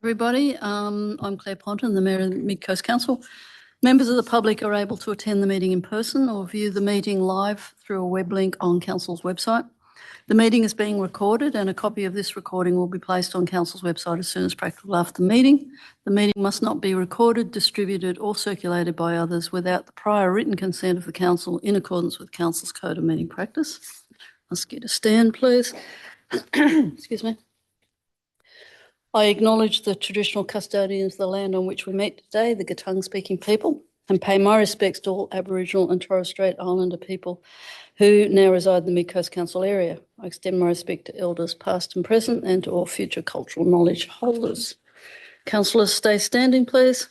Everybody, I'm Claire Ponton, the Mayor of the Mid-Coast Council. Members of the public are able to attend the meeting in person or view the meeting live through a web link on Council's website. The meeting is being recorded and a copy of this recording will be placed on Council's website as soon as practical after the meeting. The meeting must not be recorded, distributed or circulated by others without the prior written consent of the Council in accordance with Council's Code of Meeting Practice. Let's get a stand, please. Excuse me. I acknowledge the traditional custodians of the land on which we meet today, the Gatung-speaking people, and pay my respects to all Aboriginal and Torres Strait Islander people who now reside in the Mid-Coast Council area. I extend my respect to elders past and present and to all future cultural knowledge holders. Councillors, stay standing, please.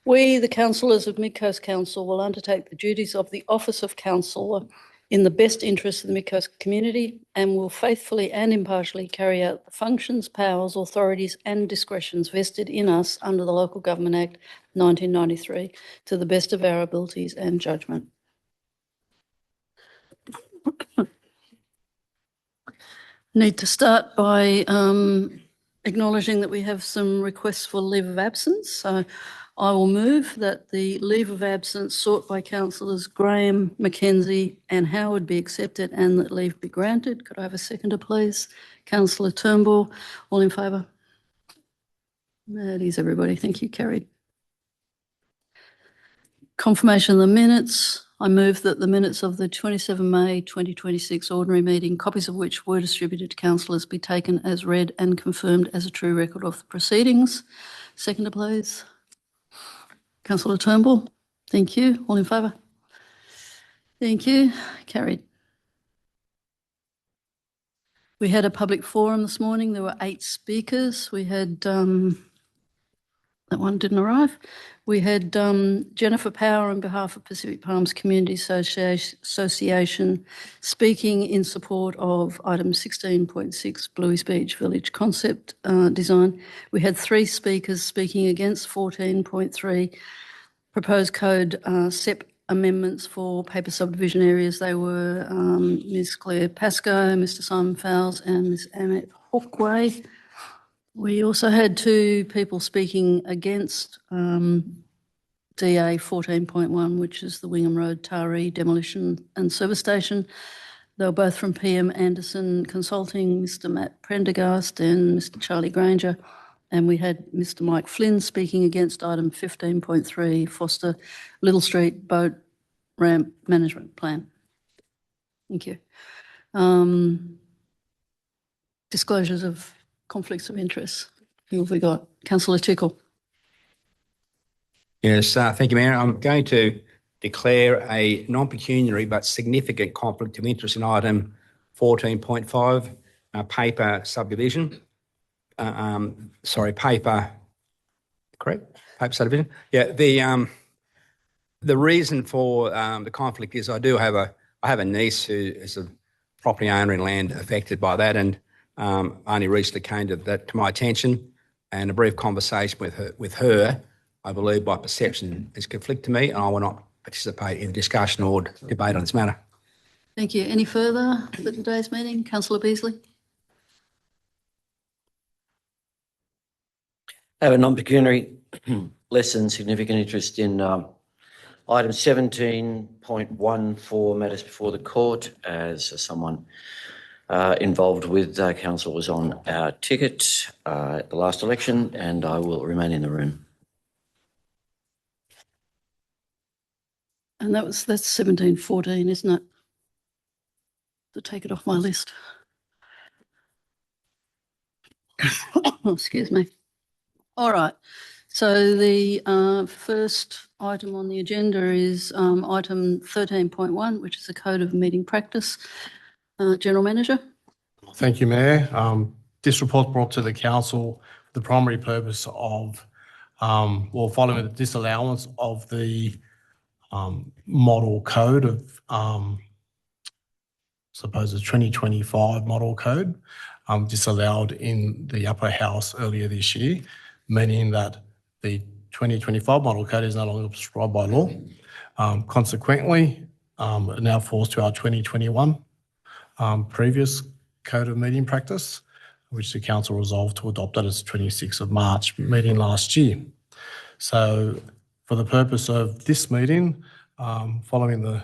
We, the councillors of Mid-Coast Council, will undertake the duties of the Office of Councillor in the best interest of the Mid-Coast community and will faithfully and impartially carry out the functions, powers, authorities and discretions vested in us under the Local Government Act 1993 to the best of our abilities and judgment. Need to start by acknowledging that we have some requests for leave of absence. So I will move that the leave of absence sought by councillors Graham, Mackenzie and Howard be accepted and that leave be granted. Could I have a seconder, please? Councillor Turnbull, all in favour? That is everybody. Thank you. Carried. Confirmation of the minutes. I move that the minutes of the 27 May 2026 ordinary meeting, copies of which were distributed to councillors, be taken as read and confirmed as a true record of the proceedings. Seconder, please. Councillor Turnbull, thank you. All in favour? Thank you. Carried. We had a public forum this morning. There were 8 speakers. We had, that one didn't arrive. We had Jennifer Power on behalf of Pacific Palms Community Association speaking in support of item 16.6 Bluey's Beach Village Concept Design. We had 3 speakers speaking against 14.3 proposed code SEP amendments for paper subdivision areas. They were Ms Claire Pascoe, Mr Simon Fowles and Ms Annette Hawkway. We also had 2 people speaking against DA 14.1, which is the Wingham Road Taree Demolition and Service Station. They were both from PM Anderson Consulting, Mr Matt Prendergast and Mr Charlie Granger. And we had Mr Mike Flynn speaking against item 15.3, Foster Little Street Boat Ramp Management Plan. Thank you. Disclosures of conflicts of interest. Who have we got? Councillor Tickle. Yes, thank you, Mayor. I'm going to declare a non-pecuniary but significant conflict of interest in item 14.5, paper subdivision. Paper subdivision. Yeah, the reason for the conflict is I have a niece who is a property owner in land affected by that, and only recently came to my attention, and a brief conversation with her, I believe by perception is conflict to me, and I will not participate in discussion or debate on this matter. Thank you. Any further for today's meeting? Councillor Beasley. I have a non-pecuniary less than significant interest in item 17.14 matters before the court, as someone involved with council was on our ticket at the last election, and I will remain in the room. And that's 17.14, isn't it? To take it off my list. Excuse me. All right. So the first item on the agenda is item 13.1, which is a code of meeting practice. General Manager. Thank you, Mayor. This report brought to the council for the primary purpose of, following the disallowance of the model code of, suppose it's 2025 model code, disallowed in the upper house earlier this year, meaning that the 2025 model code is no longer prescribed by law. Consequently, it now falls to our 2021 previous code of meeting practice. which the council resolved to adopt at its 26th of March meeting last year. So for the purpose of this meeting, following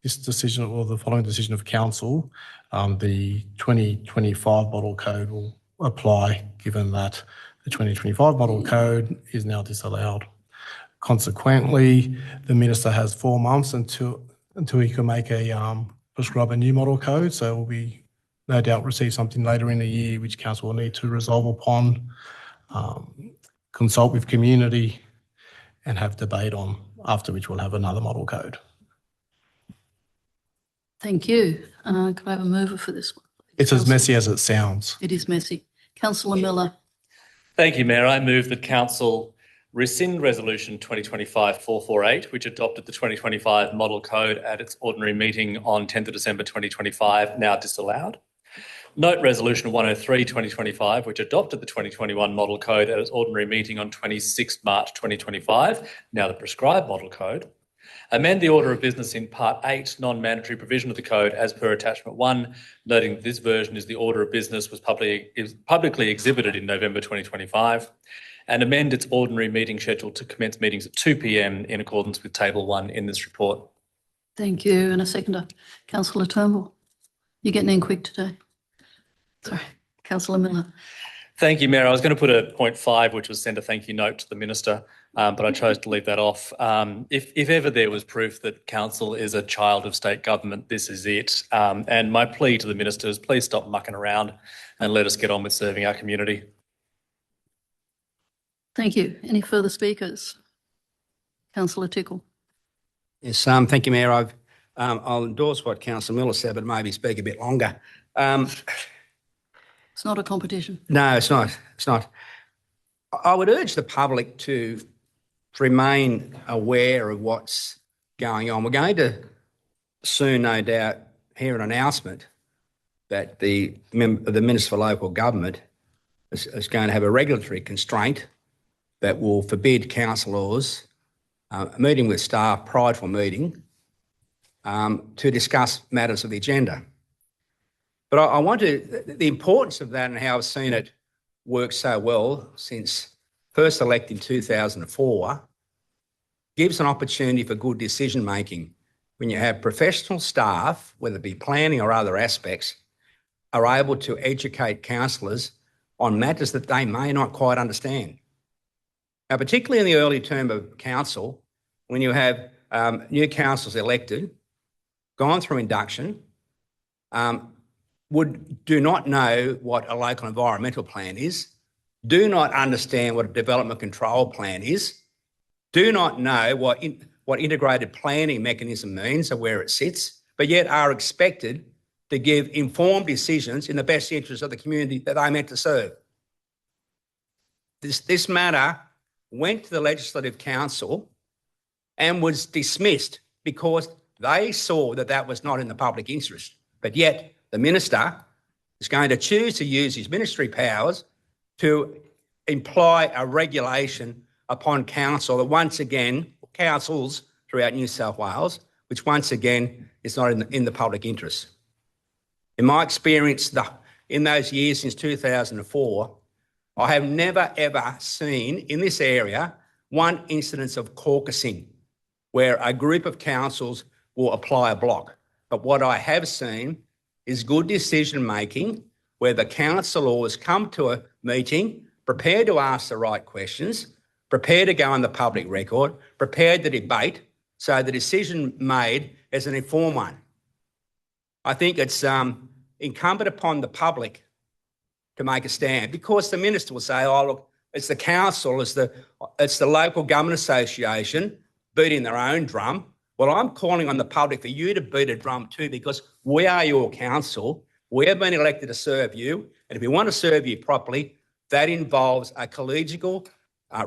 this decision or the following decision of council, the 2025 model code will apply, given that the 2025 model code is now disallowed. Consequently, the minister has 4 months until he can make prescribe a new model code. So we'll be no doubt receive something later in the year which council will need to resolve upon, consult with community and have debate on, after which we'll have another model code. Thank you. Could I have a mover for this one? It's as messy as it sounds. It is messy. Councillor Miller. Thank you, Mayor. I move that Council rescind Resolution 2025-448, which adopted the 2025 Model Code at its ordinary meeting on 10th of December 2025, now disallowed. Note Resolution 103-2025, which adopted the 2021 Model Code at its ordinary meeting on 26 March 2025, now the prescribed Model Code. Amend the order of business in Part 8, non-mandatory provision of the Code as per Attachment 1, noting that this version is the order of business was publicly exhibited in November 2025, and amend its ordinary meeting schedule to commence meetings at 2 p.m. in accordance with Table 1 in this report. Thank you. And a seconder. Councillor Turnbull. You're getting in quick today. Sorry. Councillor Miller. Thank you, Mayor. I was going to put a point 5, which was send a thank you note to the Minister, but I chose to leave that off. If ever there was proof that Council is a child of state government, this is it. And my plea to the Minister is please stop mucking around and let us get on with serving our community. Thank you. Any further speakers? Councillor Tickle. Yes, thank you, Mayor. I'll endorse what Councillor Miller said, but maybe speak a bit longer. It's not a competition. No, it's not. It's not. I would urge the public to remain aware of what's going on. We're going to soon, no doubt, hear an announcement that the Minister for Local Government is going to have a regulatory constraint that will forbid councillors meeting with staff prior to a meeting to discuss matters of the agenda. But I want the importance of that and how I've seen it work so well since first elected in 2004 gives an opportunity for good decision making when you have professional staff, whether it be planning or other aspects, are able to educate councillors on matters that they may not quite understand. Now, particularly in the early term of council, when you have new councillors elected, gone through induction, do not know what a local environmental plan is, do not understand what a development control plan is, do not know what integrated planning mechanism means or where it sits, but yet are expected to give informed decisions in the best interest of the community that they meant to serve. This matter went to the Legislative Council and was dismissed because they saw that that was not in the public interest. But yet the Minister is going to choose to use his ministry powers to imply a regulation upon council that once again, councils throughout New South Wales, which once again is not in the public interest. In my experience, in those years since 2004, I have never ever seen in this area one instance of caucusing where a group of councils will apply a block. But what I have seen is good decision making where the councillors come to a meeting prepared to ask the right questions, prepared to go on the public record, prepared to debate, so the decision made is an informed one. I think it's incumbent upon the public to make a stand, because the Minister will say, oh, look, it's the council, it's the local government association beating their own drum. Well, I'm calling on the public for you to beat a drum too, because we are your council. We have been elected to serve you. And if we want to serve you properly, that involves a collegial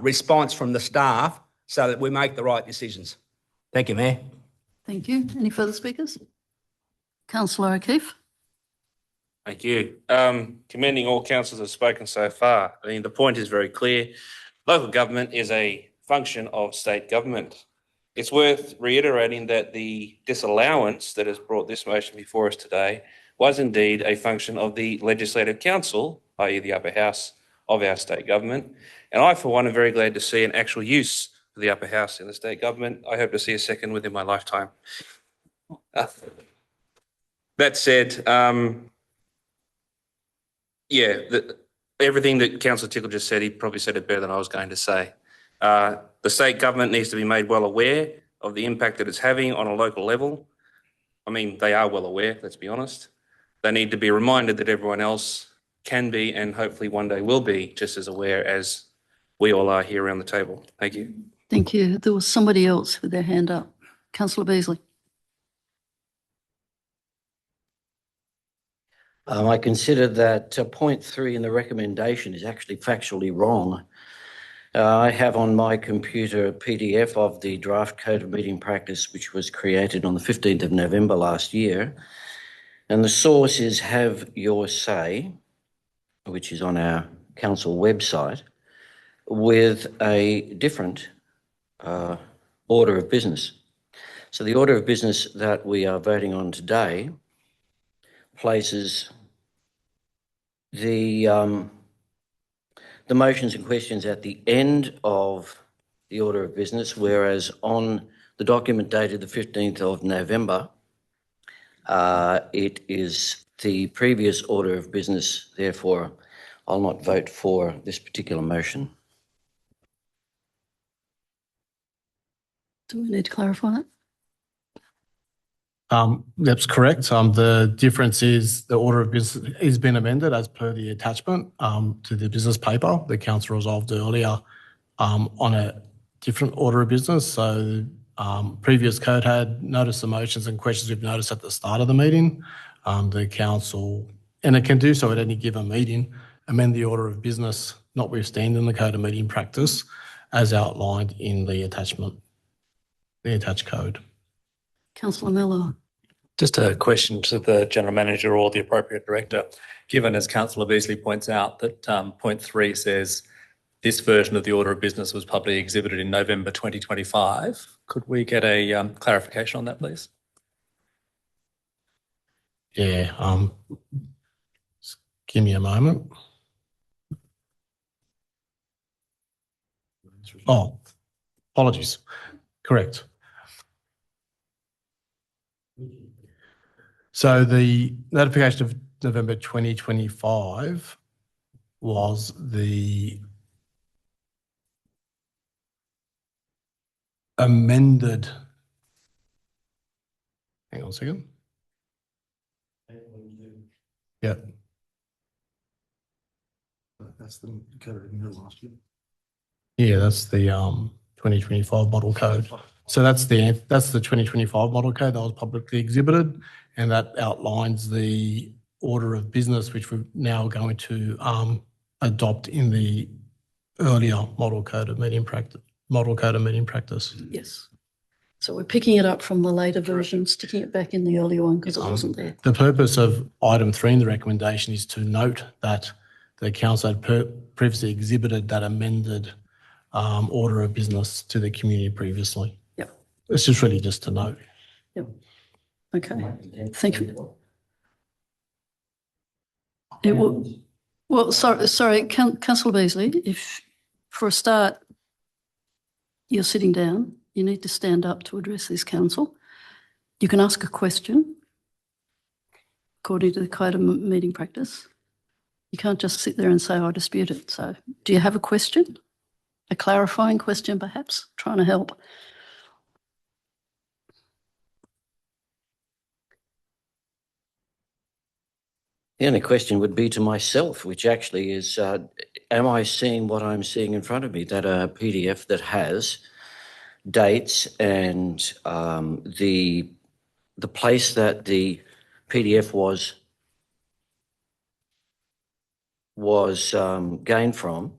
response from the staff so that we make the right decisions. Thank you, Mayor. Thank you. Any further speakers? Councillor O'Keefe. Thank you. Commending all councillors that have spoken so far. I mean, the point is very clear. Local government is a function of state government. It's worth reiterating that the disallowance that has brought this motion before us today was indeed a function of the Legislative Council i.e. the upper house of our state government. And I, for one, am very glad to see an actual use for the upper house in the state government. I hope to see a second within my lifetime. That said, everything that Councillor Tickle just said, he probably said it better than I was going to say. The state government needs to be made well aware of the impact that it's having on a local level. I mean, they are well aware, let's be honest. They need to be reminded that everyone else can be, and hopefully one day will be, just as aware as we all are here around the table. Thank you. Thank you. There was somebody else with their hand up. Councillor Beasley. I consider that point 3 in the recommendation is actually factually wrong. I have on my computer a PDF of the draft code of meeting practice, which was created on the 15th of November last year. And the source is Have Your Say, which is on our council website, with a different order of business. So the order of business that we are voting on today places the motions and questions at the end of the order of business, whereas on the document dated the 15th of November, it is the previous order of business. Therefore, I'll not vote for this particular motion. Do we need to clarify that? That's correct. The difference is the order of business has been amended as per the attachment to the business paper. The council resolved earlier on a different order of business. So previous code had notice the motions and questions we've noticed at the start of the meeting. The council, and it can do so at any given meeting, amend the order of business, notwithstanding the code of meeting practice as outlined in the attachment, the attached code. Councillor Miller. Just a question to the General Manager or the appropriate director. Given, as Councillor Beasley points out, that point 3 says this version of the order of business was publicly exhibited in November 2025, could we get a clarification on that, please? Yeah, just give me a moment. Oh, apologies. Correct. So the notification of November 2025 was the amended. Hang on a second. Yeah. That's the code in last year. Yeah, that's the 2025 model code. So that's the 2025 model code that was publicly exhibited, and that outlines the order of business which we're now going to adopt in the earlier model code of meeting practice. Yes. So we're picking it up from the later version, sticking it back in the earlier one because it wasn't there. The purpose of item 3 in the recommendation is to note that the council had previously exhibited that amended order of business to the community previously. Yep. It's just really just to note. Yep. Okay. Thank you. It will, well, sorry, Councillor Beasley, if for a start you're sitting down, you need to stand up to address this council. You can ask a question according to the code of meeting practice. You can't just sit there and say, I dispute it. So do you have a question? A clarifying question, perhaps? Trying to help. The only question would be to myself, which actually is, am I seeing what I'm seeing in front of me? That a PDF that has dates and the place that the PDF was gained from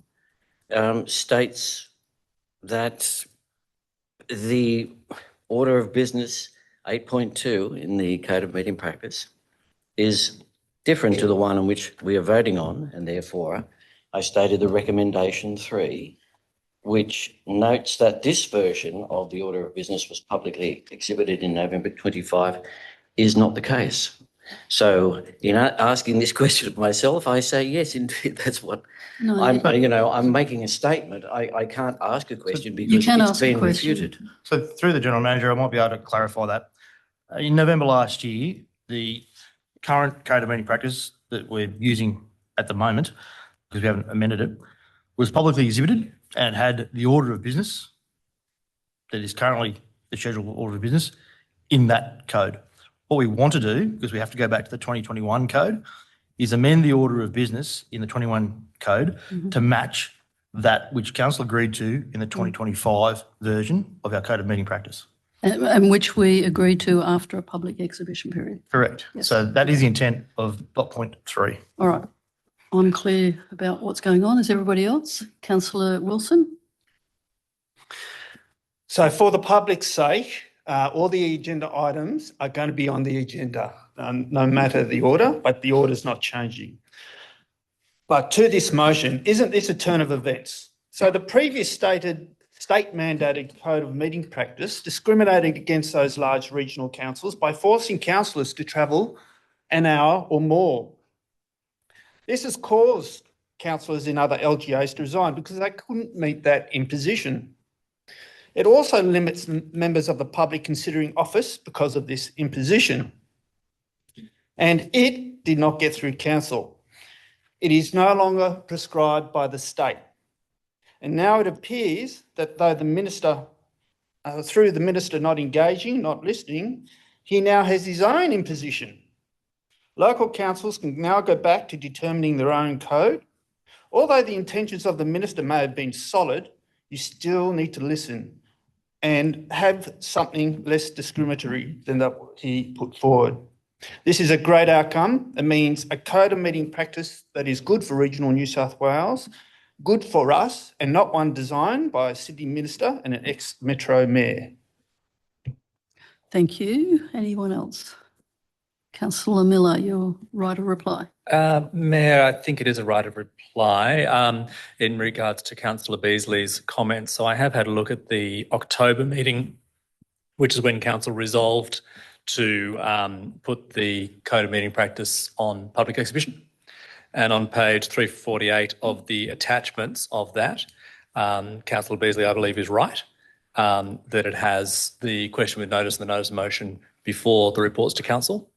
states that the order of business 8.2 in the Code of Meeting Practice is different to the one in which we are voting on, and therefore I stated the recommendation 3, which notes that this version of the order of business was publicly exhibited in November 25 is not the case. So in asking this question of myself, I say, yes, indeed, that's what No, I'm making a statement. I can't ask a question because can it's ask a been question. refuted. So through the General Manager, I might be able to clarify that. In November last year, the current code of meeting practice that we're using at the moment, because we haven't amended it, was publicly exhibited and had the order of business that is currently the scheduled order of business in that code. What we want to do, because we have to go back to the 2021 code, is amend the order of business in the 21 code to match that which council agreed to in the 2025 version of our code of meeting practice. And which we agreed to after a public exhibition period. Correct. Yes. So that is the intent of dot point 3. All right. I'm clear about what's going on. Is everybody else? Councillor Wilson? So for the public's sake, all the agenda items are going to be on the agenda, no matter the order, but the order's not changing. But to this motion, isn't this a turn of events? So the previous state-mandated code of meeting practice discriminated against those large regional councils by forcing councillors to travel an hour or more. This has caused councillors in other LGAs to resign because they couldn't meet that imposition. It also limits members of the public considering office because of this imposition. And it did not get through council. It is no longer prescribed by the state. And now it appears that though the minister, through the minister not engaging, not listening, he now has his own imposition. Local councils can now go back to determining their own code. Although the intentions of the minister may have been solid, you still need to listen and have something less discriminatory than that he put forward. This is a great outcome. It means a code of meeting practice that is good for regional New South Wales, good for us, and not one designed by a Sydney minister and an ex-Metro mayor. Thank you. Anyone else? Councillor Miller, your right of reply. Mayor, I think it is a right of reply in regards to Councillor Beasley's comments. So I have had a look at the October meeting, which is when Council resolved to put the Code of Meeting Practice on public exhibition. And on page 348 of the attachments of that, Councillor Beasley, I believe, is right, that it has the question with notice and the notice of motion before the reports to Council.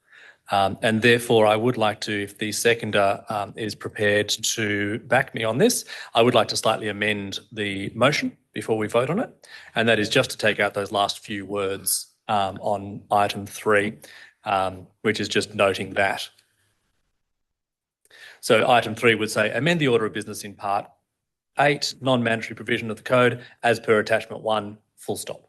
And therefore, I would like to, if the seconder is prepared to back me on this, I would like to slightly amend the motion before we vote on it. And that is just to take out those last few words on item 3, which is just noting that. So item 3 would say, amend the order of business in part 8, non-mandatory provision of the code as per attachment 1, full stop.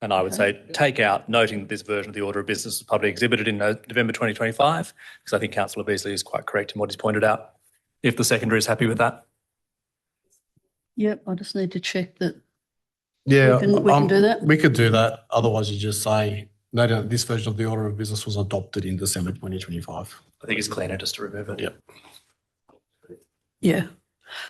And I would say take out noting that this version of the order of business was publicly exhibited in November 2025, because I think Councillor Beasley is quite correct in what he's pointed out, if the seconder is happy with that. Yep, I just need to check that. Yeah, We can do that. We could do that. Otherwise, you just say, noting that this version of the order of business was adopted in December 2025. I think it's cleaner just to remove it. Yep. Yeah.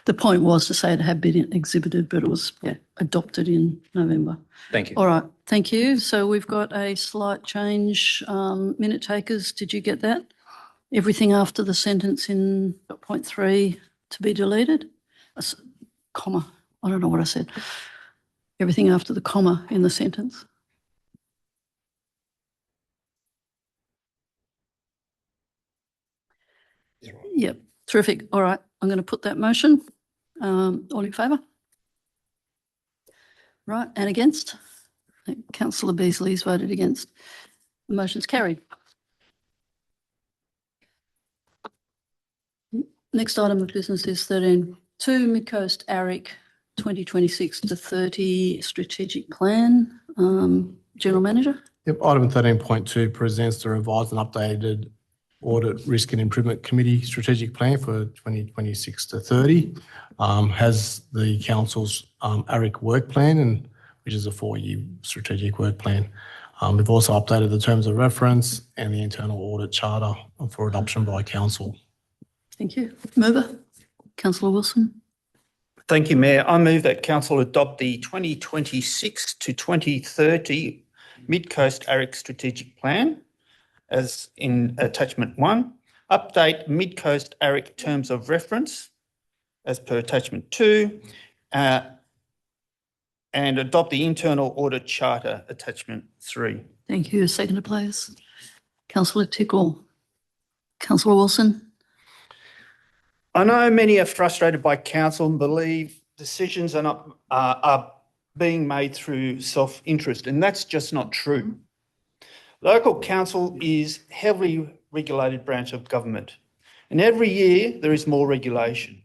The point was to say it had been exhibited, but it was adopted in November. Thank you. All right. Thank you. So we've got a slight change. Minute takers, did you get that? Everything after the sentence in point 3 to be deleted? Comma. I don't know what I said. Everything after the comma in the sentence. Yep. Terrific. All right. I'm going to put that motion. All in favour? Right. And against? Councillor Beasley's voted against. The motion's carried. Next item of business is 13.2 Midcoast ARIC 2026 to 30 strategic plan. General Manager? Yep. Item 13.2 presents the revised and updated Audit Risk and Improvement Committee strategic plan for 2026 to 30. Has the council's ARIC work plan, and which is a 4-year strategic work plan. We've also updated the terms of reference and the internal audit charter for adoption by council. Thank you. Mover? Councillor Wilson? Thank you, Mayor. I move that Council adopt the 2026 to 2030 Mid-Coast ARIC Strategic Plan. as in attachment 1, update Mid-Coast ARIC terms of reference as per attachment 2, and adopt the internal audit charter attachment 3. Thank you. Seconder, please. Councillor Tickle. Councillor Wilson. I know many are frustrated by council and believe decisions are being made through self-interest, and that's just not true. Local council is a heavily regulated branch of government, and every year there is more regulation.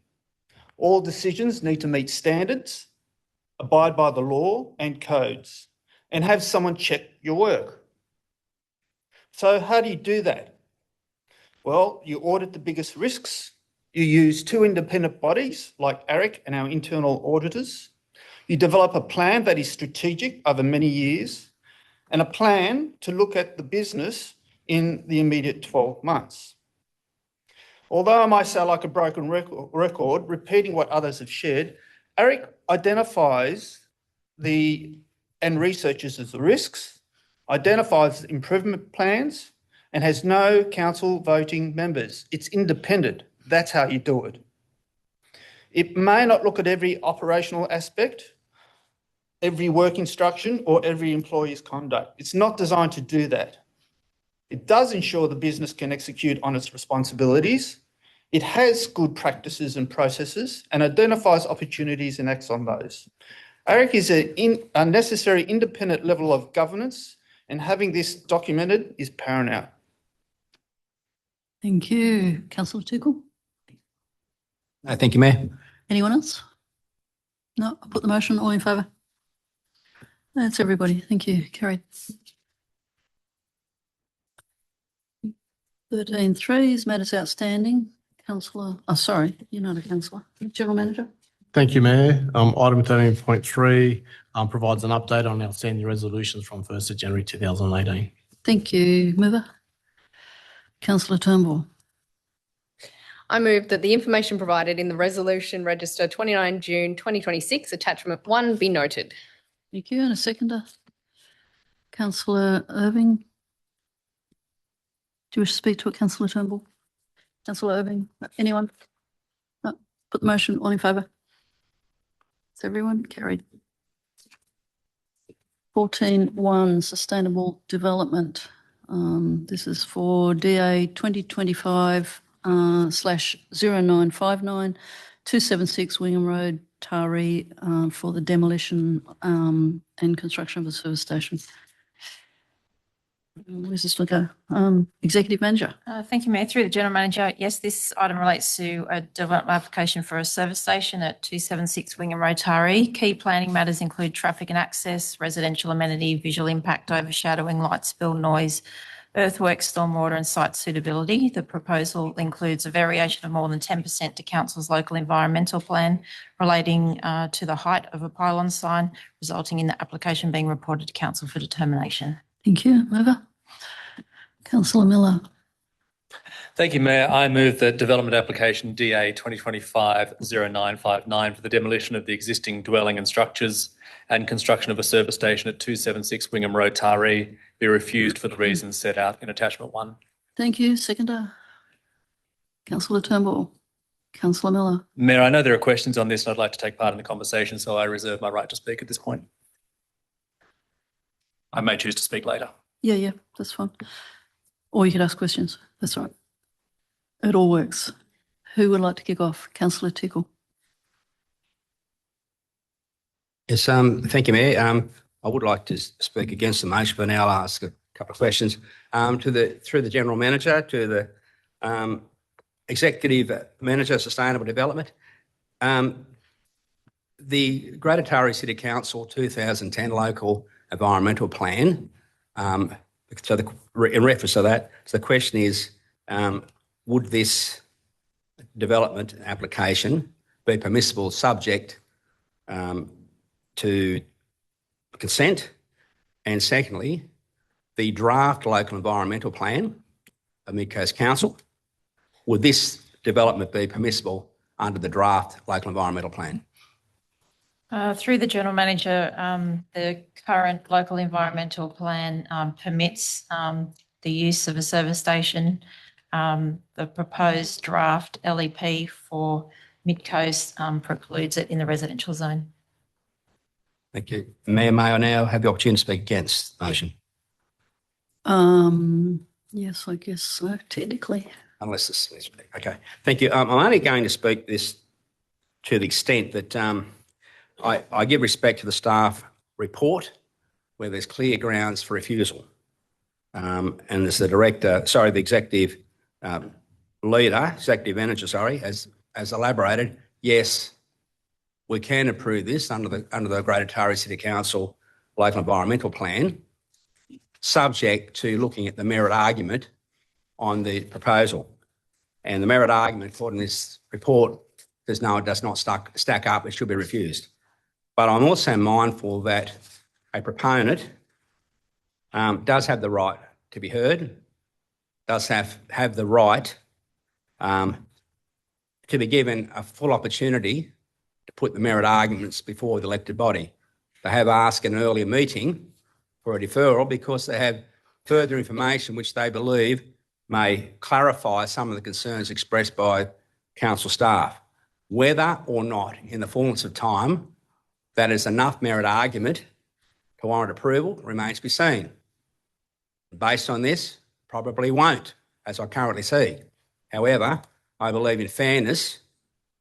All decisions need to meet standards, abide by the law and codes, and have someone check your work. So how do you do that? Well, you audit the biggest risks. You use 2 independent bodies like ARIC and our internal auditors. You develop a plan that is strategic over many years and a plan to look at the business in the immediate 12 months. Although I might sound like a broken record, repeating what others have shared, ARIC identifies and researches the risks, identifies improvement plans, and has no council voting members. It's independent. That's how you do it. It may not look at every operational aspect, every work instruction, or every employee's conduct. It's not designed to do that. It does ensure the business can execute on its responsibilities. It has good practices and processes and identifies opportunities and acts on those. ARIC is a necessary independent level of governance, and having this documented is paramount. Thank you. Councillor Tickle. No, thank you, Mayor. Anyone else? No, I'll put the motion. All in favour? That's everybody. Thank you. Carried. 13.3 is matters outstanding. Councillor, sorry, you're not a councillor. General Manager. Thank you, Mayor. Item 13.3 provides an update on outstanding resolutions from 1st of January 2018. Thank you. Mover. Councillor Turnbull. I move that the information provided in the Resolution Register 29 June 2026, Attachment 1 be noted. Thank you. And a seconder. Councillor Irving. Do you wish to speak to it, Councillor Turnbull? Councillor Irving? Anyone? No. Put the motion. All in favour? Is everyone? Carried. 14.1 Sustainable Development. This is for DA 2025 /0959 276 Wingham Road, Taree, for the demolition and construction of a service station. Where's this one go? Executive Manager. Thank you, Mayor. Through the General Manager, yes, this item relates to a development application for a service station at 276 Wingham Road, Taree. Key planning matters include traffic and access, residential amenity, visual impact, overshadowing, light spill, noise, earthworks, stormwater and site suitability. The proposal includes a variation of more than 10% to Council's local environmental plan relating to the height of a pylon sign, resulting in the application being reported to Council for determination. Thank you. Mover. Councillor Miller. Thank you, Mayor. I move that development application DA 2025-0959 for the demolition of the existing dwelling and structures and construction of a service station at 276 Wingham Road, Taree be refused for the reasons set out in attachment 1. Thank you. Seconder. Councillor Turnbull. Councillor Miller. Mayor, I know there are questions on this and I'd like to take part in the conversation, so I reserve my right to speak at this point. I may choose to speak later. Yeah, that's fine. Or you could ask questions. That's right. It all works. Who would like to kick off? Councillor Tickle. Yes, thank you, Mayor. I would like to speak against the motion, but now I'll ask a couple of questions. Through the General Manager, to the Executive Manager, Sustainable Development. The Greater Taree City Council 2010 Local Environmental Plan, in reference to that, so the question is, would this development application be permissible subject to consent? And secondly, the draft local environmental plan of Mid-Coast Council, would this development be permissible under the draft local environmental plan? Through the General Manager, the current local environmental plan permits the use of a service station. The proposed draft LEP for Mid-Coast precludes it in the residential zone. Thank you. Mayor, may I now have the opportunity to speak against the motion? Yes, I guess so, technically. Unless this is, okay. Thank you. I'm only going to speak this to the extent that I give respect to the staff report where there's clear grounds for refusal. And as the executive manager, has elaborated, yes, we can approve this under the Greater Otaria City Council local environmental plan, subject to looking at the merit argument on the proposal. And the merit argument for this report does not stack up. It should be refused. But I'm also mindful that a proponent does have the right to be heard, does have the right to be given a full opportunity to put the merit arguments before the elected body. They have asked an earlier meeting for a deferral because they have further information which they believe may clarify some of the concerns expressed by council staff. Whether or not, in the fullness of time, that is enough merit argument to warrant approval remains to be seen. Based on this, probably won't, as I currently see. However, I believe in fairness,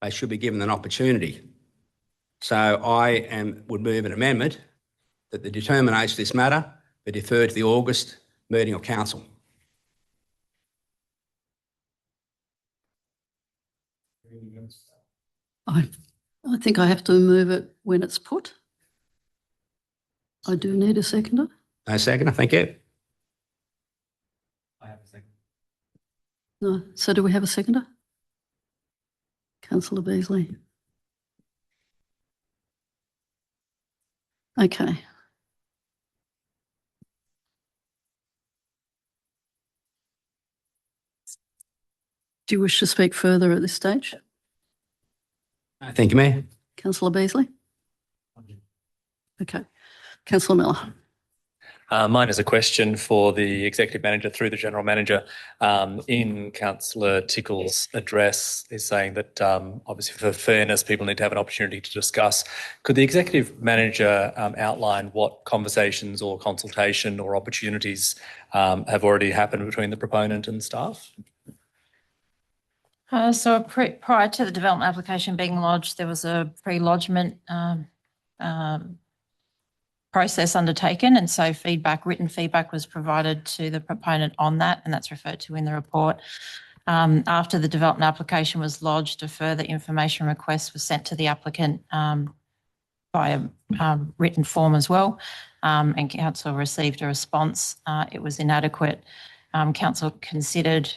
they should be given an opportunity. So I would move an amendment that the determination of this matter be deferred to the August meeting of council. I think I have to move it when it's put. I do need a seconder. No seconder, thank you. I have a second. No. So do we have a seconder? Councillor Beasley. Okay. Do you wish to speak further at this stage? Thank you, Mayor. Councillor Beasley? Okay. Councillor Miller. Mine is a question for the Executive Manager through the General Manager. In Councillor Tickle's address, is saying that obviously for fairness, people need to have an opportunity to discuss. Could the Executive Manager outline what conversations or consultation or opportunities have already happened between the proponent and staff? So prior to the development application being lodged, there was a pre-lodgement process undertaken, and so written feedback was provided to the proponent on that, and that's referred to in the report. After the development application was lodged, a further information request was sent to the applicant via written form as well, and council received a response. It was inadequate. Council considered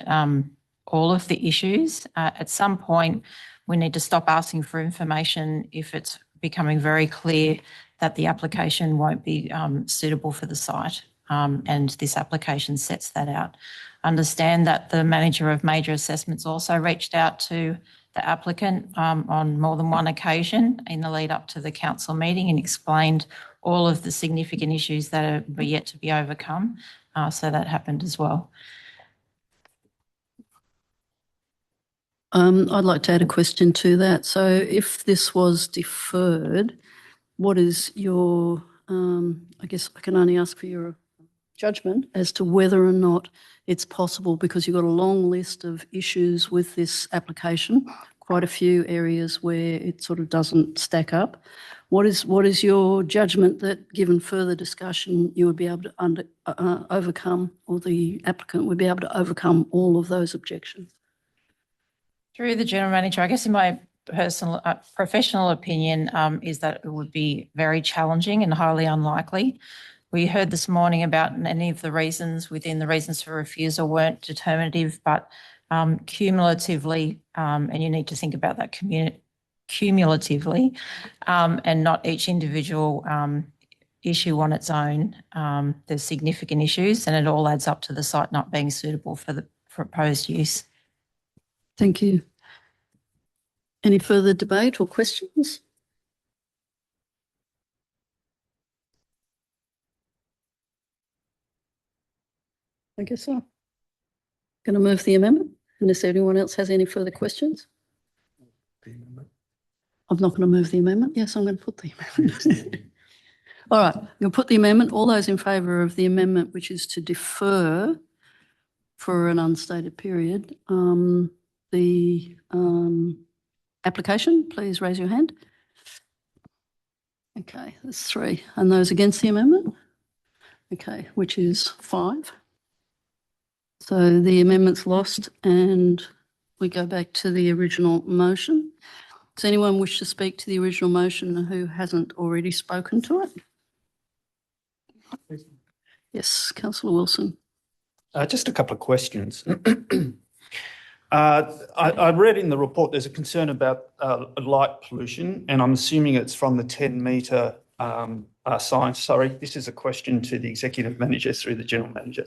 all of the issues. At some point, we need to stop asking for information if it's becoming very clear that the application won't be suitable for the site, and this application sets that out. Understand that the manager of major assessments also reached out to the applicant on more than one occasion in the lead up to the council meeting and explained all of the significant issues that are yet to be overcome. So that happened as well. I'd like to add a question to that. So if this was deferred, what is your, I guess I can only ask for your judgment as to whether or not it's possible, because you've got a long list of issues with this application, quite a few areas where it sort of doesn't stack up. What is your judgment that, given further discussion, you would be able to overcome, or the applicant would be able to overcome all of those objections? Through the General Manager, I guess in my professional opinion is that it would be very challenging and highly unlikely. We heard this morning about many of the reasons within the reasons for refusal weren't determinative, but cumulatively, and you need to think about that cumulatively, and not each individual issue on its own. There's significant issues, and it all adds up to the site not being suitable for the proposed use. Thank you. Any further debate or questions? I guess so. Going to move the amendment, unless anyone else has any further questions. I'm not going to move the amendment. Yes, I'm going to put the amendment. All right, you'll put the amendment. All those in favour of the amendment, which is to defer for an unstated period, the application, please raise your hand. Okay, there's 3. And those against the amendment? Okay, which is 5. So the amendment's lost and we go back to the original motion. Does anyone wish to speak to the original motion who hasn't already spoken to it? Yes, Councillor Wilson. Just a couple of questions. I read in the report there's a concern about light pollution, and I'm assuming it's from the 10-metre sign. Sorry, this is a question to the Executive Manager through the General Manager.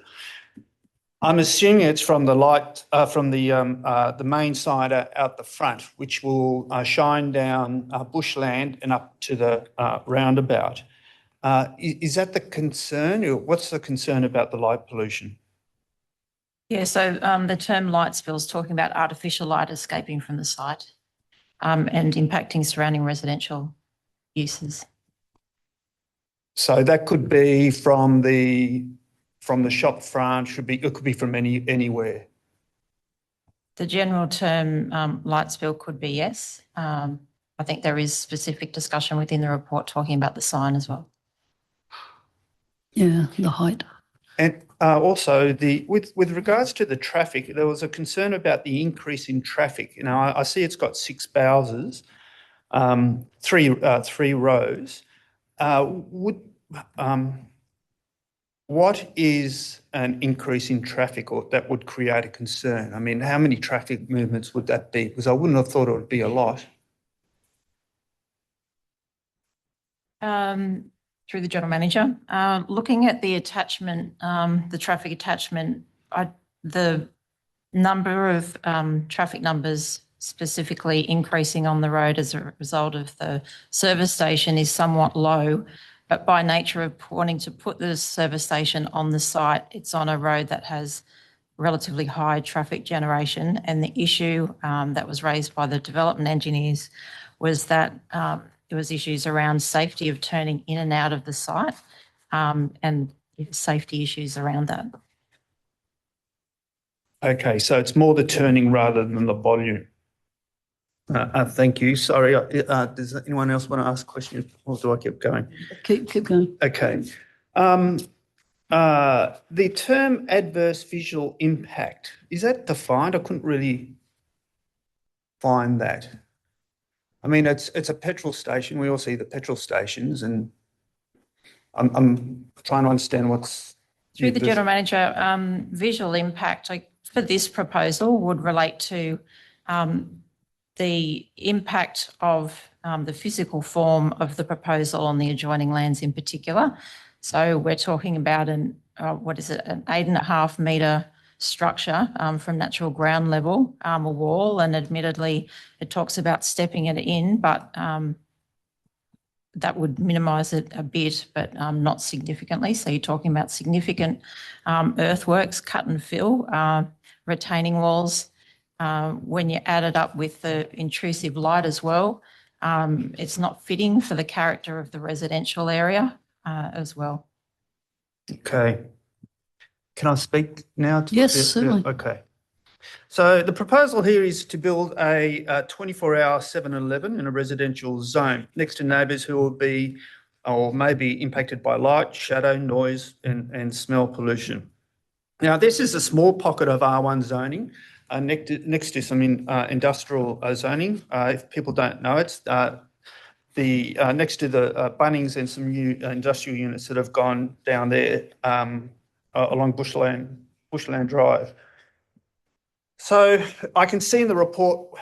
I'm assuming it's from the light, from the main sign out the front, which will shine down bushland and up to the roundabout. Is that the concern, or what's the concern about the light pollution? Yeah, so the term light spill is talking about artificial light escaping from the site and impacting surrounding residential uses. So that could be from the shop front, it could be from anywhere. The general term light spill could be yes. I think there is specific discussion within the report talking about the sign as well. Yeah, the height. And also, with regards to the traffic, there was a concern about the increase in traffic. Now, I see it's got 6 bowsers, 3 rows. What is an increase in traffic or that would create a concern? I mean, how many traffic movements would that be? Because I wouldn't have thought it would be a lot. Through the General Manager, looking at the attachment, the traffic attachment, the number of traffic numbers specifically increasing on the road as a result of the service station is somewhat low, but by nature of wanting to put the service station on the site, it's on a road that has relatively high traffic generation, and the issue that was raised by the development engineers was that there was issues around safety of turning in and out of the site and safety issues around that. Okay, so it's more the turning rather than the volume. Thank you. Sorry, does anyone else want to ask a question, or do I keep going? Keep going. Okay. The term adverse visual impact, is that defined? I couldn't really find that. I mean, it's a petrol station. We all see the petrol stations, and I'm trying to understand what's... Through the General Manager, visual impact for this proposal would relate to the impact of the physical form of the proposal on the adjoining lands in particular. So we're talking about an 8.5 metre structure from natural ground level, a wall, and admittedly it talks about stepping it in, but that would minimise it a bit, but not significantly. So you're talking about significant earthworks, cut and fill, retaining walls. When you add it up with the intrusive light as well, it's not fitting for the character of the residential area as well. Okay. Can I speak now? Yes, certainly. Okay. So the proposal here is to build a 24-hour 7-Eleven in a residential zone next to neighbours who will be or may be impacted by light, shadow, noise and smell pollution. Now, this is a small pocket of R1 zoning next to some industrial zoning. If people don't know, it's next to the Bunnings and some new industrial units that have gone down there along Bushland Drive. So I can see in the report,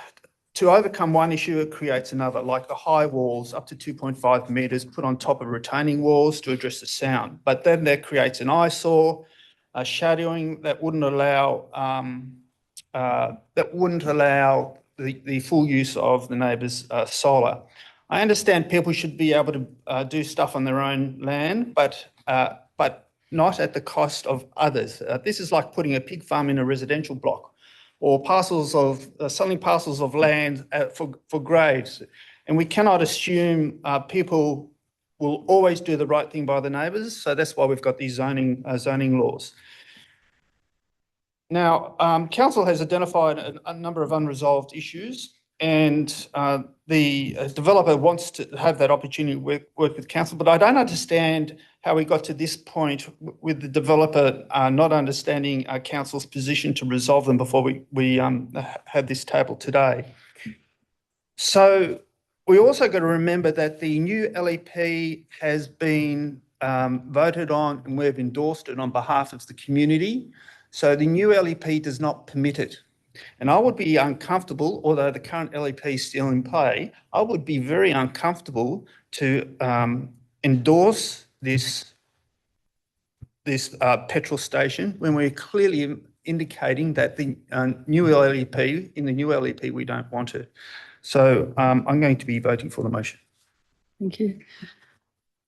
to overcome one issue, it creates another, like the high walls up to 2.5 metres put on top of retaining walls to address the sound. But then that creates an eyesore, a shadowing that wouldn't allow the full use of the neighbour's solar. I understand people should be able to do stuff on their own land, but not at the cost of others. This is like putting a pig farm in a residential block, or selling parcels of land for grades. And we cannot assume people will always do the right thing by the neighbours. So that's why we've got these zoning laws. Now, council has identified a number of unresolved issues, and the developer wants to have that opportunity to work with council, but I don't understand how we got to this point with the developer not understanding council's position to resolve them before we had this table today. So we also got to remember that the new LEP has been voted on, and we've endorsed it on behalf of the community. So the new LEP does not permit it. And I would be uncomfortable, although the current LEP is still in play, I would be very uncomfortable to endorse this petrol station when we're clearly indicating that the new LEP, in the new LEP, we don't want it. So I'm going to be voting for the motion. Thank you.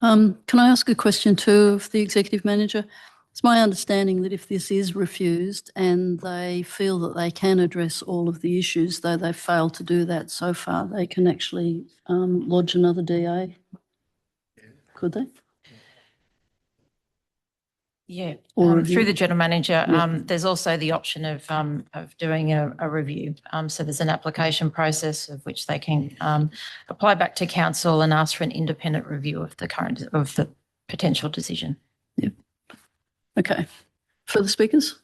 Can I ask a question too of the Executive Manager? It's my understanding that if this is refused and they feel that they can address all of the issues, though they've failed to do that so far, they can actually lodge another DA. Could they? Yeah, Or through the General Manager, Yeah. there's also the option of doing a review. So there's an application process of which they can apply back to council and ask for an independent review of the potential decision. Yeah. Okay. Further speakers?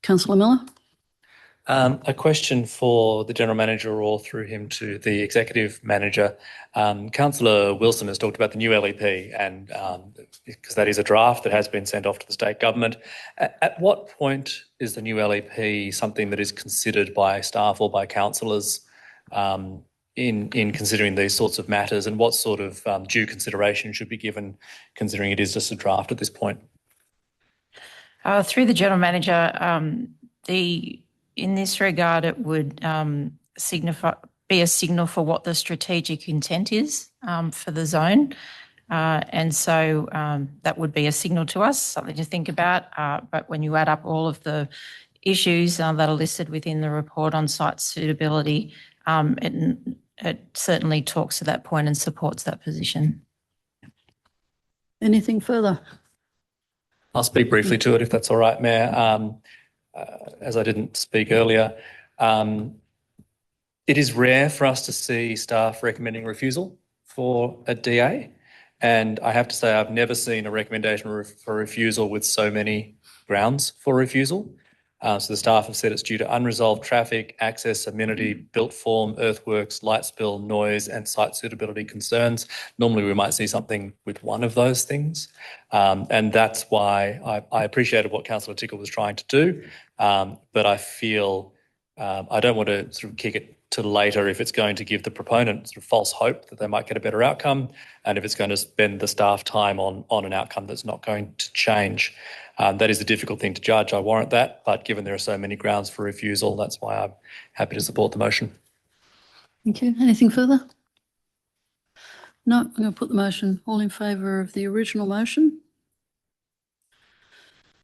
Councillor Miller? A question for the General Manager or through him to the Executive Manager. Councillor Wilson has talked about the new LEP and because that is a draft that has been sent off to the state government. At what point is the new LEP something that is considered by staff or by councillors in considering these sorts of matters, and what sort of due consideration should be given considering it is just a draft at this point? Through the General Manager, in this regard, it would be a signal for what the strategic intent is for the zone. And so that would be a signal to us, something to think about. But when you add up all of the issues that are listed within the report on site suitability, it certainly talks to that point and supports that position. Anything further? I'll speak briefly to it if that's all right, Mayor. As I didn't speak earlier, it is rare for us to see staff recommending refusal for a DA. And I have to say, I've never seen a recommendation for refusal with so many grounds for refusal. So the staff have said it's due to unresolved traffic, access, amenity, built form, earthworks, light spill, noise, and site suitability concerns. Normally we might see something with one of those things. And that's why I appreciated what Councillor Tickle was trying to do. But I feel I don't want to sort of kick it to later if it's going to give the proponent sort of false hope that they might get a better outcome, and if it's going to spend the staff time on an outcome that's not going to change. That is a difficult thing to judge. I warrant that, but given there are so many grounds for refusal, that's why I'm happy to support the motion. Thank you. Anything further? No, I'm going to put the motion. All in favour of the original motion?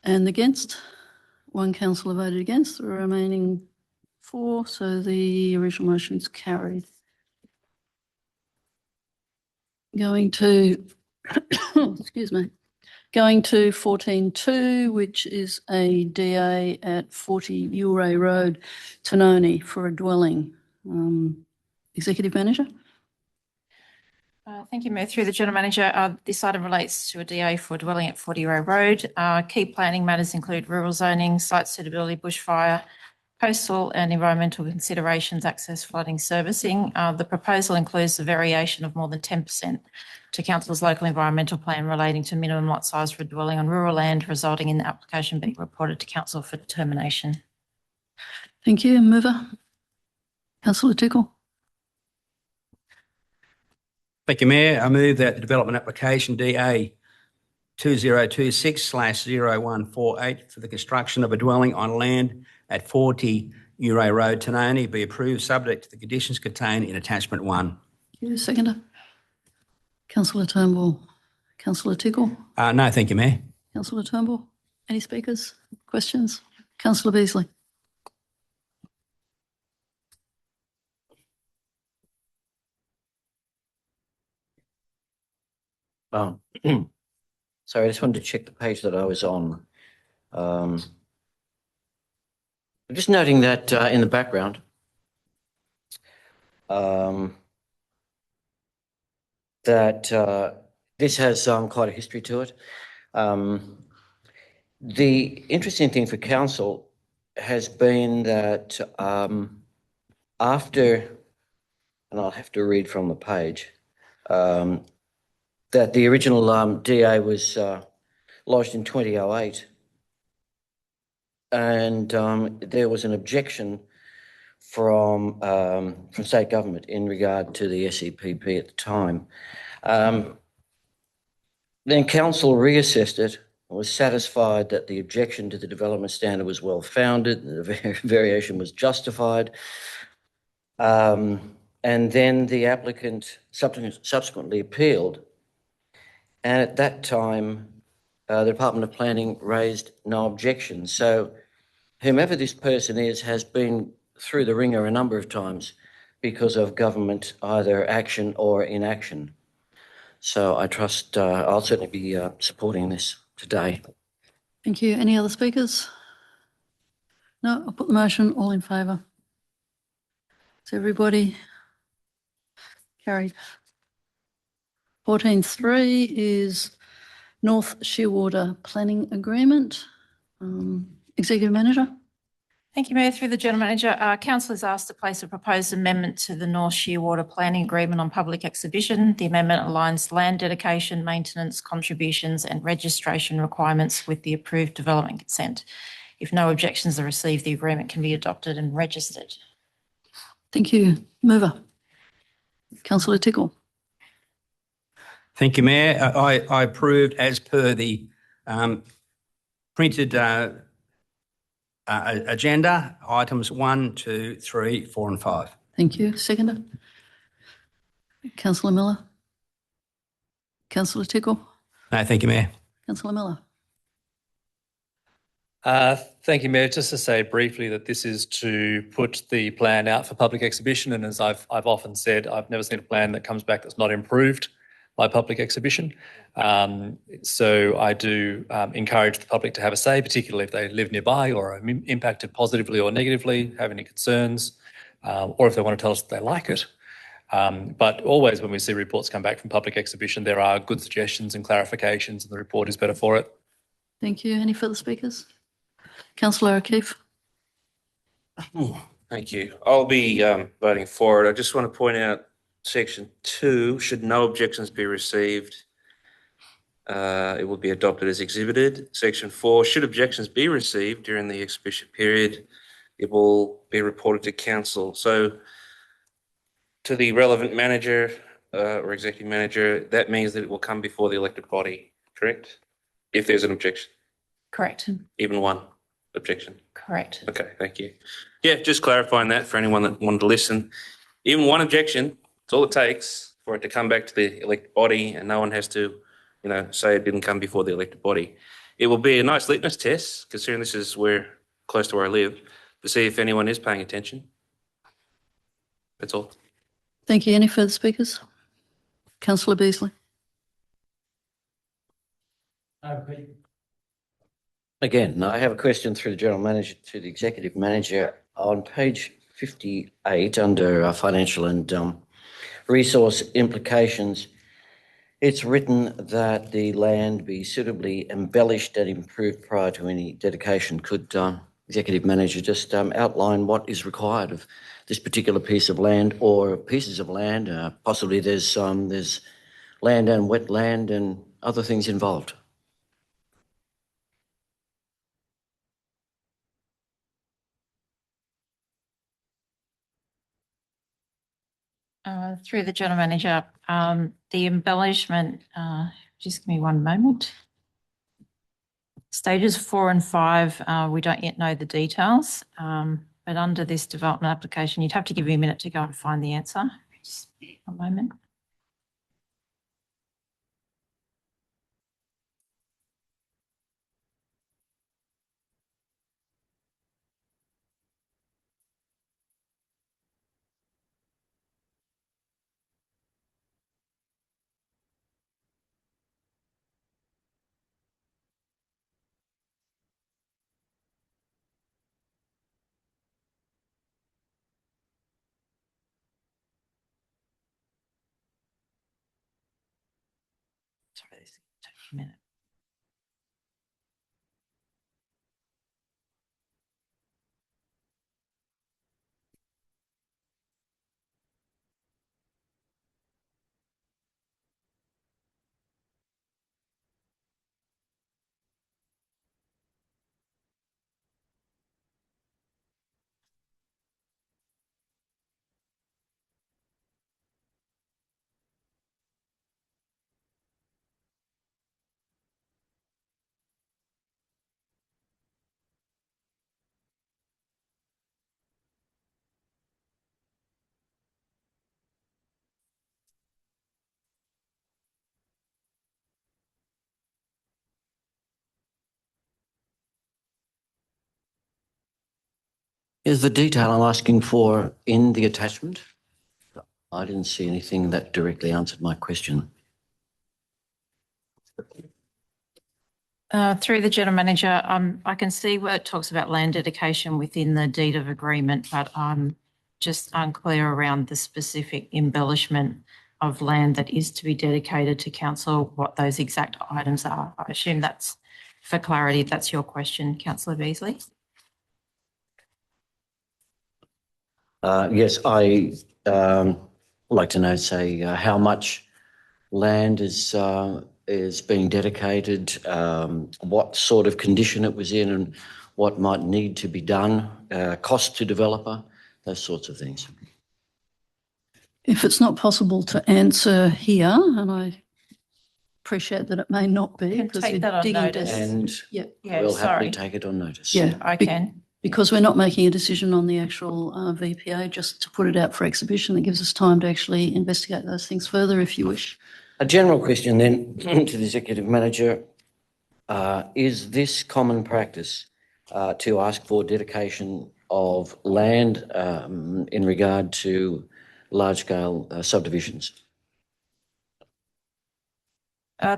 And against? One councillor voted against, the remaining 4, so the original motion is carried. Going to, excuse me, going to 14.2, which is a DA at 40 Uray Road, Tanoni, for a dwelling. Executive Manager? Thank you, Mayor. Through the General Manager, this item relates to a DA for a dwelling at 40 Uray Road. Key planning matters include rural zoning, site suitability, bushfire, coastal and environmental considerations, access, flooding, servicing. The proposal includes a variation of more than 10% to Council's local environmental plan relating to minimum lot size for a dwelling on rural land, resulting in the application being reported to Council for determination. Thank you. Mover? Councillor Tickle? Thank you, Mayor. I move that the development application DA 2026/0148 for the construction of a dwelling on land at 40 Uray Road, Tanoni be approved subject to the conditions contained in attachment 1. Thank you. Seconder? Councillor Turnbull. Councillor Tickle, No, thank you, Mayor. Councillor Turnbull. Any speakers? Questions? Councillor Beasley. Oh, sorry, I just wanted to check the page that I was on. I'm just noting that in the background, that this has quite a history to it. The interesting thing for council has been that after, and I'll have to read from the page, that the original DA was lodged in 2008, and there was an objection from state government in regard to the SEPP at the time. Then council reassessed it and was satisfied that the objection to the development standard was well founded, the variation was justified. And then the applicant subsequently appealed. And at that time, the Department of Planning raised no objection. So whomever this person is has been through the ringer a number of times because of government either action or inaction. So I trust I'll certainly be supporting this today. Thank you. Any other speakers? No, I'll put the motion. All in favour? Is everybody carried? 14.3 is North Shearwater Planning Agreement. Executive Manager. Thank you, Mayor. Through the General Manager, Council is asked to place a proposed amendment to the North Shearwater Planning Agreement on public exhibition. The amendment aligns land dedication, maintenance, contributions and registration requirements with the approved development consent. If no objections are received, the agreement can be adopted and registered. Thank you. Mover. Councillor Tickle. Thank you, Mayor. I approved as per the printed agenda, items 1, 2, 3, 4 and 5. Thank you. Seconder. Councillor Miller. Councillor Tickle. No, thank you, Mayor. Councillor Miller. Thank you, Mayor. Just to say briefly that this is to put the plan out for public exhibition, and as I've often said, I've never seen a plan that comes back that's not improved by public exhibition. So I do encourage the public to have a say, particularly if they live nearby or are impacted positively or negatively, have any concerns, or if they want to tell us that they like it. But always when we see reports come back from public exhibition, there are good suggestions and clarifications, and the report is better for it. Thank you. Any further speakers? Councillor O'Keefe. Thank you. I'll be voting for it. I just want to point out Section 2, should no objections be received, it will be adopted as exhibited. Section 4, should objections be received during the exhibition period, it will be reported to council. So to the relevant manager or executive manager, that means that it will come before the elected body, correct? If there's an objection. Correct. Even one objection. Correct. Okay, thank you. Yeah, just clarifying that for anyone that wanted to listen. Even one objection, it's all it takes for it to come back to the elected body, and no one has to, say it didn't come before the elected body. It will be a nice litmus test, considering this is close to where I live, to see if anyone is paying attention. That's all. Thank you. Any further speakers? Councillor Beasley. Again, I have a question through the General Manager to the Executive Manager. On page 58 under financial and resource implications, it's written that the land be suitably embellished and improved prior to any dedication. Could Executive Manager just outline what is required of this particular piece of land or pieces of land? Possibly there's land and wetland and other things involved. Through the General Manager, the embellishment, just give me one moment. Stages 4 and 5, we don't yet know the details, but under this development application, you'd have to give me a minute to go and find the answer. Just a moment. Sorry, this is taking a minute. Is the detail I'm asking for in the attachment? I didn't see anything that directly answered my question. Through the General Manager, I can see where it talks about land dedication within the deed of agreement, but I'm just unclear around the specific embellishment of land that is to be dedicated to council, what those exact items are. I assume that's, for clarity, that's your question, Councillor Beasley. Yes, I like to know, say, how much land is being dedicated, what sort of condition it was in, and what might need to be done, cost to developer, those sorts of things. If it's not possible to answer here, and I appreciate that it may not be. Can because take you're that on digging notice. deep. And Yeah. Yeah, we'll happily sorry. take it on notice. Yeah. I can. Because we're not making a decision on the actual VPA, just to put it out for exhibition, that gives us time to actually investigate those things further if you wish. A general question then to the Executive Manager. Is this common practice to ask for dedication of land in regard to large-scale subdivisions?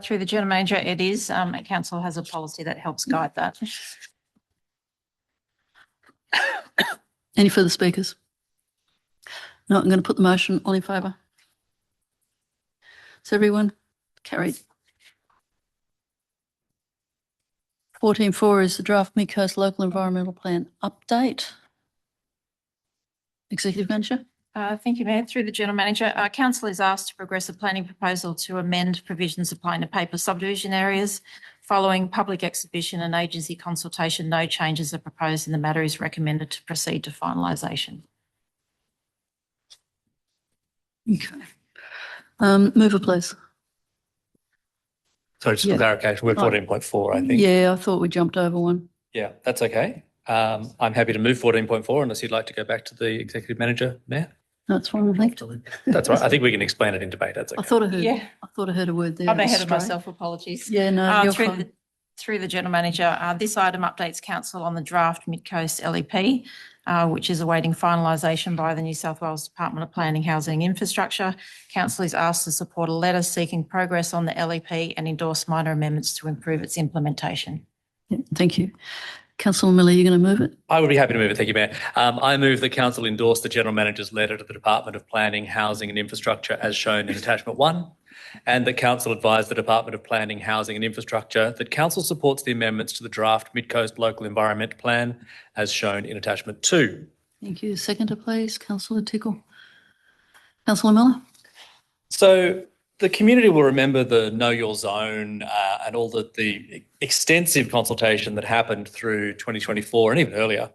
Through the General Manager, it is. Council has a policy that helps guide that. Any further speakers? No, I'm going to put the motion. All in favour? So everyone? Carried. 14.4 is the draft Mid-Coast Local Environmental Plan update. Executive Manager? Thank you, Mayor. Through the General Manager, Council is asked to progress a planning proposal to amend provisions applying to paper subdivision areas. Following public exhibition and agency consultation, no changes are proposed and the matter is recommended to proceed to finalisation. Okay. Mover, please. So just Yeah. for clarification, we're 14.4, I think. Yeah, I thought we jumped over one. Yeah, that's okay. I'm happy to move 14.4 unless you'd like to go back to the Executive Manager, Mayor. That's fine, I think. That's right. I think we can explain it in debate. That's okay. I thought I heard. Yeah. I thought I heard a word there. I'm ahead of Astray. myself, apologies. Yeah, no, you're through fine. Through the General Manager, this item updates Council on the draft Mid-Coast LEP, which is awaiting finalisation by the New South Wales Department of Planning, Housing and Infrastructure. Council is asked to support a letter seeking progress on the LEP and endorse minor amendments to improve its implementation. Yeah, thank you. Councillor Miller, you're going to move it? I would be happy to move it. Thank you, Mayor. I move the Council endorse the General Manager's letter to the Department of Planning, Housing and Infrastructure as shown in Attachment 1, and that Council advise the Department of Planning, Housing and Infrastructure that Council supports the amendments to the draft Mid-Coast Local Environment Plan as shown in Attachment 2. Thank you. Seconder, please. Councillor Tickle. Councillor Miller? So the community will remember the Know Your Zone and all the extensive consultation that happened through 2024 and even earlier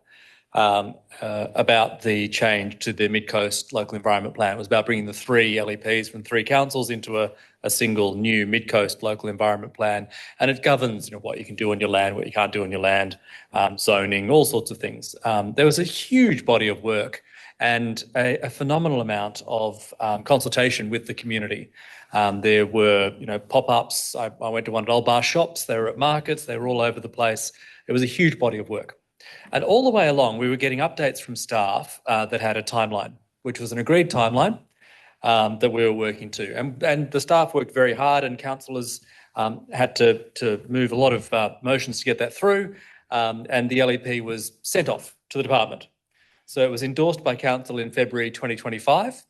about the change to the Mid-Coast Local Environment Plan. It was about bringing the 3 LEPs from 3 councils into a single new Mid-Coast Local Environment Plan, and it governs what you can do on your land, what you can't do on your land, zoning, all sorts of things. There was a huge body of work and a phenomenal amount of consultation with the community. There were, pop-ups. I went to one at Old Bar Shops. They were at markets. They were all over the place. It was a huge body of work. And all the way along, we were getting updates from staff that had a timeline, which was an agreed timeline that we were working to. And the staff worked very hard and councillors had to move a lot of motions to get that through. And the LEP was sent off to the department. So it was endorsed by council in February 2025.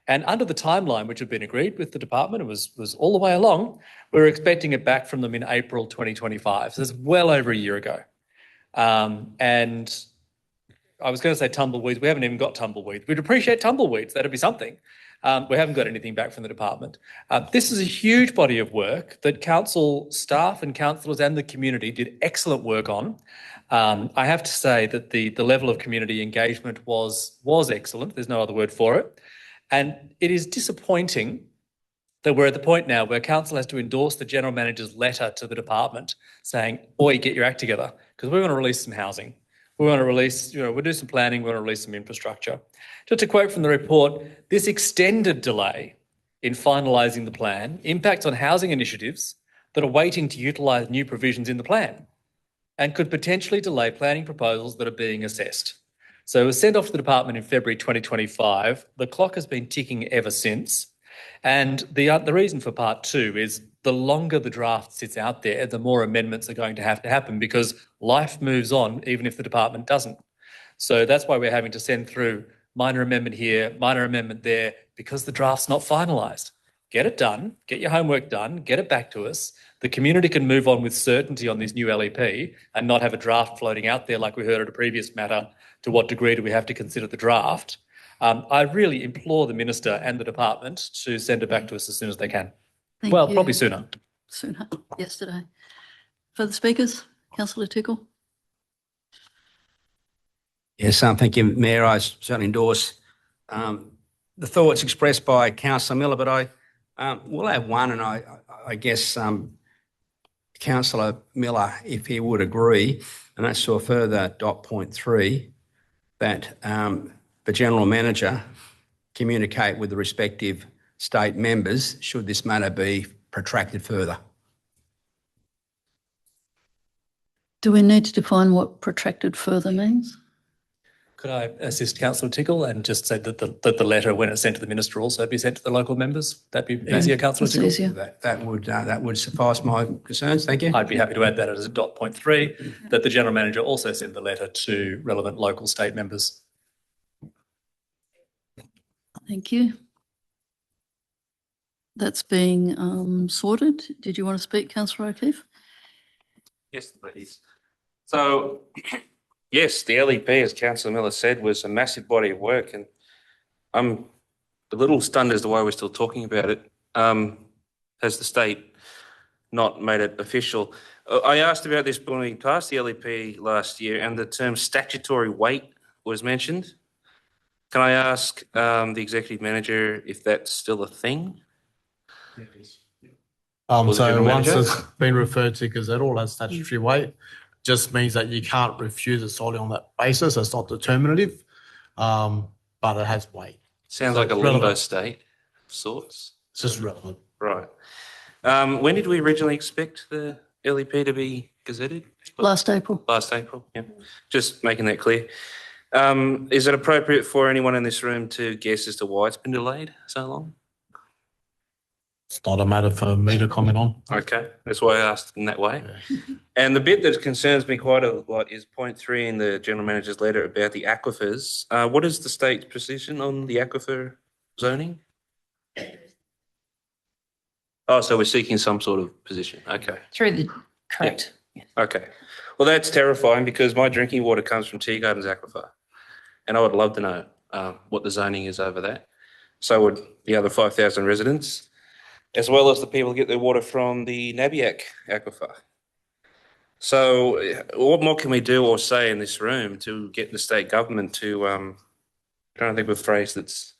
And under the timeline which had been agreed with the department, it was all the way along, we were expecting it back from them in April 2025. So that's well over a year ago. And I was going to say tumbleweeds. We haven't even got tumbleweeds. We'd appreciate tumbleweeds. That'd be something. We haven't got anything back from the department. This is a huge body of work that council staff and councillors and the community did excellent work on. I have to say that the level of community engagement was excellent. There's no other word for it. And it is disappointing that we're at the point now where council has to endorse the general manager's letter to the department saying, "Oi, get your act together," because we want to release some housing. We want to release, we'll do some planning, we want to release some infrastructure. Just a quote from the report, this extended delay in finalising the plan impacts on housing initiatives that are waiting to utilise new provisions in the plan and could potentially delay planning proposals that are being assessed. So it was sent off to the department in February 2025. The clock has been ticking ever since. And the reason for part two is the longer the draft sits out there, the more amendments are going to happen because life moves on even if the department doesn't. So that's why we're having to send through minor amendment here, minor amendment there, because the draft's not finalised. Get it done, get your homework done, get it back to us. The community can move on with certainty on this new LEP and not have a draft floating out there like we heard at a previous matter. To what degree do we have to consider the draft? I really implore the Minister and the department to send it back to us as soon as they can. Thank Well, you. probably sooner. Sooner, yesterday. Further speakers? Councillor Tickle. Yes, thank you, Mayor. I certainly endorse the thoughts expressed by Councillor Miller, but I will have one, and I guess Councillor Miller, if he would agree, and that's to a further dot point 3, that the General Manager communicate with the respective state members should this matter be protracted further. Do we need to define what protracted further means? Could I assist Councillor Tickle and just say that the letter, when it's sent to the Minister, also be sent to the local members? That'd be easier, Councillor It's Tickle? easier. That would suffice my concerns. Thank you. I'd be happy to add that as a dot point 3, that the General Manager also send the letter to relevant local state members. Thank you. That's being sorted. Did you want to speak, Councillor O'Keefe? Yes, please. So, yes, the LEP, as Councillor Miller said, was a massive body of work, and I'm a little stunned as to why we're still talking about it. Has the state not made it official? I asked about this when we passed the LEP last year, and the term statutory weight was mentioned. Can I ask the Executive Manager if that's still a thing? So General once Manager? it's been referred to, because it all has statutory weight, just means that you can't refuse it solely on that basis. It's not determinative, but it has weight. Sounds So like a it's limbo relevant. state of sorts. It's just relevant. Right. When did we originally expect the LEP to be gazetted? Last April. Last April, yeah. Just making that clear. Is it appropriate for anyone in this room to guess as to why it's been delayed so long? It's not a matter for me to comment on. Okay, that's why I asked in that way. And the bit that concerns me quite a lot is point 3 in the General Manager's letter about the aquifers. What is the state's position on the aquifer zoning? Oh, so we're seeking some sort of position. Okay. Through the, correct. Okay. Well, that's terrifying because my drinking water comes from Tea Gardens Aquifer. And I would love to know what the zoning is over that. So would the other 5,000 residents, as well as the people who get their water from the Nabiac Aquifer. So what more can we do or say in this room to get the state government to, trying to think of a phrase that's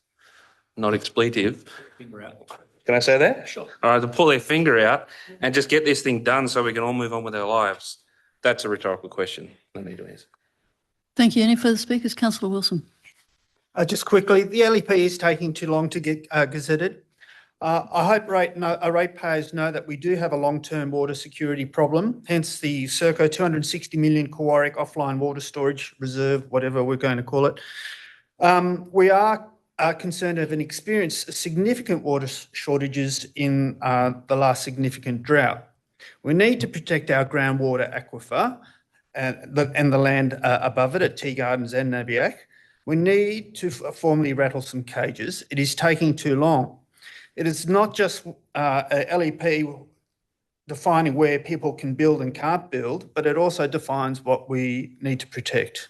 not expletive. Finger out. Can I say that? Sure. All right, to pull their finger out and just get this thing done so we can all move on with our lives. That's a rhetorical question. I need to answer. Thank you. Any further speakers? Councillor Wilson. Just quickly, the LEP is taking too long to get gazetted. I hope ratepayers know that we do have a long-term water security problem, hence the circa 260 million Kawarik offline water storage reserve, whatever we're going to call it. We are concerned of and experienced significant water shortages in the last significant drought. We need to protect our groundwater aquifer and the land above it at Tea Gardens and Nabiac. We need to formally rattle some cages. It is taking too long. It is not just a LEP defining where people can build and can't build, but it also defines what we need to protect.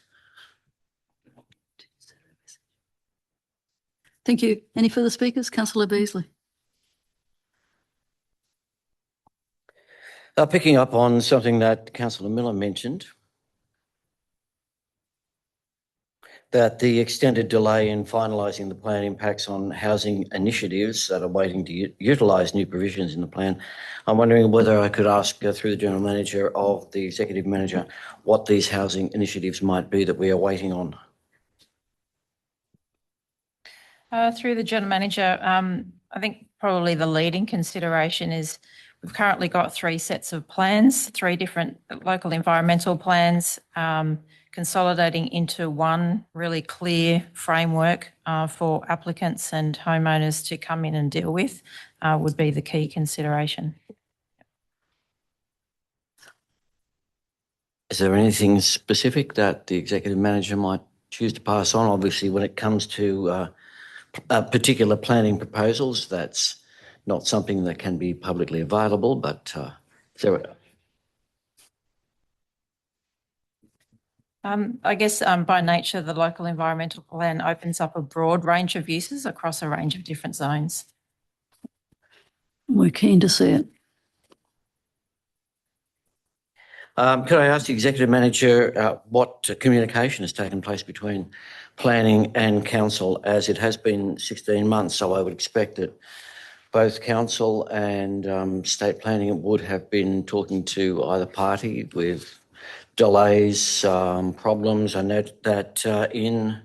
Thank you. Any further speakers? Councillor Beasley. Picking up on something that Councillor Miller mentioned, that the extended delay in finalising the plan impacts on housing initiatives that are waiting to utilise new provisions in the plan. I'm wondering whether I could ask through the General Manager of the Executive Manager what these housing initiatives might be that we are waiting on. Through the General Manager, I think probably the leading consideration is we've currently got 3 sets of plans, 3 different local environmental plans, consolidating into one really clear framework for applicants and homeowners to come in and deal with would be the key consideration. Is there anything specific that the Executive Manager might choose to pass on? Obviously, when it comes to particular planning proposals, that's not something that can be publicly available, but is there... I guess by nature, the local environmental plan opens up a broad range of uses across a range of different zones. We're keen to see it. Could I ask the Executive Manager what communication has taken place between planning and council, as it has been 16 months, so I would expect that both council and state planning would have been talking to either party with delays, problems. I note that in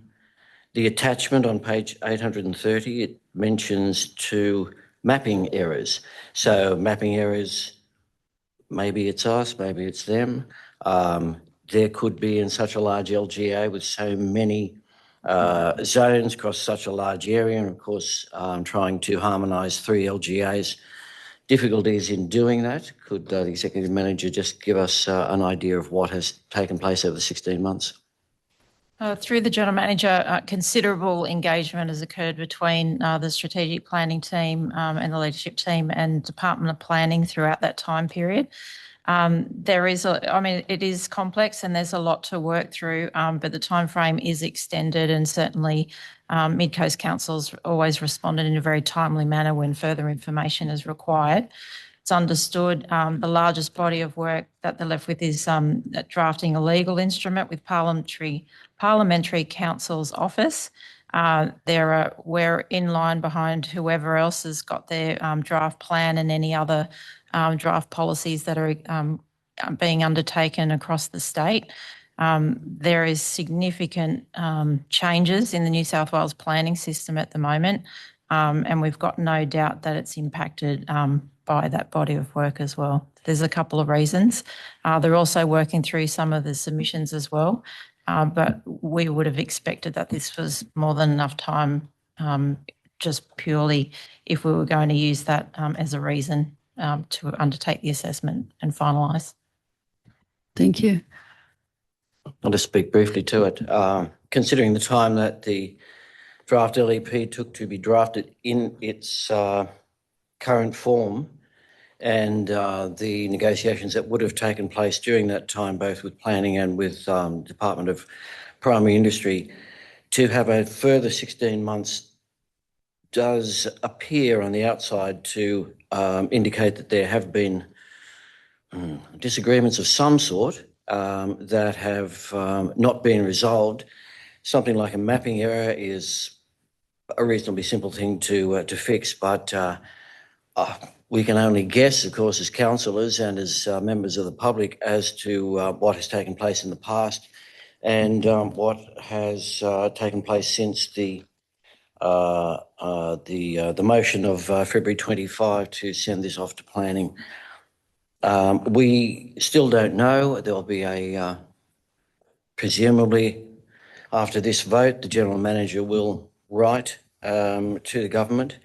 the attachment on page 830, it mentions 2 mapping errors. So mapping errors, maybe it's us, maybe it's them. There could be in such a large LGA with so many zones across such a large area, and of course trying to harmonise 3 LGAs, difficulties in doing that. Could the Executive Manager just give us an idea of what has taken place over the 16 months? Through the General Manager, considerable engagement has occurred between the strategic planning team and the leadership team and Department of Planning throughout that time period. It is complex and there's a lot to work through, but the timeframe is extended, and certainly Mid Coast Council's always responded in a very timely manner when further information is required. It's understood the largest body of work that they're left with is drafting a legal instrument with Parliamentary Council's office. We're in line behind whoever else has got their draft plan and any other draft policies that are being undertaken across the state. There is significant changes in the New South Wales planning system at the moment, and we've got no doubt that it's impacted by that body of work as well. There's a couple of reasons. They're also working through some of the submissions as well, but we would have expected that this was more than enough time, just purely if we were going to use that as a reason to undertake the assessment and finalise. Thank you. I'll just speak briefly to it. Considering the time that the draft LEP took to be drafted in its current form, and the negotiations that would have taken place during that time, both with planning and with Department of Primary Industry, to have a further 16 months does appear on the outside to indicate that there have been disagreements of some sort that have not been resolved. Something like a mapping error is a reasonably simple thing to fix, but we can only guess, of course, as councillors and as members of the public, as to what has taken place in the past and what has taken place since the motion of February 25 to send this off to planning. We still don't know. There'll be a presumably after this vote, the General Manager will write to the government,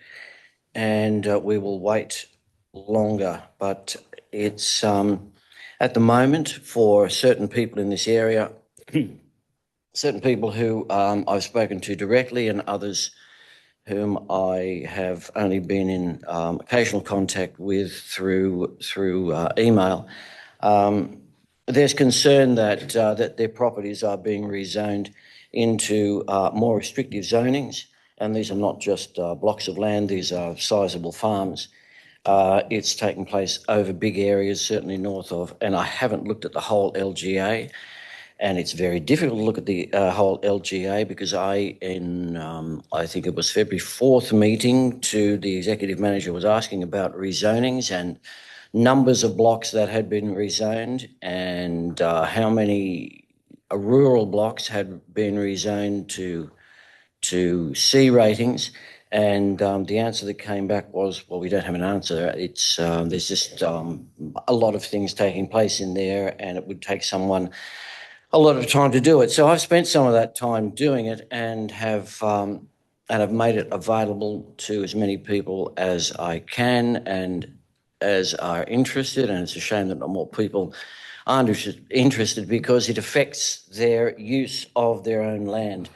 and we will wait longer. But it's at the moment, for certain people in this area, certain people who I've spoken to directly and others whom I have only been in occasional contact with through email. There's concern that their properties are being rezoned into more restrictive zonings, and these are not just blocks of land, these are sizable farms. It's taking place over big areas, certainly north of, and I haven't looked at the whole LGA, and it's very difficult to look at the whole LGA because I think it was February 4th meeting to the executive manager was asking about rezonings and numbers of blocks that had been rezoned and how many rural blocks had been rezoned to C ratings. And the answer that came back was, well, we don't have an answer. It's there's just a lot of things taking place in there, and it would take someone a lot of time to do it. So I've spent some of that time doing it and have made it available to as many people as I can and as are interested. And it's a shame that not more people aren't interested because it affects their use of their own land.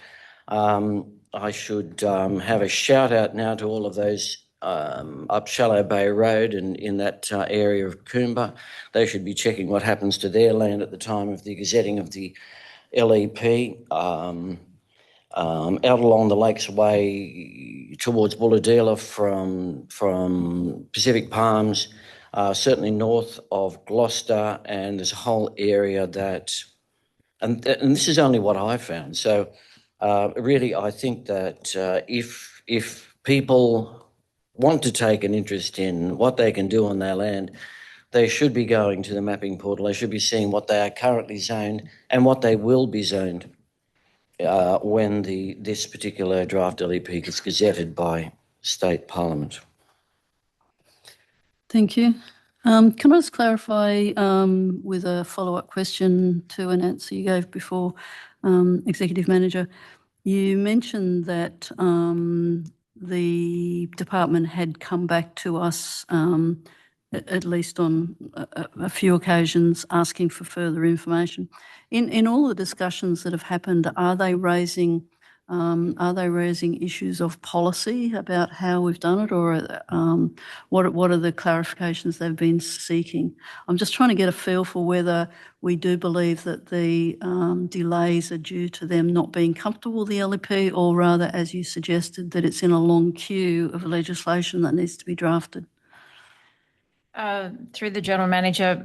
I should have a shout out now to all of those up Shallow Bay Road and in that area of Coomba. They should be checking what happens to their land at the time of the gazetting of the LEP. Out along the Lakes Way towards Bulladila from Pacific Palms, certainly north of Gloucester, and there's a whole area that, and this is only what I've found. So really, I think that if people want to take an interest in what they can do on their land, they should be going to the mapping portal. They should be seeing what they are currently zoned and what they will be zoned when this particular draft LEP gets gazetted by State Parliament. Thank you. Can I just clarify with a follow-up question to an answer you gave before, Executive Manager? You mentioned that the department had come back to us at least on a few occasions asking for further information. In all the discussions that have happened, are they raising issues of policy about how we've done it, or what are the clarifications they've been seeking? I'm just trying to get a feel for whether we do believe that the delays are due to them not being comfortable with the LEP, or rather, as you suggested, that it's in a long queue of legislation that needs to be drafted. Through the General Manager,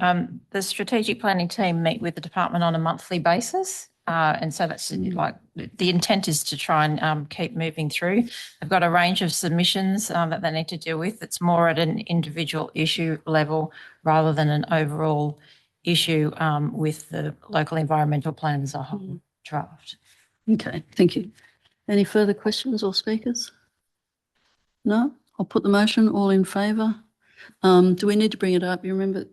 the strategic planning team meet with the department on a monthly basis. And so that's like the intent is to try and keep moving through. They've got a range of submissions that they need to deal with. It's more at an individual issue level rather than an overall issue with the local environmental plan as a whole draft. Okay, thank you. Any further questions or speakers? No? I'll put the motion. All in favour? Do we need to bring it up? You remember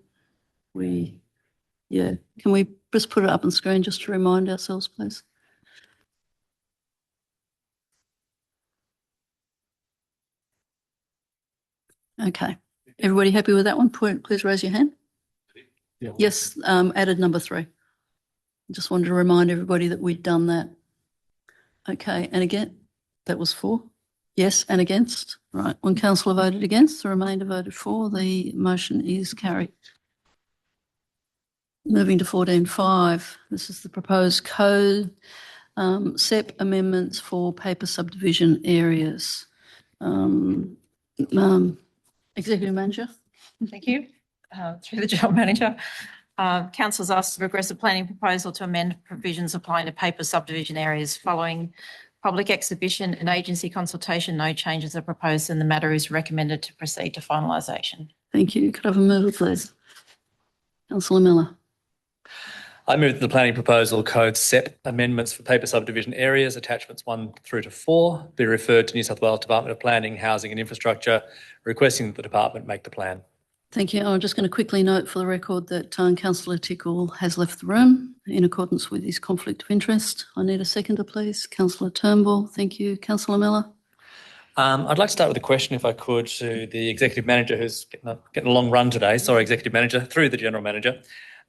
yeah. Can we just put it up on screen just to remind ourselves, please? Okay. Everybody happy with that one? Please raise your hand. Yeah. Yes, added number 3. Just wanted to remind everybody that we'd done that. Okay, and again, that was 4. Yes, and against. Right, one councillor voted against, the remainder voted for. The motion is carried. Moving to 14.5, this is the proposed code, SEP amendments for paper subdivision areas. Executive Manager. Thank you. Through the General Manager, Council's asked to progress a planning proposal to amend provisions applying to paper subdivision areas following public exhibition and agency consultation. No changes are proposed and the matter is recommended to proceed to finalisation. Thank you. Could I have a mover, please? Councillor Miller. I move that the planning proposal code SEP amendments for paper subdivision areas, attachments 1 through to 4, be referred to New South Wales Department of Planning, Housing and Infrastructure, requesting that the department make the plan. Thank you. I'm just going to quickly note for the record that Councillor Tickle has left the room in accordance with his conflict of interest. I need a seconder, please. Councillor Turnbull. Thank you. Councillor Miller. I'd like to start with a question, if I could, to the Executive Manager who's getting a long run today. Sorry, Executive Manager, through the General Manager.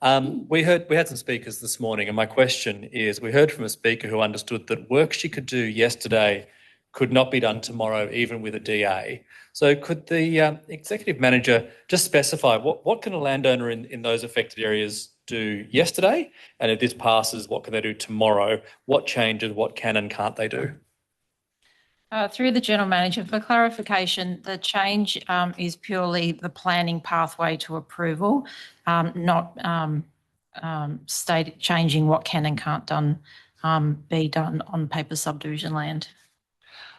We had some speakers this morning, and my question is, we heard from a speaker who understood that work she could do yesterday could not be done tomorrow, even with a DA. So could the executive manager just specify what can a landowner in those affected areas do yesterday? And if this passes, what can they do tomorrow? What changes, what can and can't they do? Through the General Manager, for clarification, the change is purely the planning pathway to approval, not changing what can and can't be done on paper subdivision land.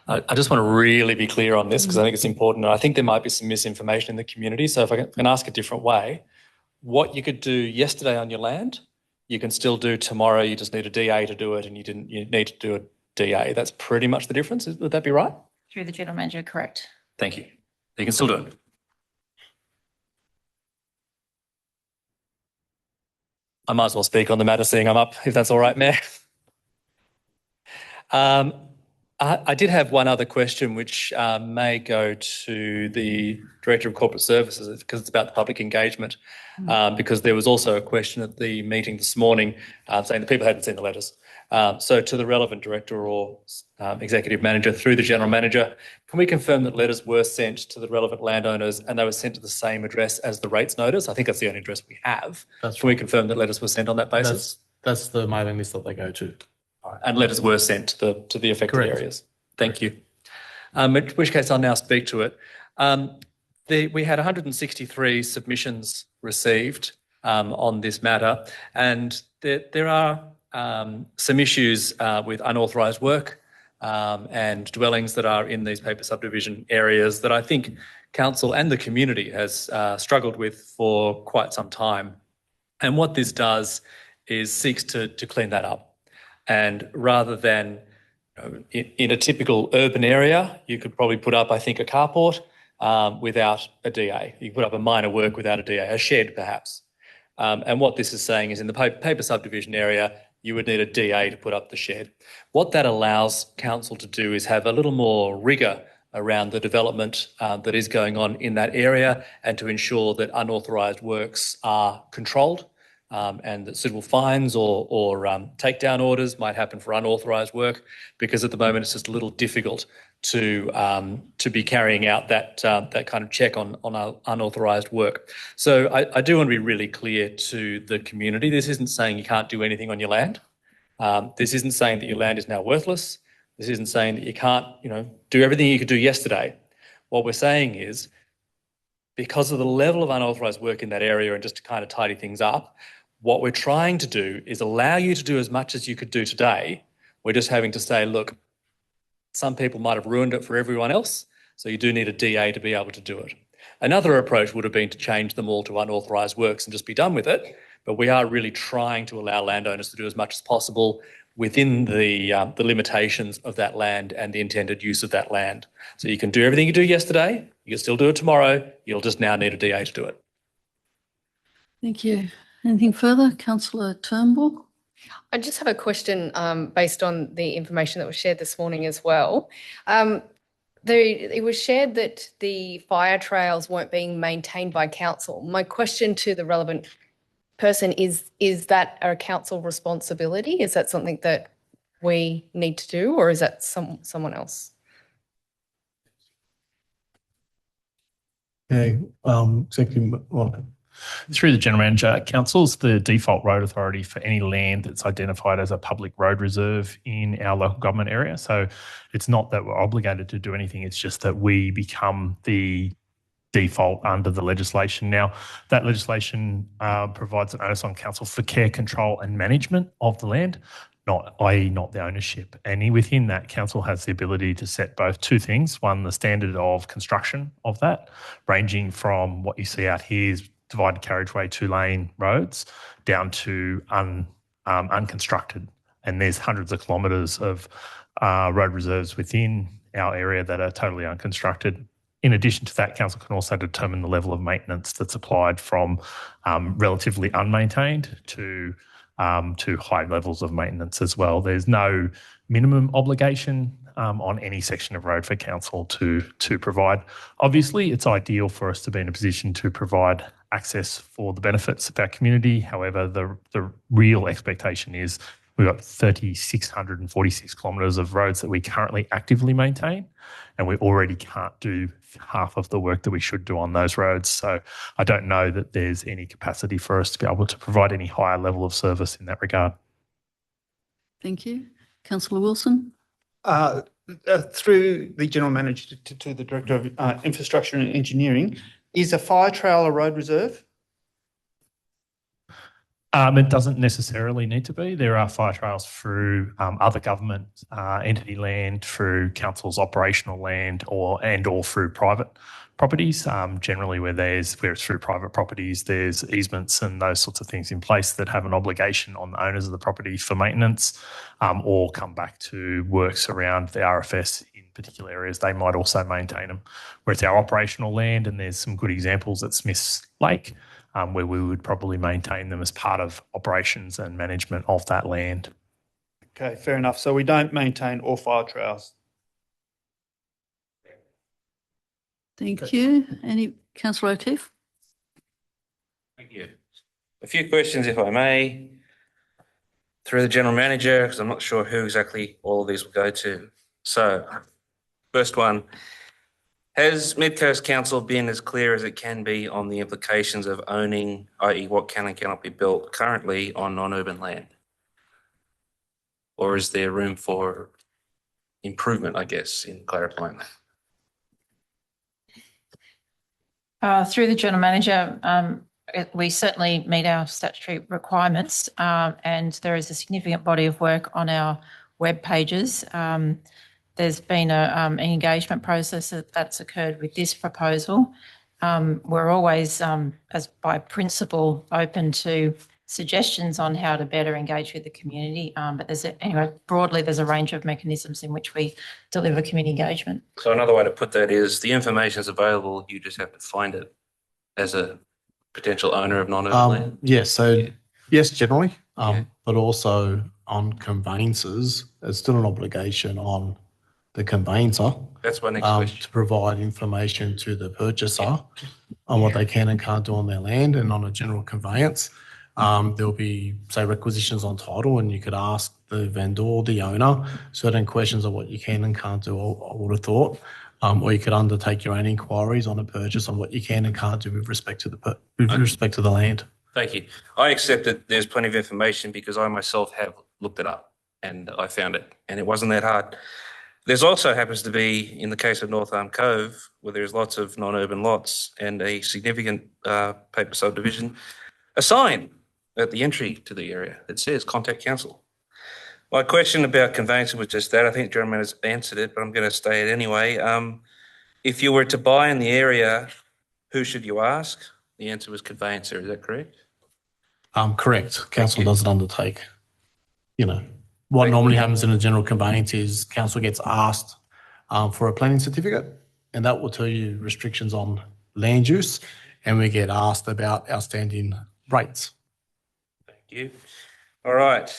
I just want to really be clear on this because I think it's important. And I think there might be some misinformation in the community. So if I can ask a different way, what you could do yesterday on your land, you can still do tomorrow. You just need a DA to do it, and you need to do a DA. That's pretty much the difference. Would that be right? Through the General Manager, correct. Thank you. You can still do it. I might as well speak on the matter, seeing I'm up, if that's all right, Mayor. I did have one other question, which may go to the Director of Corporate Services, because it's about the public engagement, because there was also a question at the meeting this morning saying that people hadn't seen the letters. So to the relevant director or executive manager through the General Manager, can we confirm that letters were sent to the relevant landowners and they were sent to the same address as the rates notice? I think that's the only address we have. Can we confirm that letters were sent on that basis? That's the mailing list that they go to. And letters were sent to the affected Correct. areas. Thank you. In which case I'll now speak to it. We had 163 submissions received on this matter, and there are some issues with unauthorised work and dwellings that are in these paper subdivision areas that I think council and the community has struggled with for quite some time. And what this does is seeks to clean that up. And rather than in a typical urban area, you could probably put up, I think, a carport without a DA. You could put up a minor work without a DA, a shed perhaps. And what this is saying is in the paper subdivision area, you would need a DA to put up the shed. What that allows council to do is have a little more rigour around the development that is going on in that area, and to ensure that unauthorised works are controlled. And that suitable fines or takedown orders might happen for unauthorised work, because at the moment it's just a little difficult to be carrying out that kind of check on unauthorised work. So I do want to be really clear to the community. This isn't saying you can't do anything on your land. This isn't saying that your land is now worthless. This isn't saying that you can't, do everything you could do yesterday. What we're saying is, because of the level of unauthorised work in that area, and just to kind of tidy things up, what we're trying to do is allow you to do as much as you could do today. We're just having to say, look, some people might have ruined it for everyone else, so you do need a DA to be able to do it. Another approach would have been to change them all to unauthorised works and just be done with it, but we are really trying to allow landowners to do as much as possible within the limitations of that land and the intended use of that land. So you can do everything you do yesterday, you can still do it tomorrow, you'll just now need a DA to do it. Thank you. Anything further? Councillor Turnbull? I just have a question based on the information that was shared this morning as well. It was shared that the fire trails weren't being maintained by council. My question to the relevant person is that a council responsibility? Is that something that we need to do, or is that someone else? Okay, Executive, Through the General Manager, council's the default road authority for any land that's identified as a public road reserve in our local government area. So it's not that we're obligated to do anything, it's just that we become the default under the legislation. Now, that legislation provides an onus on council for care, control and management of the land, i.e. not the ownership. And within that, council has the ability to set both two things. One, the standard of construction of that, ranging from what you see out here is divided carriageway 2-lane roads down to unconstructed. And there's hundreds of kilometres of road reserves within our area that are totally unconstructed. In addition to that, council can also determine the level of maintenance that's applied from relatively unmaintained to high levels of maintenance as well. There's no minimum obligation on any section of road for council to provide. Obviously, it's ideal for us to be in a position to provide access for the benefits of our community. However, the real expectation is we've got 3,646 kilometres of roads that we currently actively maintain, and we already can't do half of the work that we should do on those roads. So I don't know that there's any capacity for us to be able to provide any higher level of service in that regard. Thank you. Councillor Wilson. Through the General Manager to the Director of Infrastructure and Engineering, is a fire trail a road reserve? It doesn't necessarily need to be. There are fire trails through other government entity land, through council's operational land, or through private properties. Generally, where it's through private properties, there's easements and those sorts of things in place that have an obligation on the owners of the property for maintenance, or come back to works around the RFS in particular areas. They might also maintain them. Where it's our operational land, and there's some good examples at Smiths Lake, where we would probably maintain them as part of operations and management of that land. Okay, fair enough. So we don't maintain all fire trails. Thank you. Councillor O'Keefe? Thank you. A few questions, if I may, through the General Manager, because I'm not sure who exactly all of these will go to. So, first one, has Mid-Coast Council been as clear as it can be on the implications of owning, i.e. what can and cannot be built currently on non-urban land? Or is there room for improvement, I guess, in clarifying that? Through the General Manager, we certainly meet our statutory requirements, and there is a significant body of work on our web pages. There's been an engagement process that's occurred with this proposal. We're always, as by principle, open to suggestions on how to better engage with the community. But broadly, there's a range of mechanisms in which we deliver community engagement. So another way to put that is the information is available, you just have to find it as a potential owner of non-urban land? Yes, generally, but also on conveyances, there's still an obligation on the conveyancer That's my next question. to provide information to the purchaser on what they can and can't do on their land. And on a general conveyance, there'll be, say, requisitions on title, and you could ask the vendor or the owner certain questions of what you can and can't do, I would have thought. Or you could undertake your own inquiries on a purchase on what you can and can't do with respect to the land. Thank you. I accept that there's plenty of information because I myself have looked it up and I found it, and it wasn't that hard. There's also happens to be, in the case of North Arm Cove, where there's lots of non-urban lots and a significant paper subdivision, a sign at the entry to the area that says contact council. My question about conveyancing was just that. I think General Manager's answered it, but I'm going to say it anyway. If you were to buy in the area, who should you ask? The answer was conveyancer. Is that correct? Correct. Council doesn't undertake. What normally happens in a general conveyance is council gets asked for a planning certificate, and that will tell you restrictions on land use, and we get asked about outstanding rates. Thank you. All right.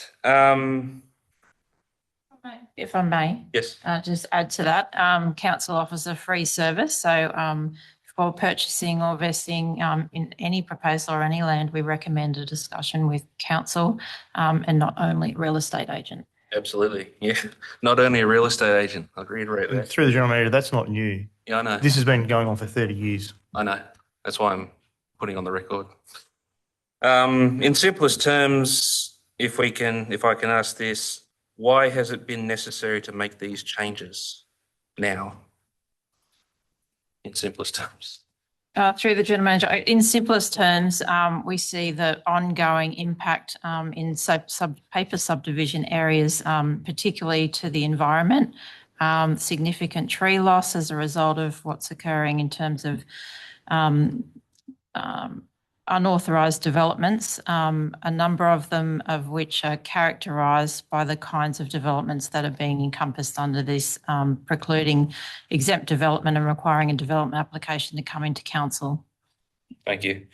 If I may. Yes. Just add to that, council offers a free service. So for purchasing or vesting in any proposal or any land, we recommend a discussion with council and not only real estate agent. Absolutely. Yeah. Not only a real estate agent. I'll reiterate that. Through the General Manager, that's not new. Yeah, I know. This has been going on for 30 years. I know. That's why I'm putting on the record. In simplest terms, if I can ask this, why has it been necessary to make these changes now? In simplest terms. Through the General Manager, in simplest terms, we see the ongoing impact in paper subdivision areas, particularly to the environment, significant tree loss as a result of what's occurring in terms of unauthorised developments, a number of them of which are characterised by the kinds of developments that are being encompassed under this, precluding exempt development and requiring a development application to come into council. Thank you.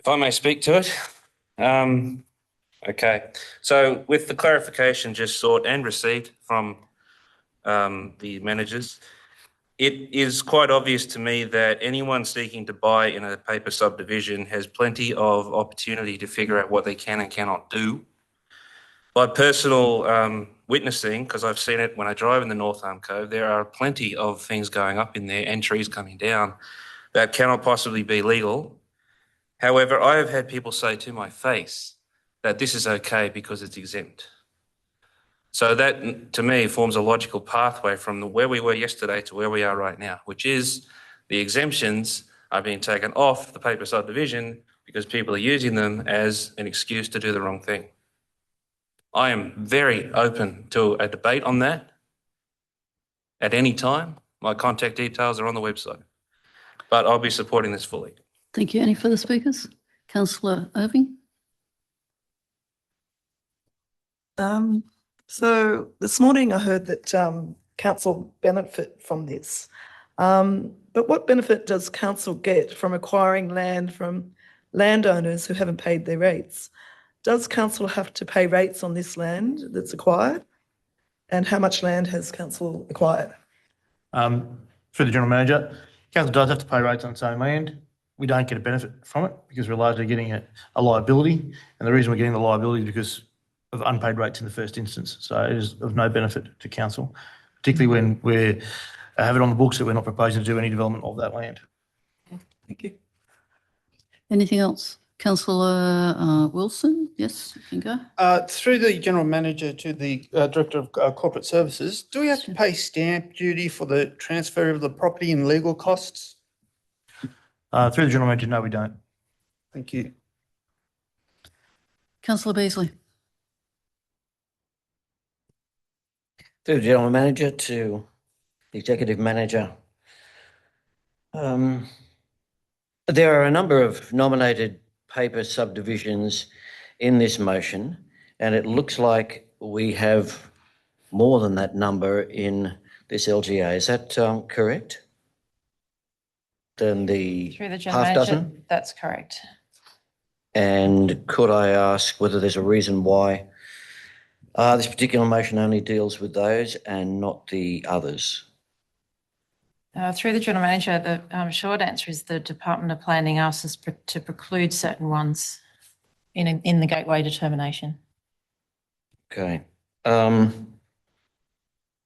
If I may speak to it. Okay. So with the clarification just sought and received from the managers, It is quite obvious to me that anyone seeking to buy in a paper subdivision has plenty of opportunity to figure out what they can and cannot do. By personal witnessing, because I've seen it when I drive in the North Arm Cove, there are plenty of things going up in there and trees coming down that cannot possibly be legal. However, I have had people say to my face that this is okay because it's exempt. So that, to me, forms a logical pathway from where we were yesterday to where we are right now, which is the exemptions are being taken off the paper subdivision because people are using them as an excuse to do the wrong thing. I am very open to a debate on that at any time. My contact details are on the website, but I'll be supporting this fully. Thank you. Any further speakers? Councillor Irving? So this morning I heard that council benefit from this. But what benefit does council get from acquiring land from landowners who haven't paid their rates? Does council have to pay rates on this land that's acquired? And how much land has council acquired? Through the General Manager, council does have to pay rates on its own land. We don't get a benefit from it because we're largely getting a liability. And the reason we're getting the liability is because of unpaid rates in the first instance. So it is of no benefit to council, particularly when we have it on the books that we're not proposing to do any development of that land. Thank you. Anything else? Councillor Wilson? Yes, you can go. Through the General Manager to the Director of Corporate Services, do we have to pay stamp duty for the transfer of the property and legal costs? Through the General Manager, no, we don't. Thank you. Councillor Beasley? Through the General Manager to the Executive Manager. There are a number of nominated paper subdivisions in this motion, and it looks like we have more than that number in this LGA. Is that correct? Than the Through the General half Manager, dozen? that's correct. And could I ask whether there's a reason why this particular motion only deals with those and not the others? Through the General Manager, the short answer is the Department of Planning asks us to preclude certain ones in the gateway determination. Okay.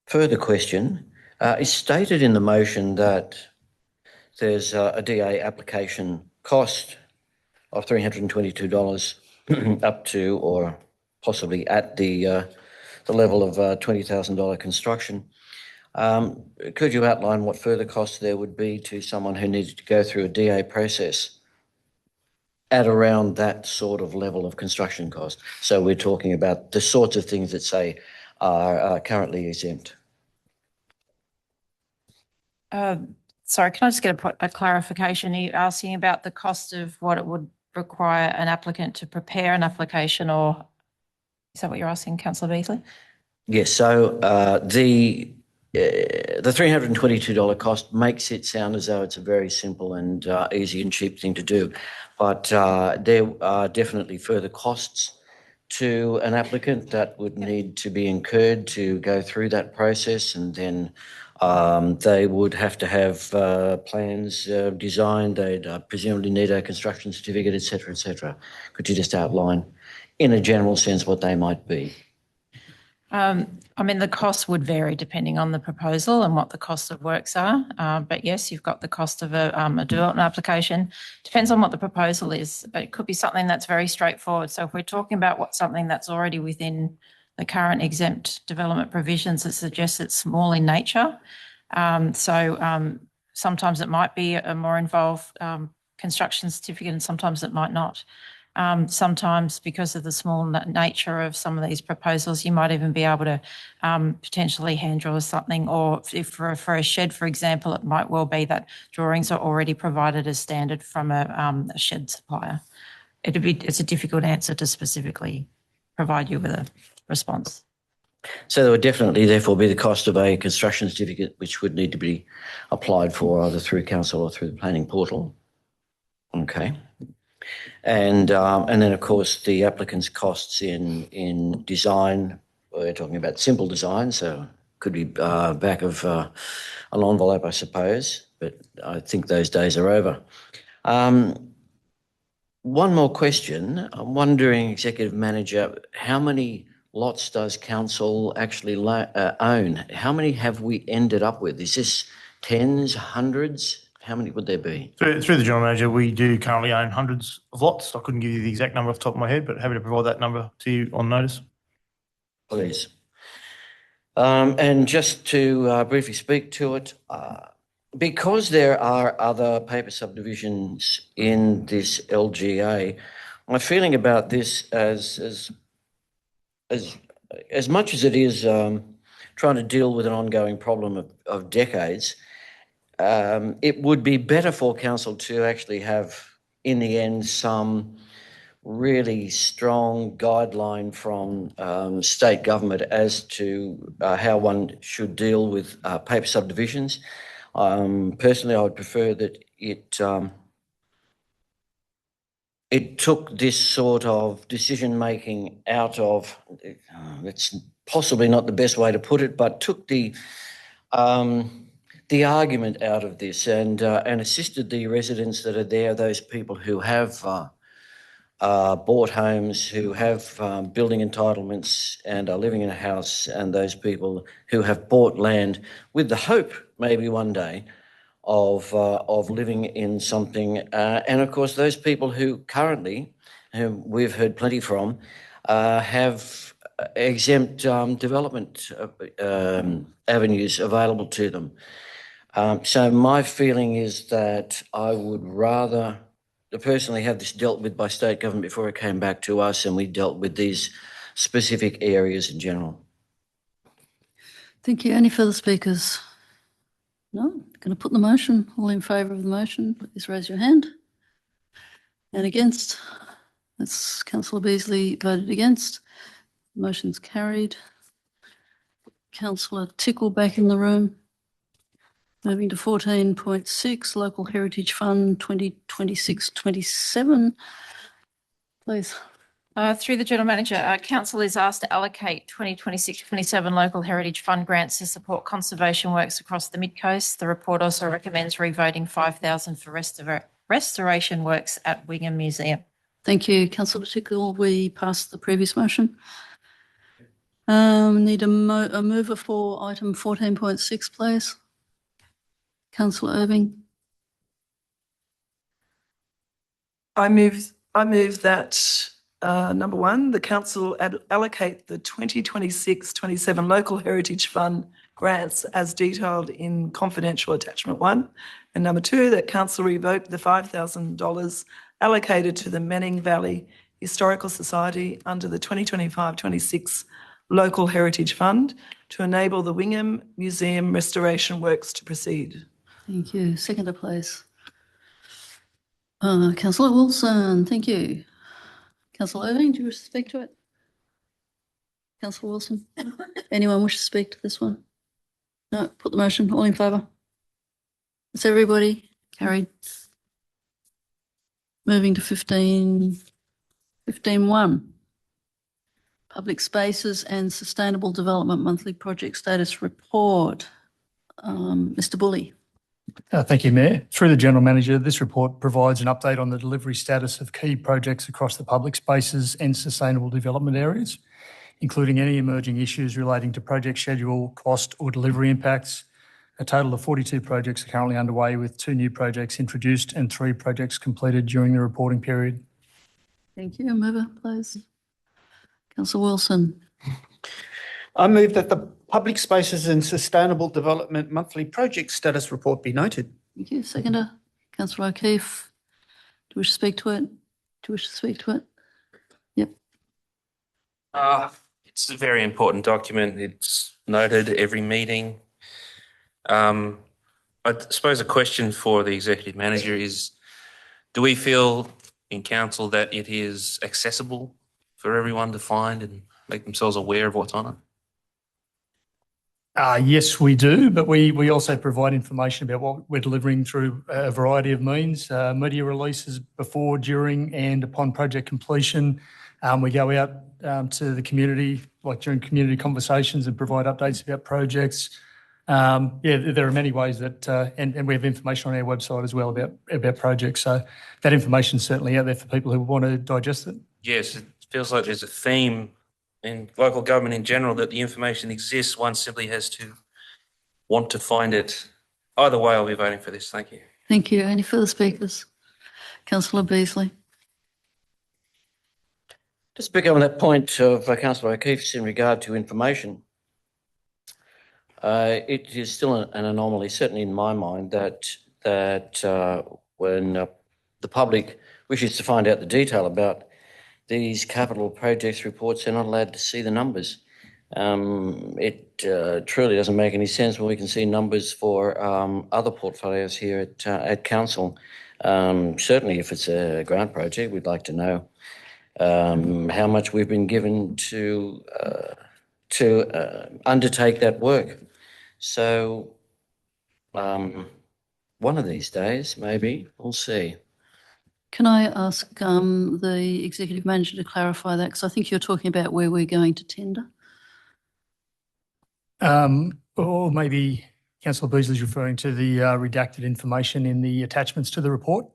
Further question. It's stated in the motion that there's a DA application cost of $322 up to or possibly at the level of $20,000 construction. Could you outline what further costs there would be to someone who needed to go through a DA process at around that sort of level of construction cost? So we're talking about the sorts of things that, say, are currently exempt. Sorry, can I just get a clarification? Are you asking about the cost of what it would require an applicant to prepare an application, or is that what you're asking, Councillor Beasley? Yes, so the $322 cost makes it sound as though it's a very simple and easy and cheap thing to do. But there are definitely further costs to an applicant that would need to be incurred to go through that process, and then they would have to have plans designed. They'd presumably need a construction certificate, et cetera, et cetera. Could you just outline in a general sense what they might be? I mean, the costs would vary depending on the proposal and what the cost of works are. But yes, you've got the cost of a development application. Depends on what the proposal is, but it could be something that's very straightforward. So if we're talking about something that's already within the current exempt development provisions, it suggests it's small in nature. Sometimes it might be a more involved construction certificate and sometimes it might not. Sometimes because of the small nature of some of these proposals, you might even be able to potentially hand draw something, or if for a shed, for example, it might well be that drawings are already provided as standard from a shed supplier. It's a difficult answer to specifically provide you with a response. So there would definitely therefore be the cost of a construction certificate which would need to be applied for either through council or through the planning portal. Okay. And then, of course, the applicant's costs in design. We're talking about simple design, so could be back of envelope, I suppose, but I think those days are over. One more question. I'm wondering, Executive Manager, how many lots does council actually own? How many have we ended up with? Is this tens, hundreds? How many would there be? Through the General Manager, we do currently own hundreds of lots. I couldn't give you the exact number off the top of my head, but happy to provide that number to you on notice. Please. And just to briefly speak to it, because there are other paper subdivisions in this LGA, my feeling about this as much as it is trying to deal with an ongoing problem of decades, it would be better for council to actually have, in the end, some really strong guideline from state government as to how one should deal with paper subdivisions. Personally, I would prefer that it took this sort of decision-making out of, it's possibly not the best way to put it, but took the argument out of this and assisted the residents that are there, those people who have bought homes, who have building entitlements and are living in a house, and those people who have bought land with the hope maybe one day of living in something. And of course, those people who currently, whom we've heard plenty from, have exempt development avenues available to them. So my feeling is that I would rather personally have this dealt with by state government before it came back to us and we dealt with these specific areas in general. Thank you. Any further speakers? No? Going to put the motion. All in favour of the motion, please raise your hand. And against? That's Councillor Beasley voted against. Motion's carried. Councillor Tickle back in the room. Moving to 14.6, Local Heritage Fund 2026-27. Please. Through the General Manager, Council is asked to allocate 2026-27 Local Heritage Fund grants to support conservation works across the Mid-Coast. The report also recommends revoting $5,000 for restoration works at Wingham Museum. Thank you, Councillor Tickle. We passed the previous motion. Need a mover for item 14.6, please. Councillor Irving. I move that number one, the council allocate the 2026-27 Local Heritage Fund grants as detailed in confidential attachment 1. And number 2, that council revoke the $5,000 allocated to the Manning Valley Historical Society under the 2025-26 Local Heritage Fund to enable the Wingham Museum restoration works to proceed. Thank you. Seconder, please. Councillor Wilson, thank you. Councillor Irving, do you wish to speak to it? Councillor Wilson? Anyone wish to speak to this one? No, put the motion. All in favour? That's everybody. Carried. Moving to 15.1. Public Spaces and Sustainable Development Monthly Project Status Report. Mr. Bully. Thank you, Mayor. Through the General Manager, this report provides an update on the delivery status of key projects across the public spaces and sustainable development areas, including any emerging issues relating to project schedule, cost or delivery impacts. A total of 42 projects are currently underway, with 2 new projects introduced and 3 projects completed during the reporting period. Thank you. Mover, please. Councillor Wilson. I move that the Public Spaces and Sustainable Development Monthly Project Status Report be noted. Thank you. Seconder. Councillor O'Keefe. Do you wish to speak to it? Do you wish to speak to it? Yep. It's a very important document. It's noted every meeting. I suppose a question for the Executive Manager is, do we feel in Council that it is accessible for everyone to find and make themselves aware of what's on it? Yes, we do, but we also provide information about what we're delivering through a variety of means, media releases before, during and upon project completion. We go out to the community, like during community conversations, and provide updates about projects. Yeah, there are many ways that, and we have information on our website as well about projects. So that information is certainly out there for people who want to digest it. Yes, it feels like there's a theme in local government in general that the information exists. One simply has to want to find it. Either way, I'll be voting for this. Thank you. Thank you. Any further speakers? Councillor Beasley. Just pick up on that point of Councillor O'Keefe's in regard to information. It is still an anomaly, certainly in my mind, that when the public wishes to find out the detail about these capital projects reports, they're not allowed to see the numbers. It truly doesn't make any sense when we can see numbers for other portfolios here at council. Certainly, if it's a grant project, we'd like to know how much we've been given to undertake that work. So one of these days, maybe, we'll see. Can I ask the Executive Manager to clarify that? Because I think you're talking about where we're going to tender. Or maybe Councillor Beasley's referring to the redacted information in the attachments to the report.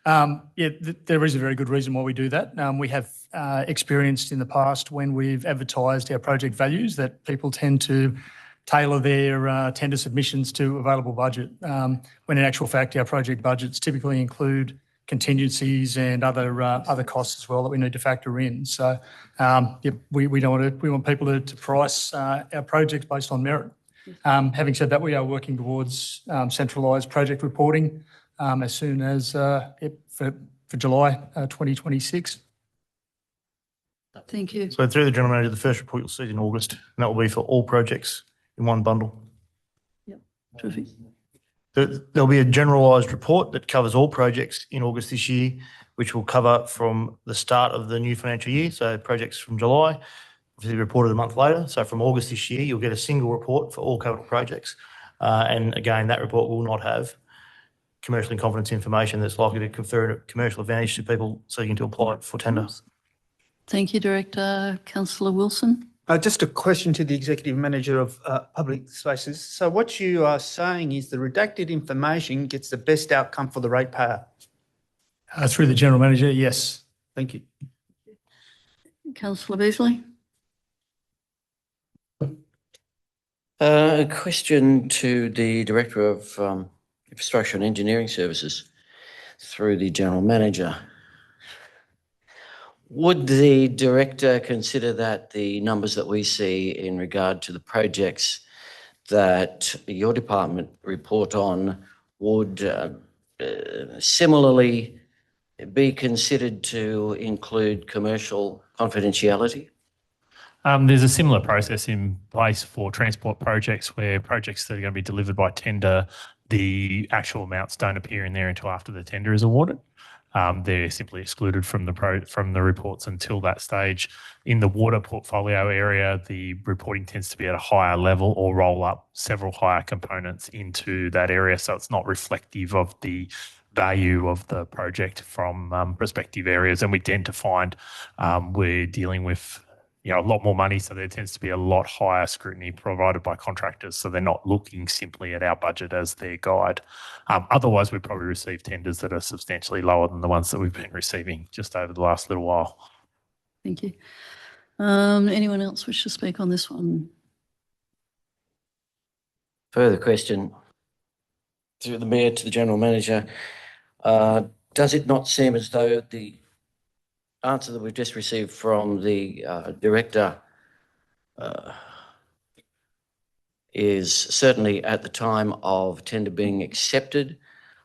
Yeah, there is a very good reason why we do that. We have experienced in the past when we've advertised our project values that people tend to tailor their tender submissions to available budget, when in actual fact our project budgets typically include contingencies and other costs as well that we need to factor in. So yeah, we don't want to, we want people to price our projects based on merit. Having said that, we are working towards centralised project reporting as soon as for July 2026. Thank you. So through the General Manager, the first report you'll see in August, and that will be for all projects in one bundle. Yep, terrific. There'll be a generalised report that covers all projects in August this year, which will cover from the start of the new financial year, so projects from July, obviously reported a month later. So from August this year, you'll get a single report for all capital projects. And again, that report will not have commercial in confidence information that's likely to confer a commercial advantage to people seeking to apply for tender. Thank you, Director. Councillor Wilson. Just a question to the Executive Manager of Public Spaces. So what you are saying is the redacted information gets the best outcome for the ratepayer? Through the General Manager, yes. Thank you. Councillor Beasley. A question to the Director of Infrastructure and Engineering Services through the General Manager. Would the Director consider that the numbers that we see in regard to the projects that your department report on would similarly be considered to include commercial confidentiality? There's a similar process in place for transport projects where projects that are going to be delivered by tender, the actual amounts don't appear in there until after the tender is awarded. They're simply excluded from the reports until that stage. In the water portfolio area, the reporting tends to be at a higher level or roll up several higher components into that area, so it's not reflective of the value of the project from prospective areas. And we tend to find we're dealing with a lot more money, so there tends to be a lot higher scrutiny provided by contractors, so they're not looking simply at our budget as their guide. Otherwise, we probably receive tenders that are substantially lower than the ones that we've been receiving just over the last little while. Thank you. Anyone else wish to speak on this one? Further question through the Mayor to the General Manager. Does it not seem as though the answer that we've just received from the Director is certainly at the time of tender being accepted,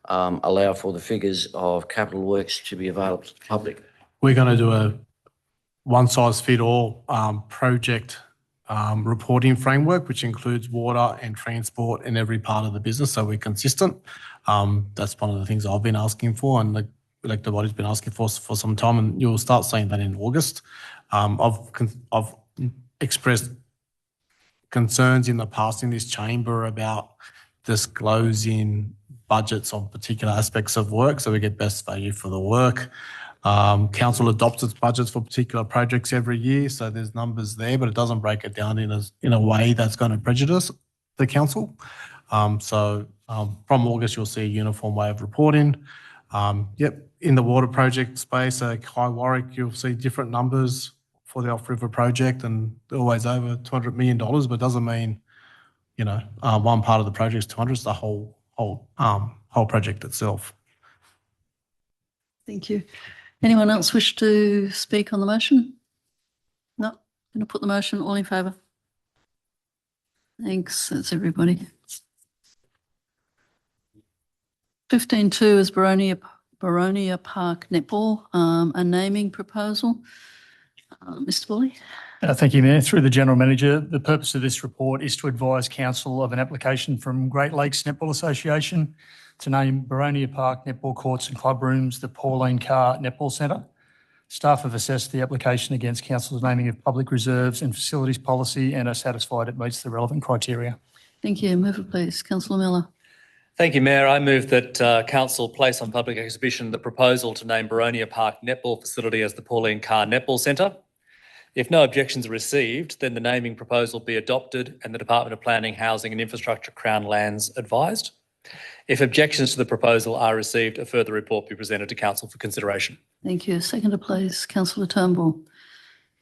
allow for the figures of capital works to be available to the public? We're going to do a one-size-fits-all project reporting framework, which includes water and transport in every part of the business, so we're consistent. That's one of the things I've been asking for, and the elected body's been asking for some time, and you'll start seeing that in August. I've expressed concerns in the past in this chamber about disclosing budgets on particular aspects of work so we get best value for the work. Council adopts its budgets for particular projects every year, so there's numbers there, but it doesn't break it down in a way that's going to prejudice the council. From August, you'll see a uniform way of reporting. In the water project space, High Warwick, you'll see different numbers for the off-river project, and they're always over $200 million, but it doesn't mean, one part of the project is 200, it's the whole project itself. Thank you. Anyone else wish to speak on the motion? No? I'm going to put the motion. All in favour? Thanks. That's everybody. 15.2 is Boronia Park Netball, a naming proposal. Mr. Bully. Thank you, Mayor. Through the General Manager, the purpose of this report is to advise Council of an application from Great Lakes Netball Association to name Boronia Park Netball Courts and Club Rooms the Pauline Carr Netball Centre. Staff have assessed the application against Council's naming of public reserves and facilities policy and are satisfied it meets the relevant criteria. Thank you. Mover, please. Councillor Miller. Thank you, Mayor. I move that Council place on public exhibition the proposal to name Boronia Park Netball Facility as the Pauline Carr Netball Centre. If no objections are received, then the naming proposal be adopted and the Department of Planning, Housing and Infrastructure Crown Lands advised. If objections to the proposal are received, a further report be presented to Council for consideration. Thank you. Seconder, please. Councillor Turnbull. Do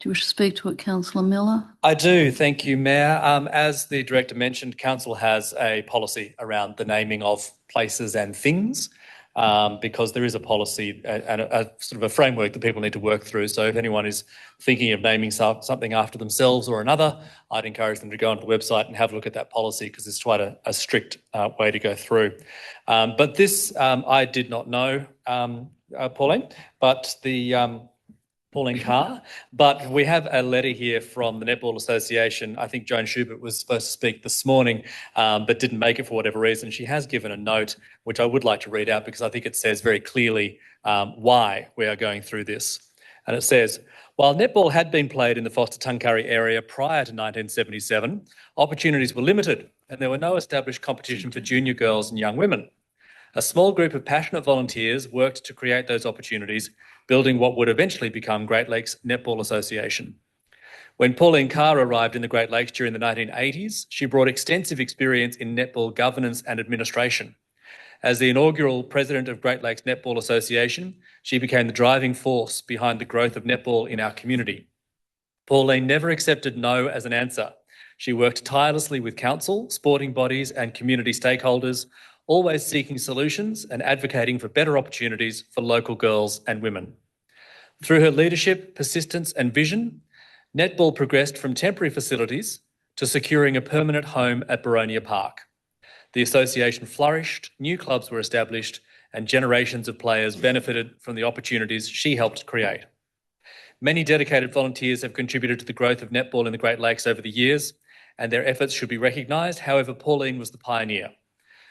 you wish to speak to it, Councillor Miller? I do. Thank you, Mayor. As the Director mentioned, Council has a policy around the naming of places and things. Because there is a policy and a sort of a framework that people need to work through. So if anyone is thinking of naming something after themselves or another, I'd encourage them to go onto the website and have a look at that policy because it's quite a strict way to go through. But this, I did not know, Pauline, but the Pauline Carr, but we have a letter here from the Netball Association. I think Joan Schubert was supposed to speak this morning, but didn't make it for whatever reason. She has given a note, which I would like to read out because I think it says very clearly why we are going through this. And it says, while netball had been played in the Foster-Tuncurry area prior to 1977, opportunities were limited and there were no established competition for junior girls and young women. A small group of passionate volunteers worked to create those opportunities, building what would eventually become Great Lakes Netball Association. When Pauline Carr arrived in the Great Lakes during the 1980s, she brought extensive experience in netball governance and administration. As the inaugural president of Great Lakes Netball Association, she became the driving force behind the growth of netball in our community. Pauline never accepted no as an answer. She worked tirelessly with council, sporting bodies and community stakeholders, always seeking solutions and advocating for better opportunities for local girls and women. Through her leadership, persistence and vision, netball progressed from temporary facilities to securing a permanent home at Boronia Park. The association flourished, new clubs were established and generations of players benefited from the opportunities she helped create. Many dedicated volunteers have contributed to the growth of netball in the Great Lakes over the years and their efforts should be recognised. However, Pauline was the pioneer.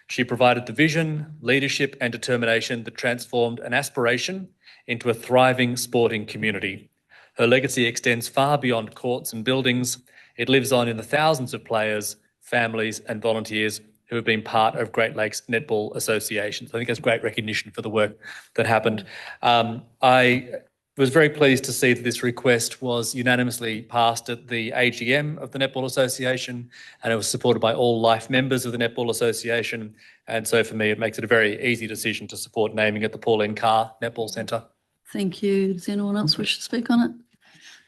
She provided the vision, leadership and determination that transformed an aspiration into a thriving sporting community. Her legacy extends far beyond courts and buildings. It lives on in the thousands of players, families and volunteers who have been part of Great Lakes Netball Association. So I think that's great recognition for the work that happened. I was very pleased to see that this request was unanimously passed at the AGM of the Netball Association and it was supported by all life members of the Netball Association. And so for me, it makes it a very easy decision to support naming it the Pauline Carr Netball Centre. Thank you. Does anyone else wish to speak on it?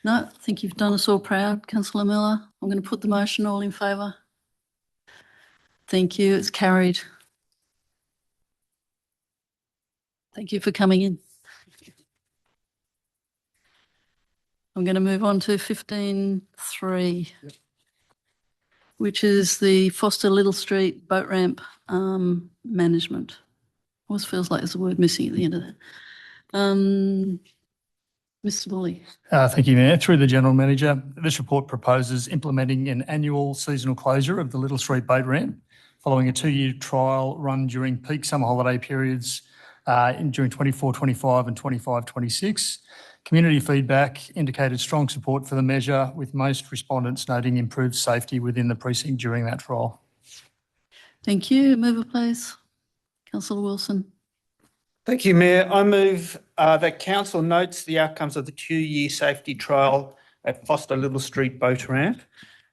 No, I think you've done us all proud, Councillor Miller. I'm going to put the motion. All in favour? Thank you. It's carried. Thank you for coming in. I'm going to move on to 15.3, which is the Foster Little Street boat ramp management. Always feels like there's a word missing at the end of that. Mr. Bully. Thank you, Mayor. Through the General Manager, this report proposes implementing an annual seasonal closure of the Little Street boat ramp following a 2-year trial run during peak summer holiday periods during 24-25 and 25-26. Community feedback indicated strong support for the measure, with most respondents noting improved safety within the precinct during that trial. Thank you. Mover, please. Councillor Wilson. Thank you, Mayor. I move that Council notes the outcomes of the 2-year safety trial at Foster Little Street boat ramp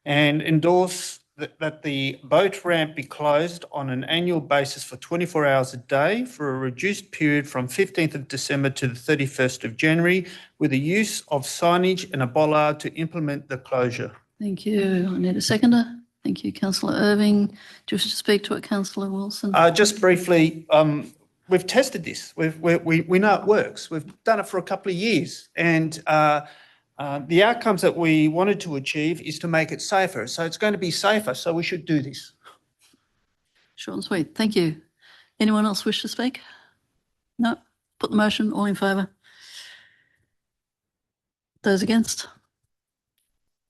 and endorse that the boat ramp be closed on an annual basis for 24 hours a day for a reduced period from 15th of December to the 31st of January with the use of signage and a bollard to implement the closure. Thank you. I need a seconder. Thank you, Councillor Irving. Do you wish to speak to it, Councillor Wilson? Just briefly, we've tested this. We know it works. We've done it for a couple of years, and the outcomes that we wanted to achieve is to make it safer. So it's going to be safer, so we should do this. Short and sweet. Thank you. Anyone else wish to speak? No? Put the motion. All in favour? Those against?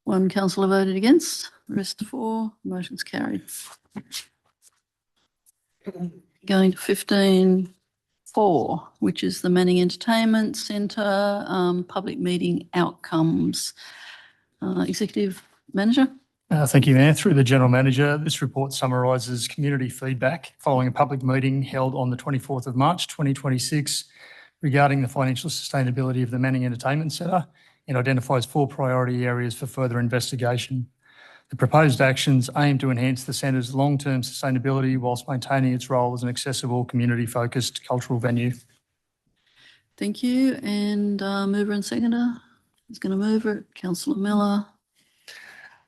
One councillor voted against. The rest for. Motion's carried. Going to 15.4, which is the Manning Entertainment Centre public meeting outcomes. Executive Manager. Thank you, Mayor. Through the General Manager, this report summarises community feedback following a public meeting held on the 24th of March 2026 regarding the financial sustainability of the Manning Entertainment Centre and identifies 4 priority areas for further investigation. The proposed actions aim to enhance the centre's long-term sustainability whilst maintaining its role as an accessible, community-focused cultural venue. Thank you. And mover and seconder. Who's going to move it? Councillor Miller.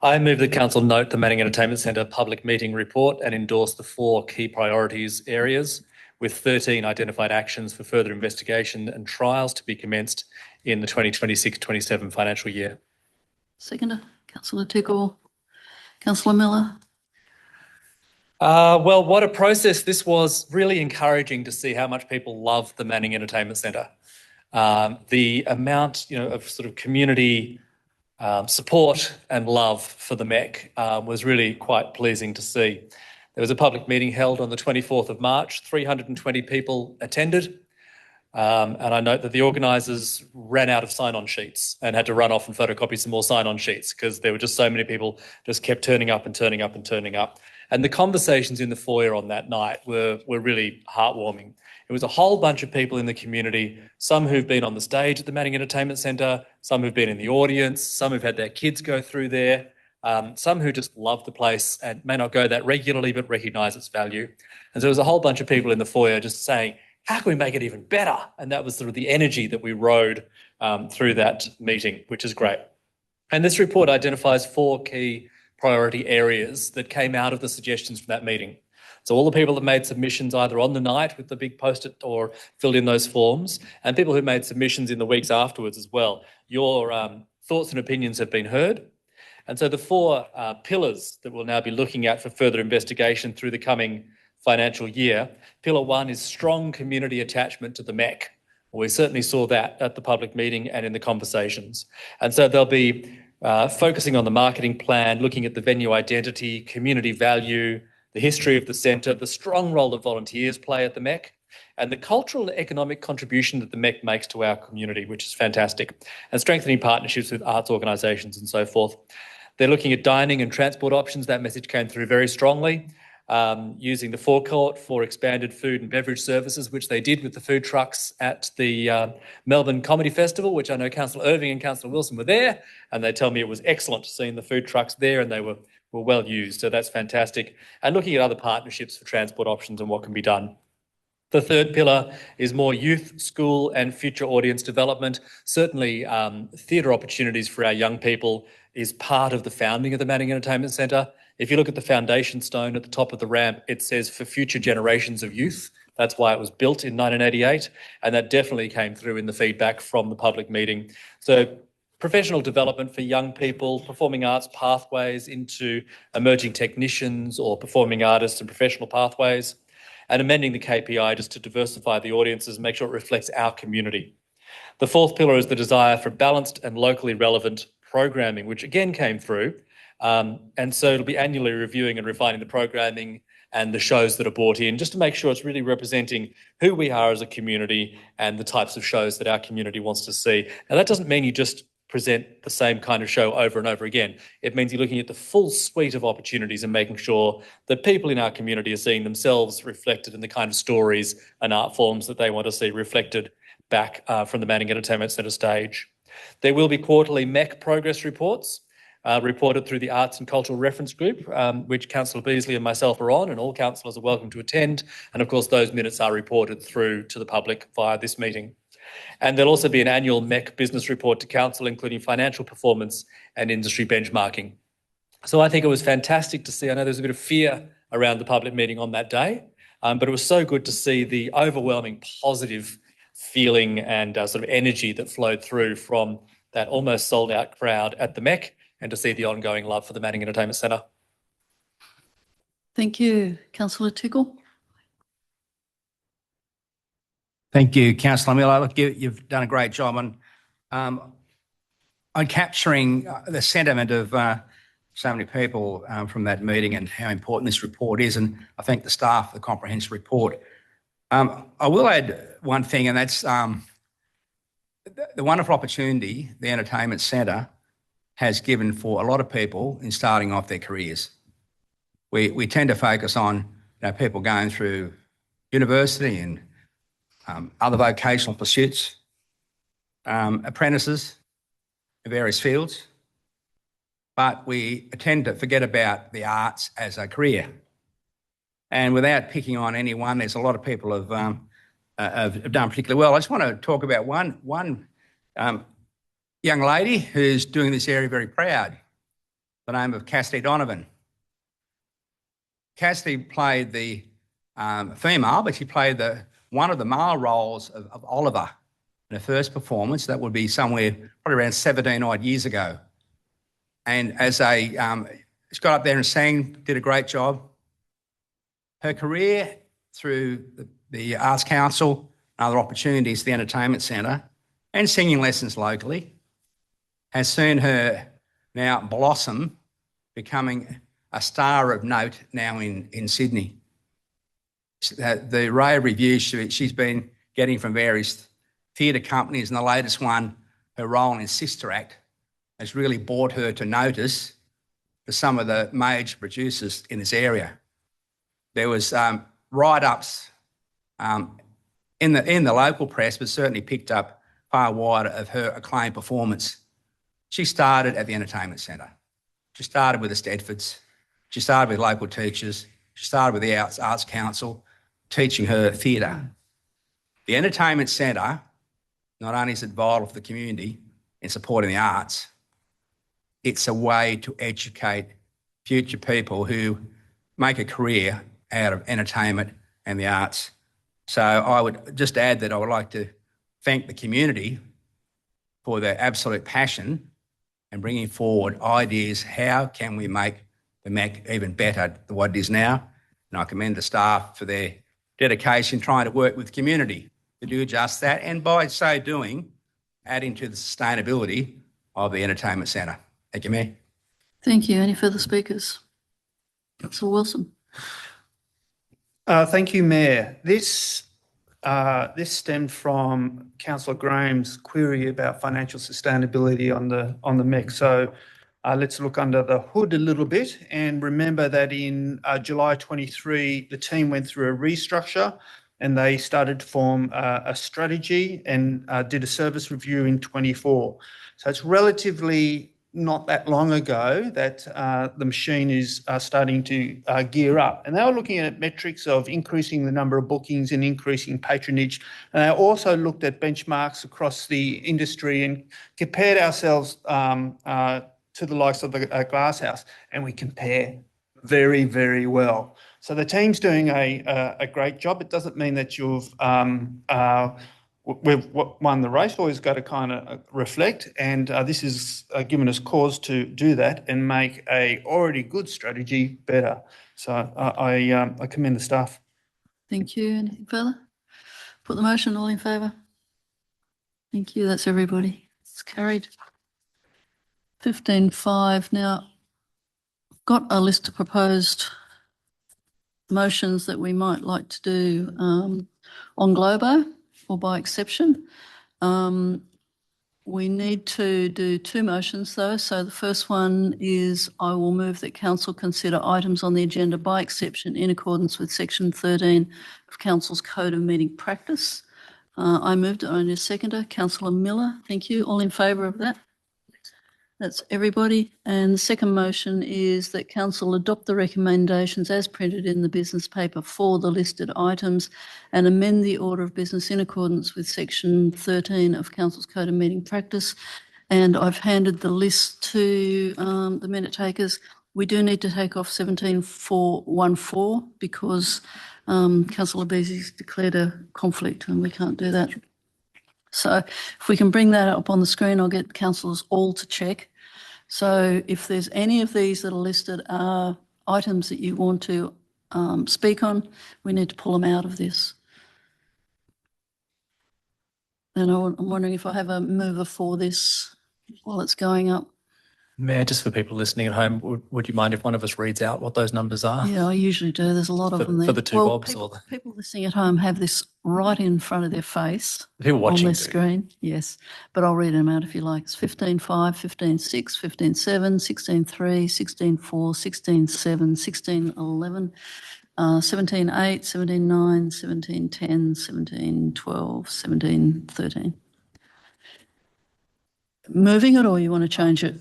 I move that Council note the Manning Entertainment Centre public meeting report and endorse the 4 key priorities areas with 13 identified actions for further investigation and trials to be commenced in the 2026-27 financial year. Seconder. Councillor Tickle. Councillor Miller. Well, what a process this was. Really encouraging to see how much people love the Manning Entertainment Centre. The amount, of sort of community support and love for the MEC was really quite pleasing to see. There was a public meeting held on the 24th of March. 320 people attended. And I note that the organisers ran out of sign-on sheets and had to run off and photocopy some more sign-on sheets because there were just so many people just kept turning up and turning up and turning up. And the conversations in the foyer on that night were really heartwarming. It was a whole bunch of people in the community, some who've been on the stage at the Manning Entertainment Centre, some who've been in the audience, some who've had their kids go through there, some who just love the place and may not go that regularly but recognise its value. And so there was a whole bunch of people in the foyer just saying, how can we make it even better? And that was sort of the energy that we rode through that meeting, which is great. And this report identifies 4 key priority areas that came out of the suggestions from that meeting. So all the people that made submissions either on the night with the big post-it or filled in those forms, and people who made submissions in the weeks afterwards as well, your thoughts and opinions have been heard. And so the 4 pillars that we'll now be looking at for further investigation through the coming financial year. Pillar 1 is strong community attachment to the MEC. We certainly saw that at the public meeting and in the conversations. And so they'll be focusing on the marketing plan, looking at the venue identity, community value, the history of the centre, the strong role that volunteers play at the MEC, and the cultural and economic contribution that the MEC makes to our community, which is fantastic, and strengthening partnerships with arts organisations and so forth. They're looking at dining and transport options. That message came through very strongly. Using the forecourt for expanded food and beverage services, which they did with the food trucks at the Melbourne Comedy Festival, which I know Councillor Irving and Councillor Wilson were there, and they tell me it was excellent seeing the food trucks there and they were well used, so that's fantastic. And looking at other partnerships for transport options and what can be done. The 3rd pillar is more youth, school and future audience development. Certainly theatre opportunities for our young people is part of the founding of the Manning Entertainment Centre. If you look at the foundation stone at the top of the ramp, it says for future generations of youth. That's why it was built in 1988, and that definitely came through in the feedback from the public meeting. So professional development for young people, performing arts pathways into emerging technicians or performing artists and professional pathways, and amending the KPI just to diversify the audiences and make sure it reflects our community. The 4th pillar is the desire for balanced and locally relevant programming, which again came through. And so it'll be annually reviewing and refining the programming and the shows that are brought in, just to make sure it's really representing who we are as a community and the types of shows that our community wants to see. Now, that doesn't mean you just present the same kind of show over and over again. It means you're looking at the full suite of opportunities and making sure that people in our community are seeing themselves reflected in the kind of stories and art forms that they want to see reflected back from the Manning Entertainment Centre stage. There will be quarterly MEC progress reports. reported through the Arts and Cultural Reference Group, which Councillor Beasley and myself are on, and all councillors are welcome to attend. And of course, those minutes are reported through to the public via this meeting. And there'll also be an annual MEC business report to council, including financial performance and industry benchmarking. So I think it was fantastic to see. I know there was a bit of fear around the public meeting on that day, but it was so good to see the overwhelming positive feeling and sort of energy that flowed through from that almost sold out crowd at the MEC, and to see the ongoing love for the Manning Entertainment Centre. Thank you. Councillor Tickle. Thank you, Councillor Miller. Look, you've done a great job on capturing the sentiment of so many people from that meeting and how important this report is. And I thank the staff for the comprehensive report. I will add one thing, and that's the wonderful opportunity the Entertainment Centre has given for a lot of people in starting off their careers. We tend to focus on people going through university and other vocational pursuits, apprentices in various fields, but we tend to forget about the arts as a career. And without picking on anyone, there's a lot of people have done particularly well. I just want to talk about one young lady who's doing this area very proud, the name of Cassidy Donovan. Cassidy played the female, but she played one of the male roles of Oliver in her first performance. That would be somewhere probably around 17 odd years ago. And as she got up there and sang, did a great job. Her career through the Arts Council and other opportunities, the Entertainment Centre, and singing lessons locally, has seen her now blossom, becoming a star of note now in Sydney. The array of reviews she's been getting from various theatre companies, and the latest one, her role in Sister Act, has really brought her to notice for some of the major producers in this area. There was write-ups in the local press, but certainly picked up far wider of her acclaimed performance. She started at the Entertainment Centre. She started with the Stedfords. She started with local teachers. She started with the Arts Council, teaching her theatre. The Entertainment Centre, not only is it vital for the community in supporting the arts, it's a way to educate future people who make a career out of entertainment and the arts. So I would just add that I would like to thank the community for their absolute passion and bringing forward ideas. How can we make the MEC even better than what it is now? And I commend the staff for their dedication trying to work with the community to do just that, and by so doing, adding to the sustainability of the Entertainment Centre. Thank you, Mayor. Thank you. Any further speakers? Councillor Wilson. Thank you, Mayor. This stemmed from Councillor Graham's query about financial sustainability on the MEC. So let's look under the hood a little bit and remember that in July 23, the team went through a restructure and they started to form a strategy and did a service review in 24. So it's relatively not that long ago that the machine is starting to gear up. And they were looking at metrics of increasing the number of bookings and increasing patronage. And they also looked at benchmarks across the industry and compared ourselves to the likes of the Glass House, and we compare very, very well. So the team's doing a great job. It doesn't mean that we've won the race. Always got to kind of reflect, and this has given us cause to do that and make a already good strategy better. So I commend the staff. Thank you. Anything further? Put the motion. All in favour? Thank you. That's everybody. It's carried. 15.5. Now, I've got a list of proposed motions that we might like to do on Globo or by exception. We need to do two motions though. So the first one is I will move that Council consider items on the agenda by exception in accordance with Section 13 of Council's Code of Meeting Practice. I moved it. I need a seconder. Councillor Miller. Thank you. All in favour of that? That's everybody. And the second motion is that council adopt the recommendations as printed in the business paper for the listed items and amend the order of business in accordance with section 13 of council's code of meeting practice. And I've handed the list to the minute takers. We do need to take off 17414 because Councillor Beesy's declared a conflict and we can't do that. So if we can bring that up on the screen, I'll get councillors all to check. So if there's any of these that are listed are items that you want to speak on, we need to pull them out of this. And I'm wondering if I have a mover for this while it's going up. Mayor, just for people listening at home, would you mind if one of us reads out what those numbers are? Yeah, I usually do. There's a lot of them there. For the two bobs? People listening at home have this right in front of their face. People watching on their do. screen, yes. But I'll read them out if you like. It's 15.5, 15.6, 15.7, 16.3, 16.4, 16.7, 16.11, 17.8, 17.9, 17.10, 17.12, 17.13. Moving it or you want to change it?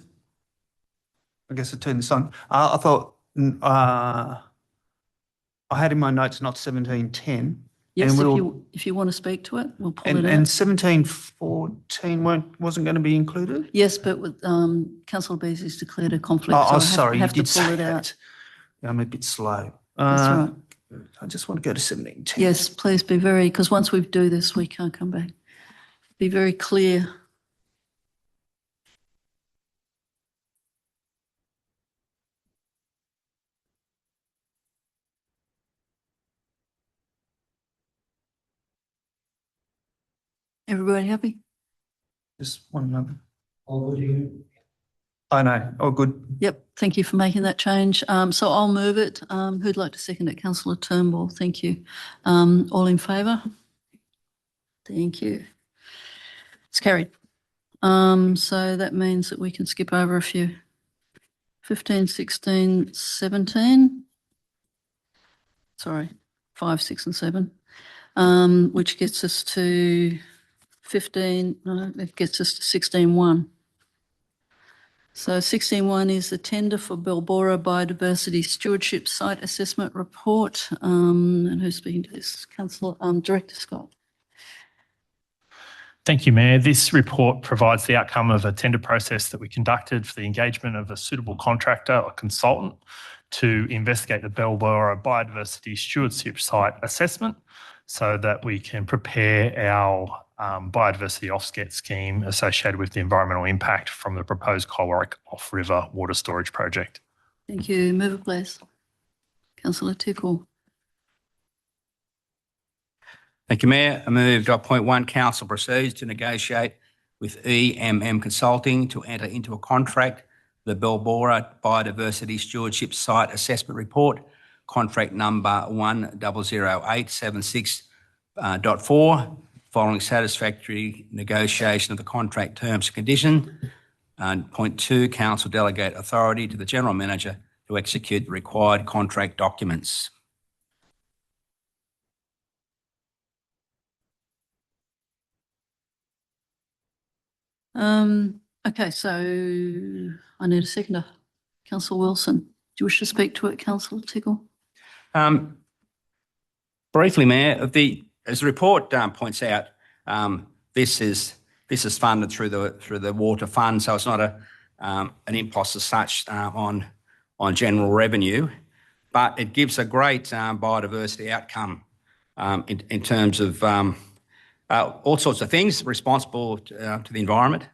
I guess I turn this on. I thought I had in my notes not 1710. Yes, and if you want to speak to it, we'll pull and it out. 1714 wasn't going to be included. Yes, but with Councillor Beesy's declared a conflict. Oh, so sorry, I have you to did pull say it out. that. Yeah, I'm a bit slow. That's right. I just want to go to 1710. Yes, please be very, because once we do this, we can't come back. Be very clear. Everybody happy? Just one moment. I know. Oh, good. Yep, thank you for making that change. So I'll move it. Who'd like to second it? Councillor Turnbull, thank you. All in favour? Thank you. It's carried. So that means that we can skip over a few. 15, 16, 17. Sorry, 5, 6 and 7. Which gets us to 15, no, it gets us to 16.1. So 16.1 is the tender for Belbora Biodiversity Stewardship Site Assessment Report. And who's speaking to this? Councillor, Director Scott. Thank you, Mayor. This report provides the outcome of a tender process that we conducted for the engagement of a suitable contractor or consultant to investigate the Belbora Biodiversity Stewardship Site Assessment so that we can prepare our biodiversity offset scheme associated with the environmental impact from the proposed Colwarrick Off-River Water Storage Project. Thank you. Move it, please. Councillor Tickle. Thank you, Mayor. I move to point 1, council proceeds to negotiate with EMM Consulting to enter into a contract, the Belbora Biodiversity Stewardship Site Assessment Report, contract number 100876.4, following satisfactory negotiation of the contract terms and conditions. And point 2, council delegate authority to the general manager to execute the required contract documents. Okay, so I need a seconder. Councillor Wilson, do you wish to speak to it, Councillor Tickle? Briefly, Mayor, as the report points out, this is funded through the water fund, so it's not an impost as such on general revenue, but it gives a great biodiversity outcome in terms of all sorts of things responsible to the environment.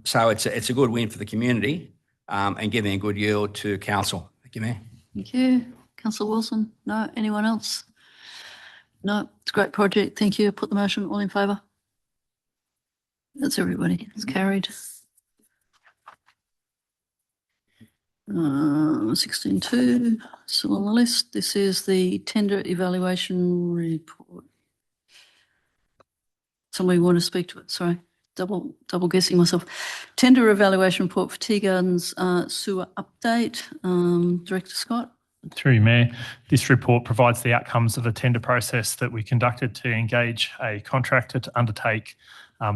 So it's a good win for the community and giving a good yield to council. Thank you, Mayor. Thank you. Councillor Wilson? No? Anyone else? No, it's a great project. Thank you. Put the motion. All in favour? That's everybody. It's carried. 16.2, still on the list. This is the tender evaluation report. Somebody want to speak to it? Sorry, double guessing myself. Tender evaluation report for Tea Gardens sewer update. Director Scott. Through you, Mayor, this report provides the outcomes of a tender process that we conducted to engage a contractor to undertake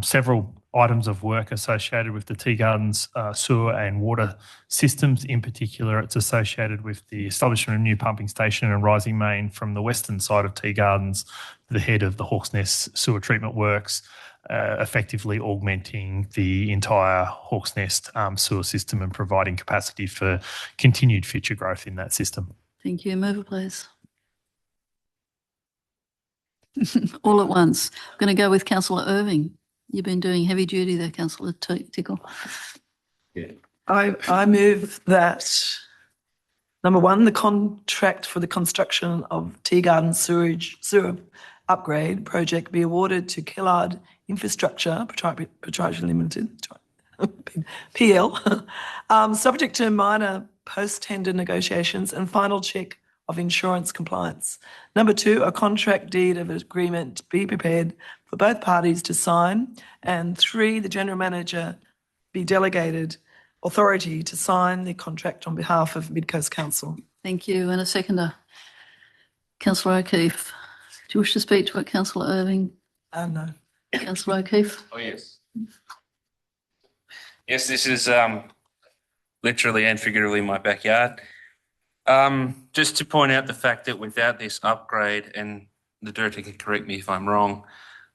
several items of work associated with the Tea Gardens sewer and water systems. In particular, it's associated with the establishment of a new pumping station and rising main from the western side of Tea Gardens to the head of the Hawks Nest sewer treatment works, effectively augmenting the entire Hawks Nest sewer system and providing capacity for continued future growth in that system. Thank you. Mover, please. All at once. I'm going to go with Councillor Irving. You've been doing heavy duty there, Councillor Tickle. Yeah. I move that, number one, the contract for the construction of Tea Garden sewer upgrade project be awarded to Killard Infrastructure Proprietary Limited, PL, subject to minor post-tender negotiations and final check of insurance compliance. Number two, a contract deed of agreement be prepared for both parties to sign. And three, the General Manager be delegated authority to sign the contract on behalf of Mid Coast Council. Thank you. And a seconder. Councillor O'Keefe. Do you wish to speak to it, Councillor Irving? No. Councillor O'Keefe? Oh, yes. Yes, this is literally and figuratively my backyard. Just to point out the fact that without this upgrade, and the director can correct me if I'm wrong,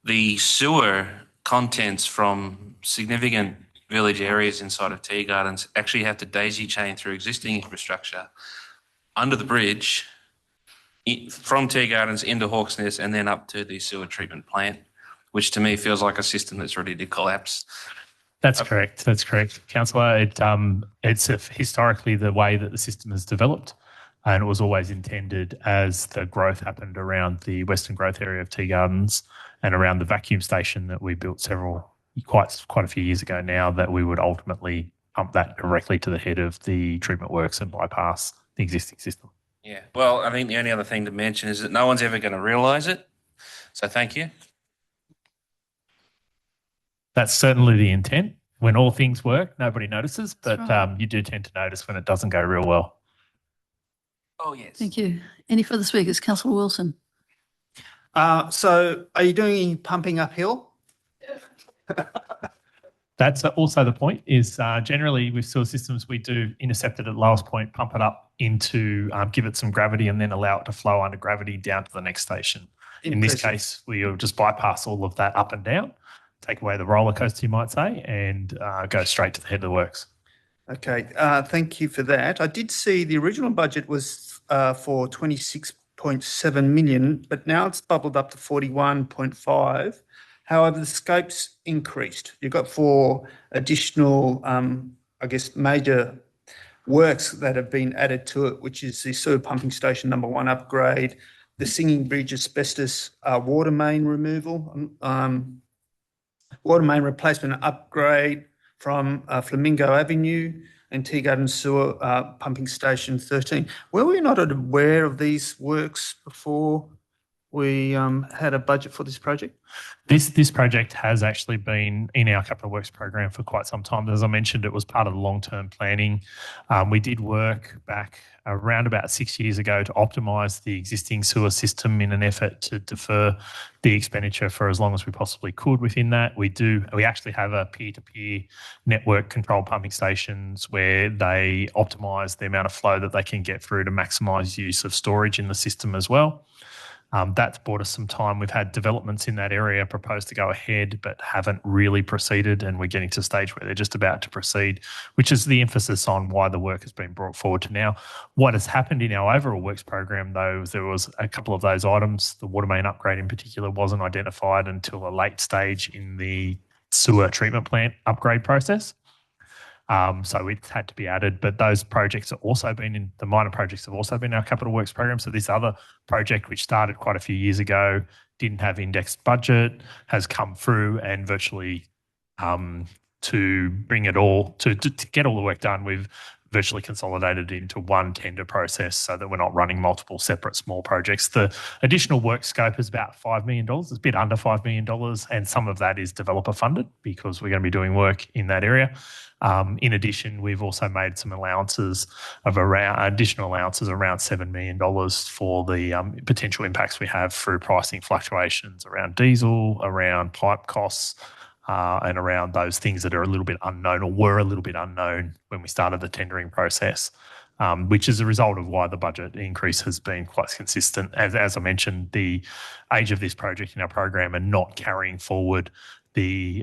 the sewer contents from significant village areas inside of Tea Gardens actually have to daisy chain through existing infrastructure under the bridge from Tea Gardens into Hawks Nest and then up to the sewer treatment plant, which to me feels like a system that's ready to collapse. That's correct. That's correct, Councillor. It's historically the way that the system has developed, and it was always intended as the growth happened around the western growth area of Tea Gardens and around the vacuum station that we built quite a few years ago now, that we would ultimately pump that directly to the head of the treatment works and bypass the existing system. Yeah. Well, I think the only other thing to mention is that no one's ever going to realise it. So thank you. That's certainly the intent. When all things work, nobody notices, but right. You do tend to notice when it doesn't go real well. Oh, yes. Thank you. Any further speakers? Councillor Wilson. So are you doing any pumping uphill? That's also the point, is generally with sewer systems, we do intercept it at the lowest point, pump it up into, give it some gravity and then allow it to flow under gravity down to the next station. In this case, we'll just bypass all of that up and down, take away the roller coaster, you might say, and go straight to the head of the works. Okay, thank you for that. I did see the original budget was for 26.7 million, but now it's bubbled up to 41.5. However, the scope's increased. You've got 4 additional, major works that have been added to it, which is the sewer pumping station number 1 upgrade, the Singing Bridge asbestos water main removal, water main replacement upgrade from Flamingo Avenue, and Tea Garden Sewer Pumping Station 13. Were we not aware of these works before we had a budget for this project? This project has actually been in our capital works program for quite some time. As I mentioned, it was part of the long-term planning. We did work back around about 6 years ago to optimise the existing sewer system in an effort to defer the expenditure for as long as we possibly could within that. We actually have a peer-to-peer network control pumping stations where they optimise the amount of flow that they can get through to maximise use of storage in the system as well. That's bought us some time. We've had developments in that area proposed to go ahead, but haven't really proceeded, and we're getting to a stage where they're just about to proceed, which is the emphasis on why the work has been brought forward to now. What has happened in our overall works program, though, is there was a couple of those items. The water main upgrade in particular wasn't identified until a late stage in the sewer treatment plant upgrade process. So it's had to be added, but those projects have also been the minor projects have also been in our capital works program. So this other project, which started quite a few years ago, didn't have indexed budget, has come through, and virtually to bring it all, to get all the work done, we've virtually consolidated into one tender process so that we're not running multiple separate small projects. The additional work scope is about $5 million. It's a bit under $5 million, and some of that is developer funded because we're going to be doing work in that area. In addition, we've also made some allowances of additional allowances around $7 million for the potential impacts we have through pricing fluctuations around diesel, around pipe costs, and around those things that are a little bit unknown or were a little bit unknown when we started the tendering process, which is a result of why the budget increase has been quite consistent. As I mentioned, the age of this project in our program and not carrying forward the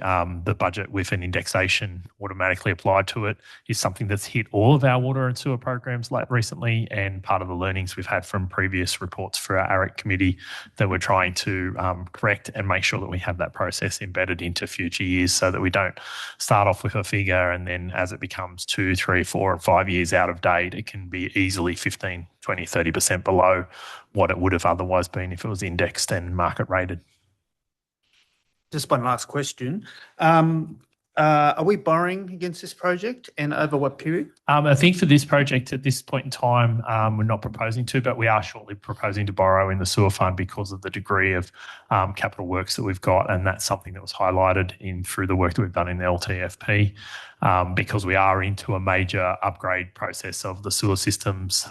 budget with an indexation automatically applied to it is something that's hit all of our water and sewer programs recently, and part of the learnings we've had from previous reports for our ARIC committee that we're trying to correct and make sure that we have that process embedded into future years so that we don't start off with a figure and then as it becomes 2, 3, 4 or 5 years out of date, it can be easily 15, 20, 30% below what it would have otherwise been if it was indexed and market rated. Just one last question. Are we borrowing against this project and over what period? I think for this project at this point in time, we're not proposing to, but we are shortly proposing to borrow in the sewer fund because of the degree of capital works that we've got, and that's something that was highlighted through the work that we've done in the LTFP. Because we are into a major upgrade process of the sewer systems.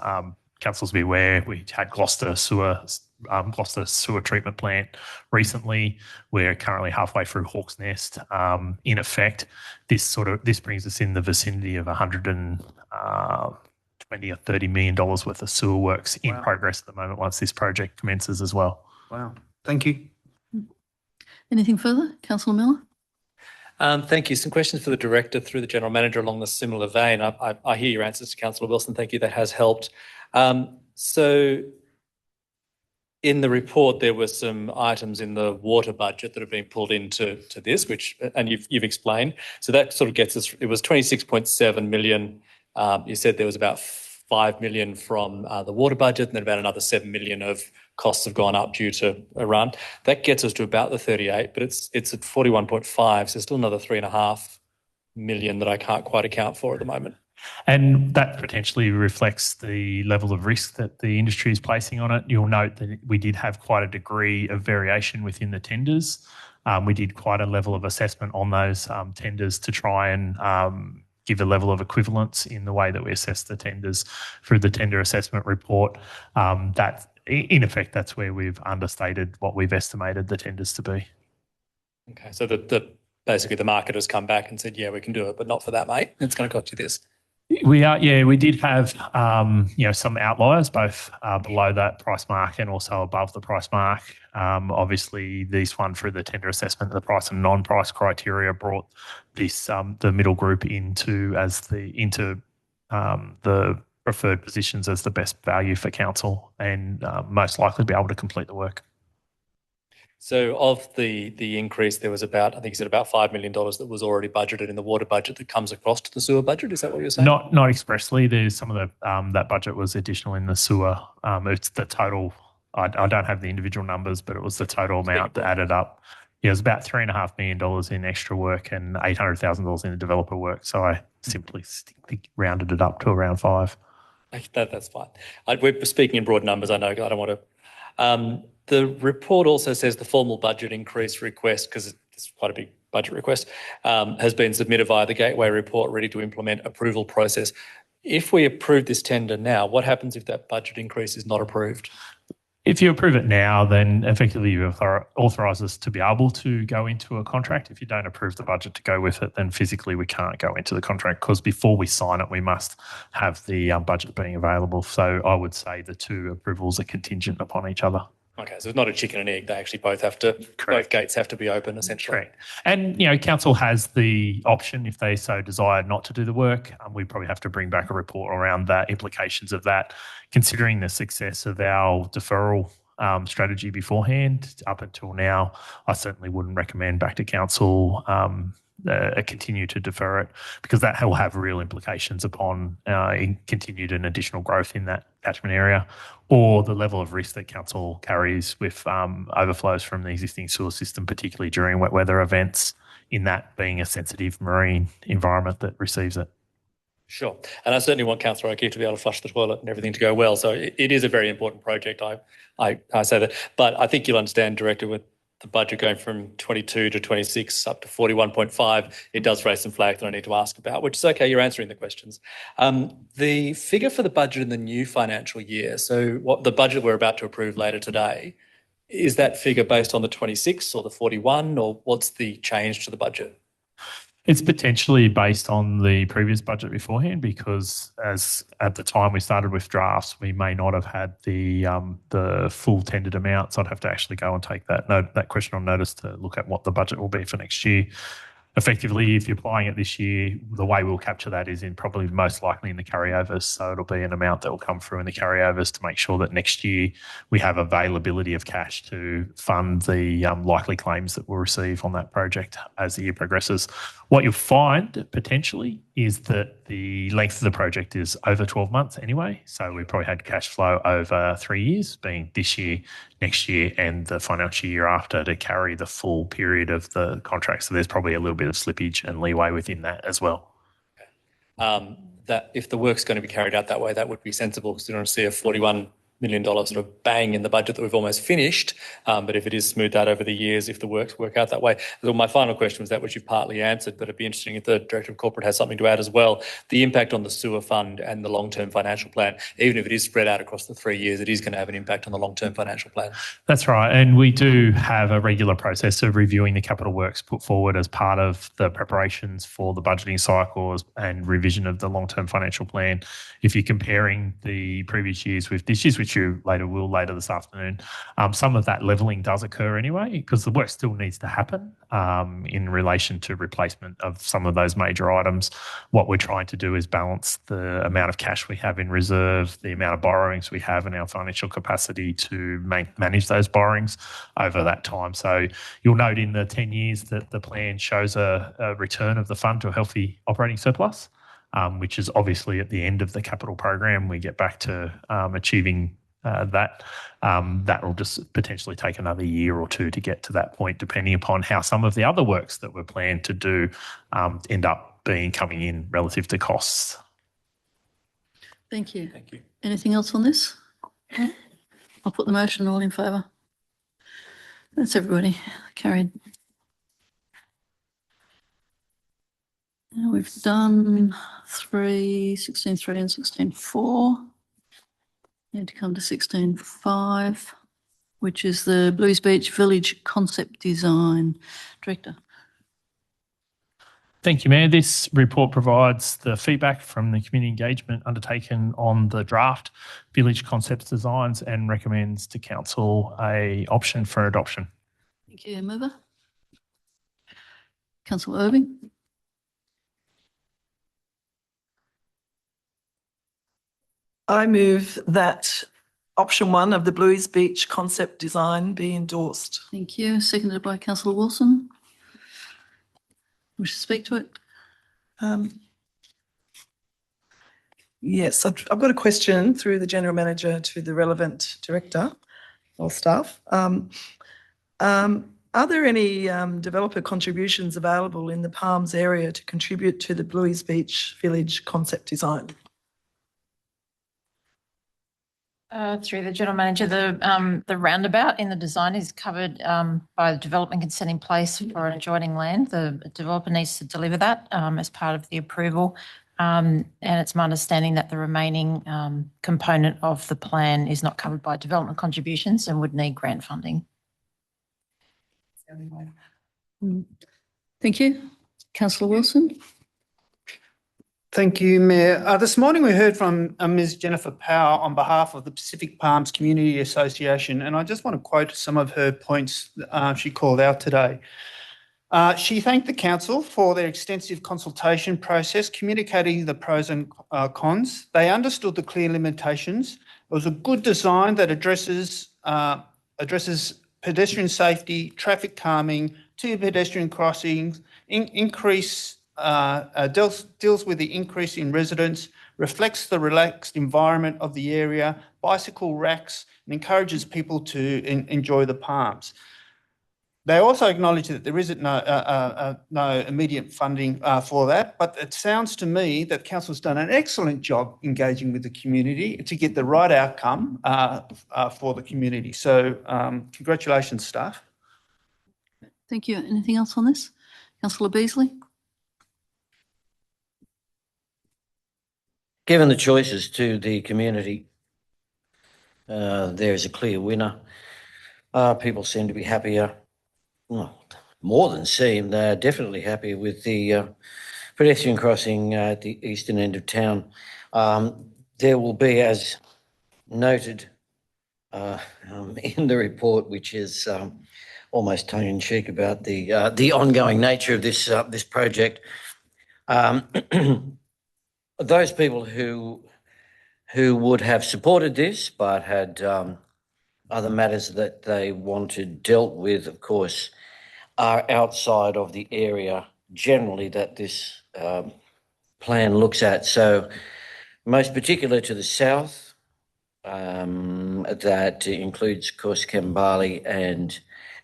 Councils be aware, we had Gloucester sewer treatment plant recently. We're currently halfway through Hawk's Nest. In effect, this brings us in the vicinity of $120 or $30 million worth of sewer works in progress at the moment once this project commences as well. Wow. Thank you. Anything further? Councillor Miller? Thank you. Some questions for the Director through the General Manager along the similar vein. I hear your answers to Councillor Wilson. Thank you. That has helped. So in the report, there were some items in the water budget that have been pulled into this, and you've explained. So that sort of gets us, it was 26.7 million. You said there was about 5 million from the water budget and then about another 7 million of costs have gone up due to Iran. That gets us to about the 38, but it's at 41.5, so still another 3.5 million that I can't quite account for at the moment. And that potentially reflects the level of risk that the industry is placing on it. You'll note that we did have quite a degree of variation within the tenders. We did quite a level of assessment on those tenders to try and give a level of equivalence in the way that we assess the tenders through the tender assessment report. That, in effect, that's where we've understated what we've estimated the tenders to be. Okay, so basically the market has come back and said, yeah, we can do it, but not for that, mate. It's going to cost you this. We did have some outliers, both below that price mark and also above the price mark. Obviously, this one through the tender assessment, the price and non-price criteria brought this the middle group into the preferred positions as the best value for council and most likely be able to complete the work. So of the increase, there was about, I think you said about $5 million that was already budgeted in the water budget that comes across to the sewer budget. Is that what you're saying? Not expressly. There's some of the that budget was additional in the sewer. It's the total. I don't have the individual numbers, but it was the total amount that added up. Yeah, it was about $3.5 million in extra work and $800,000 in the developer work. So I simply rounded it up to around 5. That's fine. We're speaking in broad numbers. I know I don't want to. The report also says the formal budget increase request, because it's quite a big budget request, has been submitted via the Gateway report, ready to implement approval process. If we approve this tender now, what happens if that budget increase is not approved? If you approve it now, then effectively you authorise us to be able to go into a contract. If you don't approve the budget to go with it, then physically we can't go into the contract because before we sign it, we must have the budget being available. So I would say the two approvals are contingent upon each other. Okay, so it's not a chicken and egg. They actually both gates have to be open, essentially. Correct. And, council has the option, if they so desire, not to do the work. We probably have to bring back a report around the implications of that, considering the success of our deferral strategy beforehand. Up until now, I certainly wouldn't recommend back to council continue to defer it because that will have real implications upon continued and additional growth in that catchment area or the level of risk that council carries with overflows from the existing sewer system, particularly during wet weather events, in that being a sensitive marine environment that receives it. Sure. And I certainly want Councillor O'Keefe to be able to flush the toilet and everything to go well. So it is a very important project. I say that. But I think you'll understand, Director, with the budget going from 22 to 26 up to 41.5, it does raise some flags that I need to ask about, which is okay. You're answering the questions. The figure for the budget in the new financial year, so what the budget we're about to approve later today, is that figure based on the 26 or the 41, or what's the change to the budget? It's potentially based on the previous budget beforehand, because as at the time we started with drafts, we may not have had the full tendered amount. So I'd have to actually go and take that question on notice to look at what the budget will be for next year. Effectively, if you're applying it this year, the way we'll capture that is in probably most likely in the carryovers. So it'll be an amount that will come through in the carryovers to make sure that next year we have availability of cash to fund the likely claims that we'll receive on that project as the year progresses. What you'll find potentially is that the length of the project is over 12 months anyway. So we probably had cash flow over 3 years, being this year, next year, and the financial year after, to carry the full period of the contract. So there's probably a little bit of slippage and leeway within that as well. That if the work's going to be carried out that way, that would be sensible, because we don't see a $41 million sort of bang in the budget that we've almost finished. But if it is smoothed out over the years, if the works work out that way. So my final question was that, which you've partly answered, but it'd be interesting if the Director of Corporate has something to add as well. The impact on the sewer fund and the long-term financial plan, even if it is spread out across the 3 years, it is going to have an impact on the long-term financial plan. That's right. And we do have a regular process of reviewing the capital works put forward as part of the preparations for the budgeting cycles and revision of the long-term financial plan. If you're comparing the previous years with this year's, which you will later this afternoon, some of that levelling does occur anyway, because the work still needs to happen in relation to replacement of some of those major items. What we're trying to do is balance the amount of cash we have in reserve, the amount of borrowings we have, and our financial capacity to manage those borrowings over that time. So you'll note in the 10 years that the plan shows a return of the fund to a healthy operating surplus, which is obviously at the end of the capital program, we get back to achieving that. That will just potentially take another year or two to get to that point, depending upon how some of the other works that were planned to do end up coming in relative to costs. Thank you. Thank you. Anything else on this? I'll put the motion. All in favour? That's everybody. Carried. Now we've done 16.3 and 16.4. Need to come to 16.5, which is the Blues Beach Village Concept Design. Director. Thank you, Mayor. This report provides the feedback from the community engagement undertaken on the draft village concepts designs and recommends to Council an option for adoption. Thank you, Mover. Councillor Irving. I move that option 1 of the Blues Beach concept design be endorsed. Thank you. Seconded by Councillor Wilson. Wish to speak to it? Yes, I've got a question through the General Manager to the relevant director or staff. Are there any developer contributions available in the Palms area to contribute to the Blues Beach Village concept design? Through the General Manager, the roundabout in the design is covered by the development consent in place for an adjoining land. The developer needs to deliver that as part of the approval. And it's my understanding that the remaining component of the plan is not covered by development contributions and would need grant funding. Thank you. Councillor Wilson. Thank you, Mayor. This morning we heard from Ms. Jennifer Power on behalf of the Pacific Palms Community Association, and I just want to quote some of her points she called out today. She thanked the council for their extensive consultation process, communicating the pros and cons. They understood the clear limitations. It was a good design that addresses pedestrian safety, traffic calming, 2 pedestrian crossings, deals with the increase in residents, reflects the relaxed environment of the area, bicycle racks, and encourages people to enjoy the Palms. They also acknowledge that there isn't no immediate funding for that, but it sounds to me that council's done an excellent job engaging with the community to get the right outcome for the community. So congratulations, staff. Thank you. Anything else on this? Councillor Beasley? Given the choices to the community, there is a clear winner. People seem to be happier. Well, more than seem, they're definitely happy with the pedestrian crossing at the eastern end of town. There will be, as noted in the report, which is almost tongue-in-cheek about the ongoing nature of this project. Those people who would have supported this but had other matters that they wanted dealt with, of course, are outside of the area generally that this plan looks at. So most particular to the south, that includes, of course, Kambali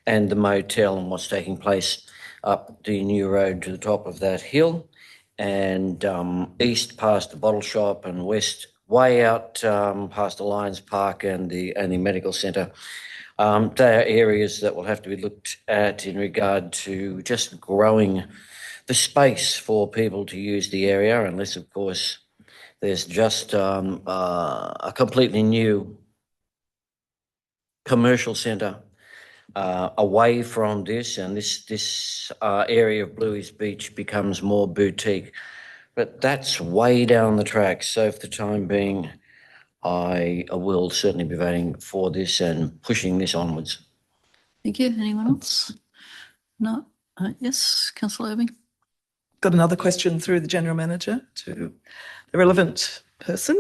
and the motel and what's taking place up the new road to the top of that hill, and east past the bottle shop, and west way out past the Lions Park and the medical centre. They are areas that will have to be looked at in regard to just growing the space for people to use the area, unless, of course, there's just a completely new commercial centre away from this, and this area of Bluey's Beach becomes more boutique. But that's way down the track. So for the time being, I will certainly be voting for this and pushing this onwards. Thank you. Anyone else? No? Yes, Councillor Irving. Got another question through the General Manager to the relevant person.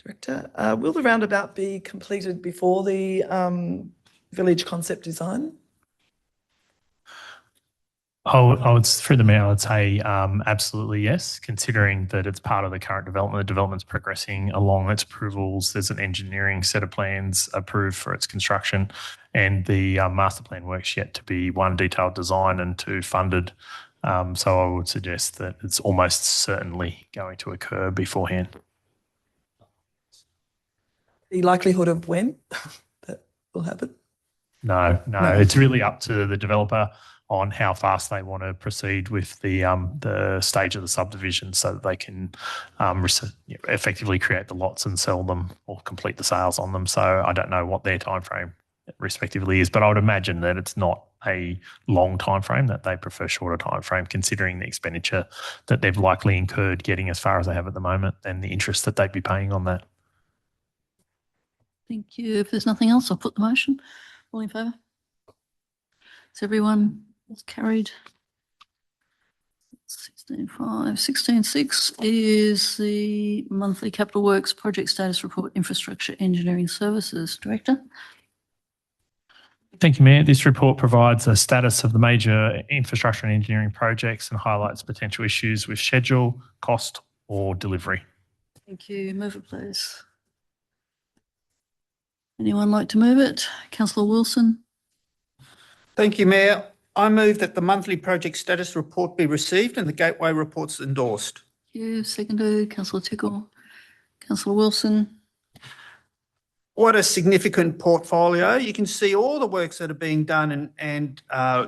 Director, will the roundabout be completed before the village concept design? Through the Mayor, I would say absolutely yes, considering that it's part of the current development. The development's progressing along its approvals. There's an engineering set of plans approved for its construction, and the master plan work's yet to be, one, detailed design, and two, funded. So I would suggest that it's almost certainly going to occur beforehand. The likelihood of when that will happen? No. It's really up to the developer on how fast they want to proceed with the stage of the subdivision, so that they can effectively create the lots and sell them or complete the sales on them. So I don't know what their timeframe respectively is, but I would imagine that it's not a long timeframe, that they prefer shorter timeframe, considering the expenditure that they've likely incurred getting as far as they have at the moment and the interest that they'd be paying on that. Thank you. If there's nothing else, I'll put the motion. All in favour? Is everyone carried? 16.5. 16.6 is the monthly capital works project status report, infrastructure engineering services. Director? Thank you, Mayor. This report provides a status of the major infrastructure and engineering projects and highlights potential issues with schedule, cost or delivery. Thank you. Move it, please. Anyone like to move it? Councillor Wilson. Thank you, Mayor. I move that the monthly project status report be received and the gateway reports endorsed. Thank you. Seconded. Councillor Tickle. Councillor Wilson. What a significant portfolio. You can see all the works that are being done and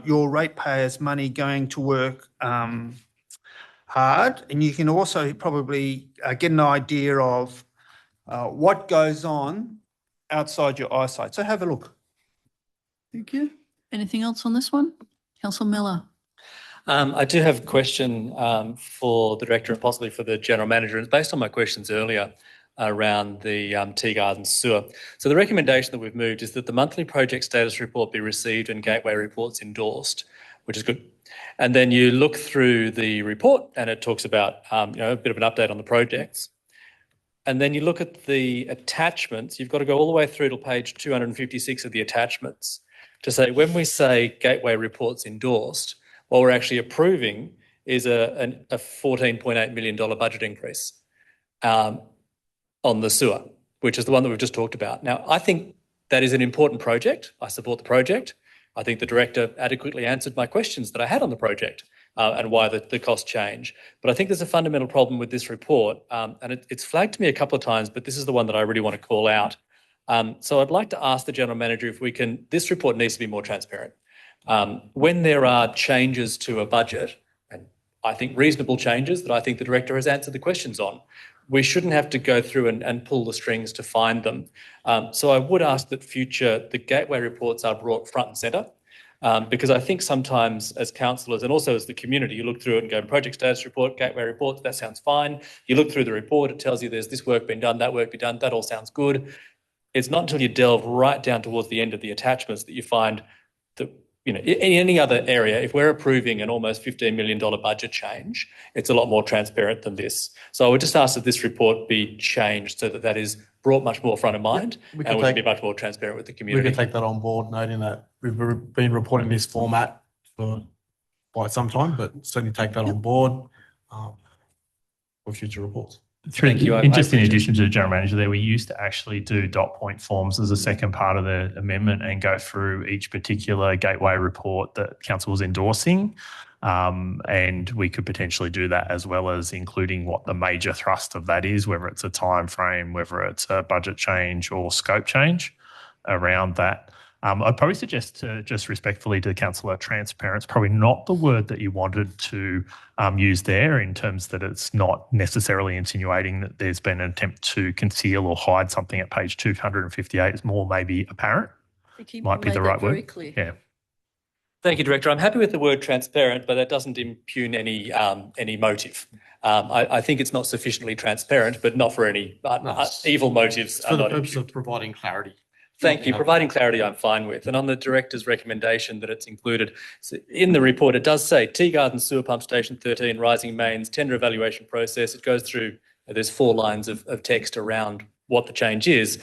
your ratepayers' money going to work hard. And you can also probably get an idea of what goes on outside your eyesight. So have a look. Thank you. Anything else on this one? Councillor Miller. I do have a question for the Director and possibly for the General Manager. It's based on my questions earlier around the Tea Garden sewer. So the recommendation that we've moved is that the monthly project status report be received and gateway reports endorsed, which is good. And then you look through the report and it talks about a bit of an update on the projects. And then you look at the attachments. You've got to go all the way through to page 256 of the attachments to say when we say gateway reports endorsed, what we're actually approving is a $14.8 million budget increase on the sewer, which is the one that we've just talked about. Now, I think that is an important project. I support the project. I think the director adequately answered my questions that I had on the project and why the cost change. But I think there's a fundamental problem with this report, and it's flagged to me a couple of times, but this is the one that I really want to call out. So I'd like to ask the General Manager if we can, this report needs to be more transparent. When there are changes to a budget, and I think reasonable changes that I think the Director has answered the questions on, we shouldn't have to go through and pull the strings to find them. So I would ask that the gateway reports are brought front and centre, because I think sometimes as councillors and also as the community, you look through it and go, project status report, gateway reports, that sounds fine. You look through the report, it tells you there's this work been done, that work been done, that all sounds good. It's not until you delve right down towards the end of the attachments that you find that, in any other area, if we're approving an almost $15 million budget change, it's a lot more transparent than this. So I would just ask that this report be changed so that is brought much more front of mind and we can be much more transparent with the community. We can take that on board, noting that we've been reporting this format for quite some time, but certainly take that on board for future reports. Thank you. And just in addition to the General Manager there, we used to actually do dot point forms as a second part of the amendment and go through each particular gateway report that Council was endorsing. And we could potentially do that as well as including what the major thrust of that is, whether it's a time frame, whether it's a budget change or scope change around that. I'd probably suggest just respectfully to Councillor, transparent's probably not the word that you wanted to use there, in terms that it's not necessarily insinuating that there's been an attempt to conceal or hide something at page 258. It's more maybe apparent. Might be the right word. Clear. Yeah. Thank you, Director. I'm happy with the word transparent, but that doesn't impugn any motive. I think it's not sufficiently transparent, but not for any evil motives. For the purpose of providing clarity. Thank you. Providing clarity, I'm fine with. And on the Director's recommendation that it's included, so in the report, it does say Tea Garden Sewer Pump Station 13, Rising Mains, tender evaluation process. It goes through, there's 4 lines of text around what the change is,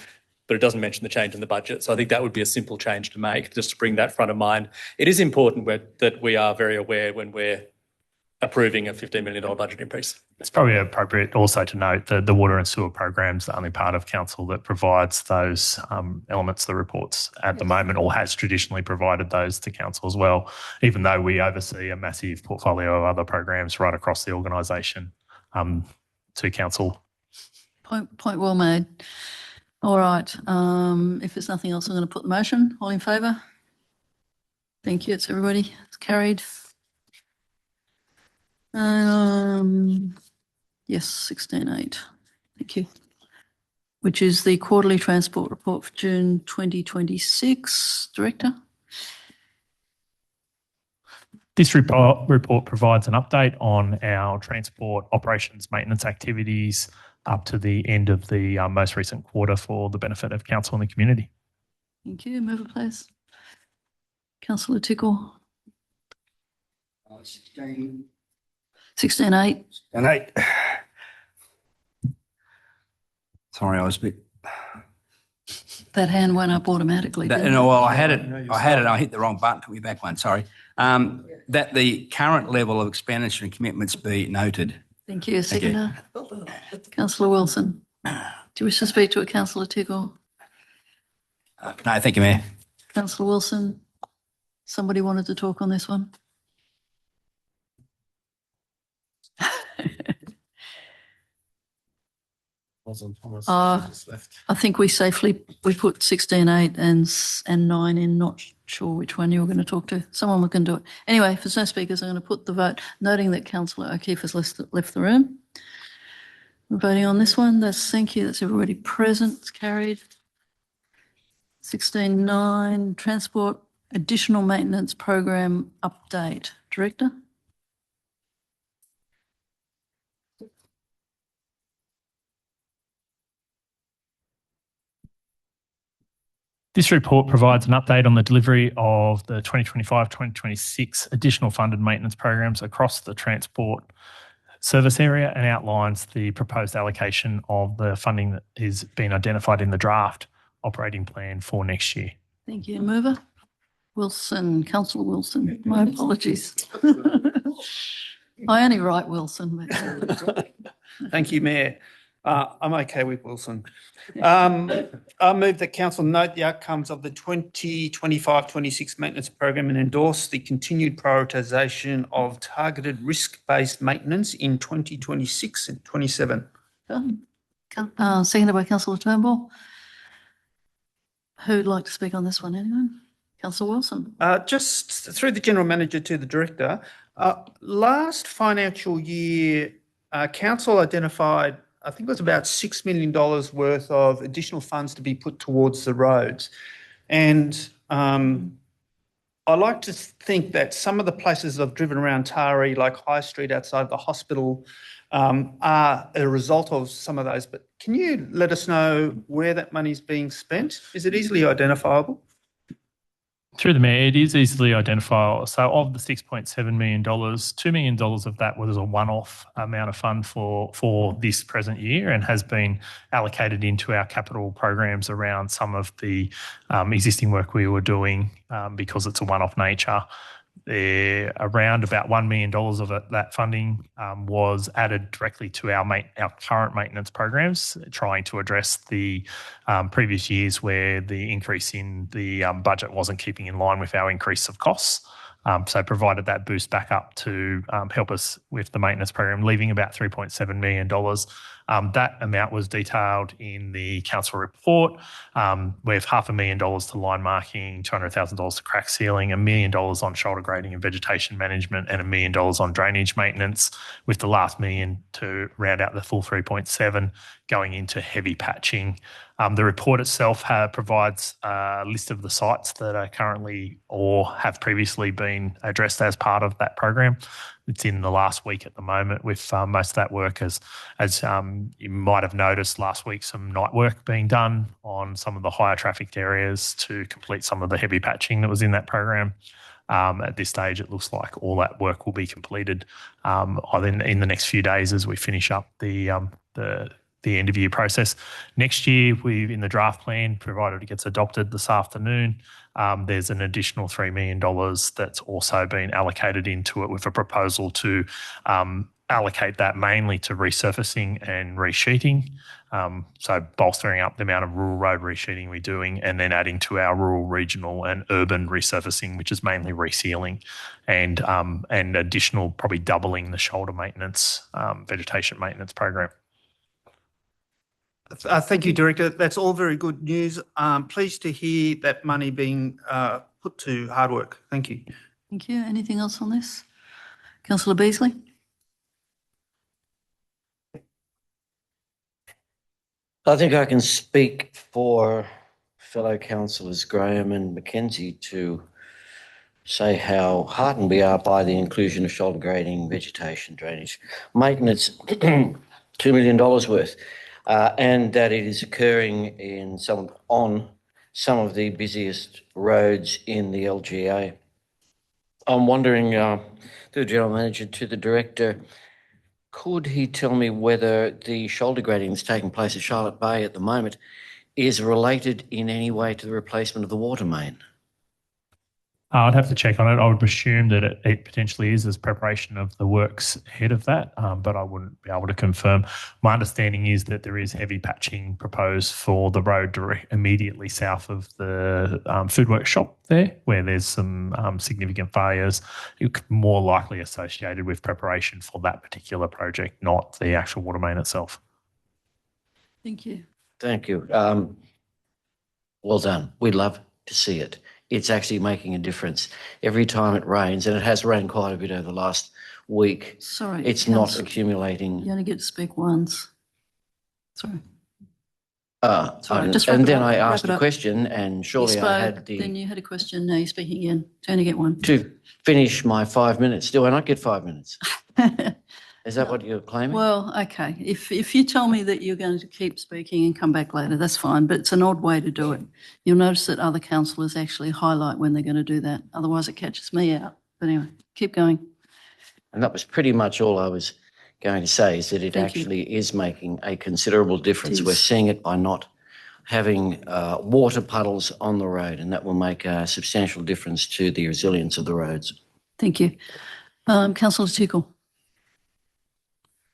but it doesn't mention the change in the budget. So I think that would be a simple change to make, just to bring that front of mind. It is important that we are very aware when we're approving a $15 million budget increase. It's probably appropriate also to note that the water and sewer program's the only part of council that provides those elements of the reports at the moment, or has traditionally provided those to council as well, even though we oversee a massive portfolio of other programs right across the organisation to council. Point well made. All right. If there's nothing else, I'm going to put the motion. All in favour? Thank you. It's everybody. It's carried. Yes, 16.8. Thank you. Which is the quarterly transport report for June 2026. Director? This report provides an update on our transport operations maintenance activities up to the end of the most recent quarter for the benefit of council and the community. Thank you. Mover, please. Councillor Tickle. 16.8. And 8. Sorry, I was a bit. That hand went up automatically. I had it. I hit the wrong button. Put me back one. Sorry. That the current level of expenditure and commitments be noted. Thank you. Seconder. Councillor Wilson. Do you wish to speak to it, Councillor Tickle? No, thank you, Mayor. Councillor Wilson. Somebody wanted to talk on this one. I think we put 16.8 and 9 in, not sure which one you were going to talk to. Someone can do it. Anyway, if there's no speakers, I'm going to put the vote, noting that Councillor O'Keefe has left the room. We're voting on this one. Thank you. That's everybody present. It's carried. 16.9, Transport Additional Maintenance Program Update. Director? This report provides an update on the delivery of the 2025-2026 additional funded maintenance programs across the transport service area and outlines the proposed allocation of the funding that is being identified in the draft operating plan for next year. Thank you. Mover? Wilson, Councillor Wilson. My apologies. I only write Wilson. Thank you, Mayor. I'm okay with Wilson. I move that council note the outcomes of the 2025-26 maintenance program and endorse the continued prioritisation of targeted risk-based maintenance in 2026 and 27. Seconded by Councillor Turnbull. Who'd like to speak on this one? Anyone? Councillor Wilson. Just through the General Manager to the Director, last financial year, council identified, I think it was about $6 million worth of additional funds to be put towards the roads. And I like to think that some of the places I've driven around Taree, like High Street outside the hospital, are a result of some of those. But can you let us know where that money is being spent? Is it easily identifiable? Through the Mayor, it is easily identifiable. So of the $6.7 million, $2 million of that was a one-off amount of fund for this present year and has been allocated into our capital programs around some of the existing work we were doing because it's a one-off nature. Around about $1 million of it, that funding was added directly to our current maintenance programs, trying to address the previous years where the increase in the budget wasn't keeping in line with our increase of costs. So provided that boost back up to help us with the maintenance program, leaving about $3.7 million. That amount was detailed in the council report with $500,000 to line marking, $200,000 to crack sealing, $1 million on shoulder grading and vegetation management, and $1 million on drainage maintenance, with the last $1 million to round out the full 3.7 going into heavy patching. The report itself provides a list of the sites that are currently or have previously been addressed as part of that program. It's in the last week at the moment with most of that work, as you might have noticed last week, some night work being done on some of the higher trafficked areas to complete some of the heavy patching that was in that program. At this stage, it looks like all that work will be completed in the next few days as we finish up the end of year process. Next year, in the draft plan, provided it gets adopted this afternoon, there's an additional $3 million that's also been allocated into it with a proposal to allocate that mainly to resurfacing and resheeting. So bolstering up the amount of rural road resheeting we're doing, and then adding to our rural, regional and urban resurfacing, which is mainly resealing, and additional probably doubling the shoulder maintenance, vegetation maintenance program. Thank you, Director. That's all very good news. Pleased to hear that money being put to hard work. Thank you. Thank you. Anything else on this? Councillor Beasley. I think I can speak for fellow councillors Graham and Mackenzie to say how heartened we are by the inclusion of shoulder grading, vegetation, drainage, maintenance, $2 million worth. And that it is occurring on some of the busiest roads in the LGA. I'm wondering, to the General Manager, to the Director, could he tell me whether the shoulder grading that's taking place at Charlotte Bay at the moment is related in any way to the replacement of the water main? I'd have to check on it. I would presume that it potentially is as preparation of the works ahead of that, but I wouldn't be able to confirm. My understanding is that there is heavy patching proposed for the road immediately south of the food workshop there, where there's some significant failures, more likely associated with preparation for that particular project, not the actual water main itself. Thank you. Thank you. Well done. We'd love to see it. It's actually making a difference every time it rains, and it has rained quite a bit over the last week. Sorry. It's not accumulating. You only get to speak once. Sorry. And then I asked a question, and surely I had Then you had a question. Now you're speaking again. To only get one. To finish my 5 minutes. Do I not get 5 minutes? Is that what you're claiming? Well, okay. If you tell me that you're going to keep speaking and come back later, that's fine, but it's an odd way to do it. You'll notice that other councillors actually highlight when they're going to do that. Otherwise, it catches me out. But anyway, keep going. And that was pretty much all I was going to say, is that it actually is making a considerable difference. We're seeing it by not having water puddles on the road, and that will make a substantial difference to the resilience of the roads. Thank you. Councillor Tickle.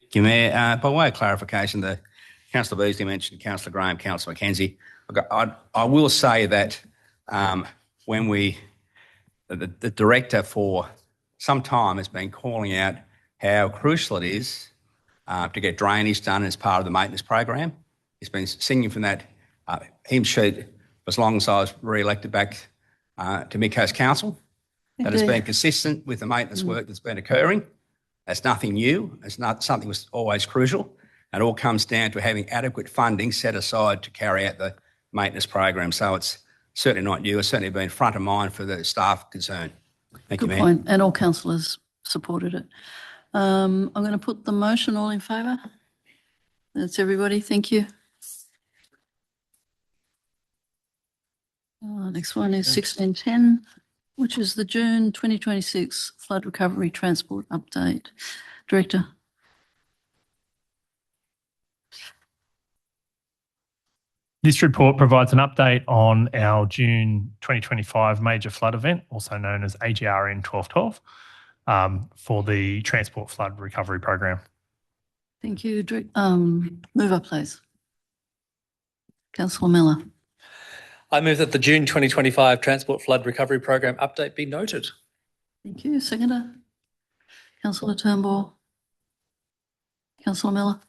Thank you, Mayor. By way of clarification, the Councillor Beasley mentioned Councillor Graham, Councillor Mackenzie. I will say that when the director for some time has been calling out how crucial it is to get drainage done as part of the maintenance program. He's been singing from that hymn sheet as long as I was re-elected back to Mid-Coast Council. That has been consistent with the maintenance work that's been occurring. That's nothing new. It's not something that's always crucial. It all comes down to having adequate funding set aside to carry out the maintenance program. So it's certainly not new. It's certainly been front of mind for the staff concerned. Thank you, Mayor. Good point. And all councillors supported it. I'm going to put the motion. All in favour? That's everybody. Thank you. Next one is 1610, which is the June 2026 flood recovery transport update. Director. This report provides an update on our June 2025 major flood event, also known as AGRN 1212, for the Transport Flood Recovery Program. Thank you. Move up, please. Councillor Miller. I move that the June 2025 Transport Flood Recovery Program update be noted. Thank you. Seconder. Councillor Turnbull. Councillor Miller.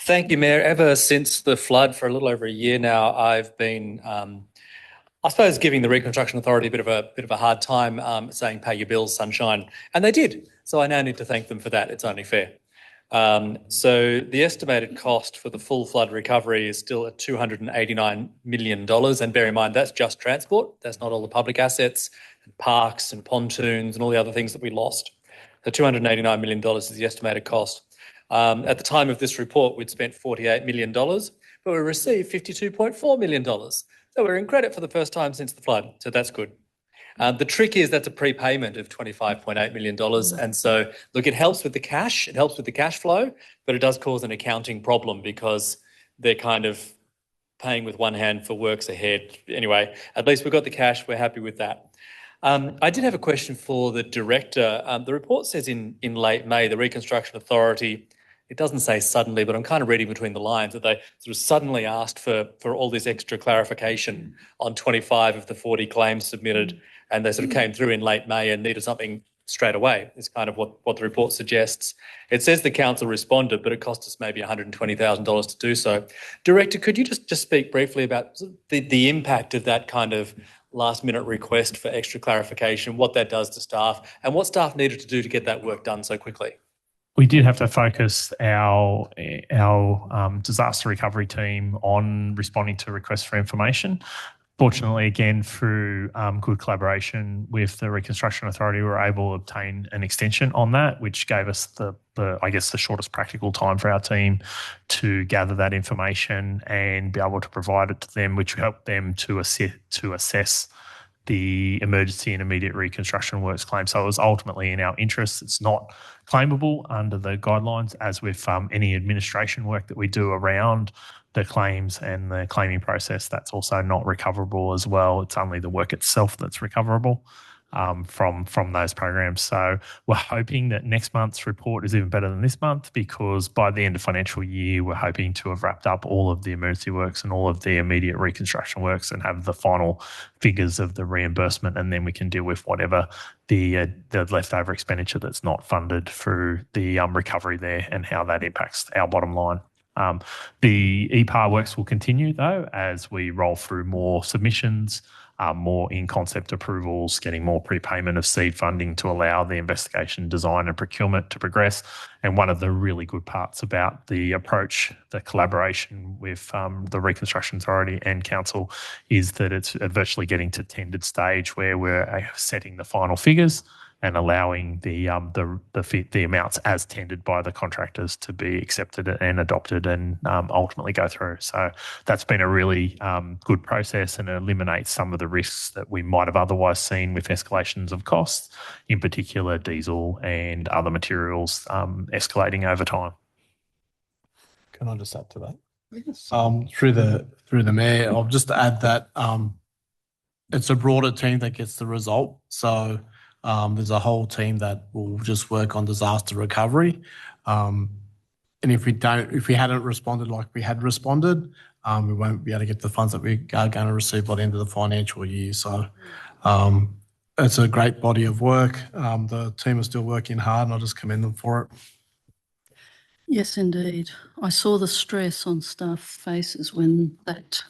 Thank you, Mayor. Ever since the flood for a little over a year now, I've been, I suppose, giving the Reconstruction Authority a bit of a hard time, saying pay your bills, sunshine, and they did. So I now need to thank them for that. It's only fair. So the estimated cost for the full flood recovery is still at $289 million. And bear in mind, that's just transport. That's not all the public assets and parks and pontoons and all the other things that we lost. The $289 million is the estimated cost. At the time of this report, we'd spent $48 million, but we received $52.4 million. So we're in credit for the first time since the flood. So that's good. The trick is that's a prepayment of $25.8 million. And so, look, it helps with the cash. It helps with the cash flow, but it does cause an accounting problem because they're kind of paying with one hand for works ahead. Anyway, at least we've got the cash. We're happy with that. I did have a question for the director. The report says in late May, the Reconstruction Authority, it doesn't say suddenly, but I'm kind of reading between the lines that they sort of suddenly asked for all this extra clarification on 25 of the 40 claims submitted. And they sort of came through in late May and needed something straight away, is kind of what the report suggests. It says the council responded, but it cost us maybe $120,000 to do so. Director, could you just speak briefly about the impact of that kind of last-minute request for extra clarification, what that does to staff, and what staff needed to do to get that work done so quickly? We did have to focus our disaster recovery team on responding to requests for information. Fortunately, again, through good collaboration with the Reconstruction Authority, we were able to obtain an extension on that, which gave us the shortest practical time for our team to gather that information and be able to provide it to them, which helped them to assess the emergency and immediate reconstruction works claim. So it was ultimately in our interest. It's not claimable under the guidelines, as with any administration work that we do around the claims and the claiming process. That's also not recoverable as well. It's only the work itself that's recoverable from those programs. So we're hoping that next month's report is even better than this month, because by the end of financial year, we're hoping to have wrapped up all of the emergency works and all of the immediate reconstruction works and have the final figures of the reimbursement, and then we can deal with whatever the leftover expenditure that's not funded through the recovery there and how that impacts our bottom line. The EPAR works will continue, though, as we roll through more submissions, more in-concept approvals, getting more prepayment of seed funding to allow the investigation, design and procurement to progress. And one of the really good parts about the approach, the collaboration with the Reconstruction Authority and Council, is that it's virtually getting to tendered stage where we're setting the final figures and allowing the amounts as tendered by the contractors to be accepted and adopted and ultimately go through. So that's been a really good process, and it eliminates some of the risks that we might have otherwise seen with escalations of costs, in particular diesel and other materials escalating over time. Can I just add to that? Yes. Through the Mayor, I'll just add that it's a broader team that gets the result. So there's a whole team that will just work on disaster recovery. And if we hadn't responded like we had responded, we won't be able to get the funds that we are going to receive by the end of the financial year. So it's a great body of work. The team is still working hard, and I just commend them for it. Yes, indeed. I saw the stress on staff faces when that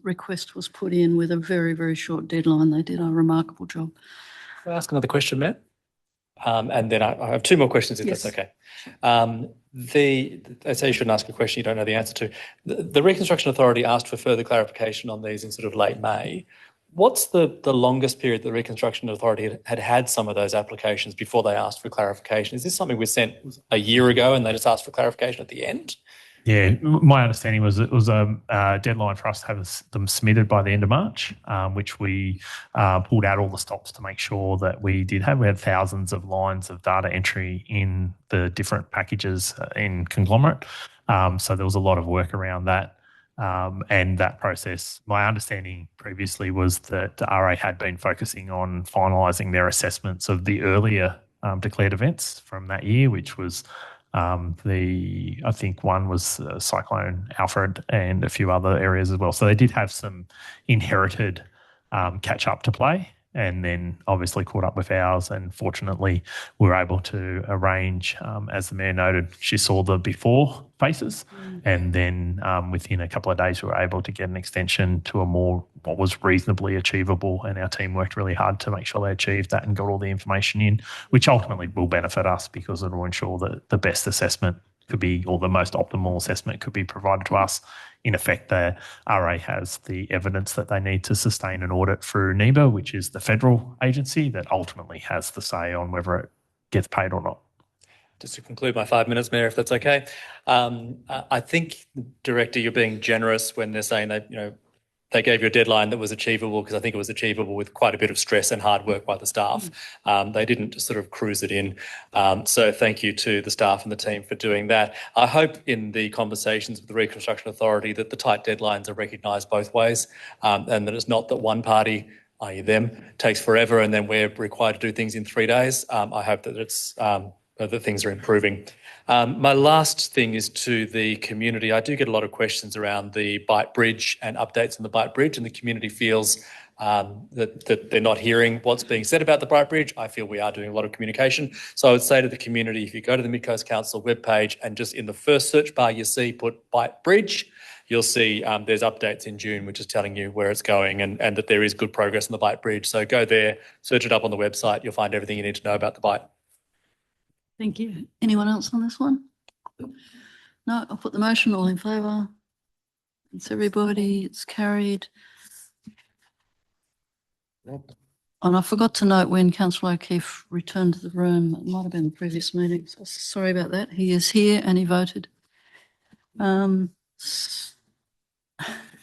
request was put in with a very, very short deadline. They did a remarkable job. Can I ask another question, Matt? And then I have two more questions, if Yes. that's okay. I say you shouldn't ask a question you don't know the answer to. The Reconstruction Authority asked for further clarification on these in sort of late May. What's the longest period the Reconstruction Authority had some of those applications before they asked for clarification? Is this something we sent a year ago and they just asked for clarification at the end? Yeah, my understanding was it was a deadline for us to have them submitted by the end of March, which we pulled out all the stops to make sure that we did have. We had thousands of lines of data entry in the different packages in Conglomerate. So there was a lot of work around that. And that process, my understanding previously was that the RA had been focusing on finalising their assessments of the earlier declared events from that year, which was I think one was Cyclone Alfred and a few other areas as well. So they did have some inherited catch up to play, and then obviously caught up with ours. And fortunately, we were able to arrange, as the Mayor noted, she saw the before faces, and then within a couple of days, we were able to get an extension to a more what was reasonably achievable. And our team worked really hard to make sure they achieved that and got all the information in, which ultimately will benefit us because it will ensure that the best assessment could be, or the most optimal assessment could be provided to us. In effect, the RA has the evidence that they need to sustain an audit through NEBA, which is the federal agency that ultimately has the say on whether it gets paid or not. Just to conclude my 5 minutes, Mayor, if that's okay. I think, Director, you're being generous when they're saying that, they gave you a deadline that was achievable, because I think it was achievable with quite a bit of stress and hard work by the staff. They didn't just sort of cruise it in. So thank you to the staff and the team for doing that. I hope in the conversations with the Reconstruction Authority that the tight deadlines are recognised both ways, and that it's not that one party, i.e. them, takes forever and then we're required to do things in 3 days. I hope that it's that things are improving. My last thing is to the community. I do get a lot of questions around the Bight Bridge and updates on the Bight Bridge, and the community feels that they're not hearing what's being said about the Bight Bridge. I feel we are doing a lot of communication. So I would say to the community, if you go to the Mid-Coast Council webpage and just in the first search bar you see put Bight Bridge, you'll see there's updates in June, which is telling you where it's going and that there is good progress on the Bight Bridge. So go there, search it up on the website. You'll find everything you need to know about the Bight. Thank you. Anyone else on this one? No, I'll put the motion. All in favour? It's everybody. It's carried. And I forgot to note when Councillor O'Keefe returned to the room. It might have been the previous meeting. So sorry about that. He is here and he voted.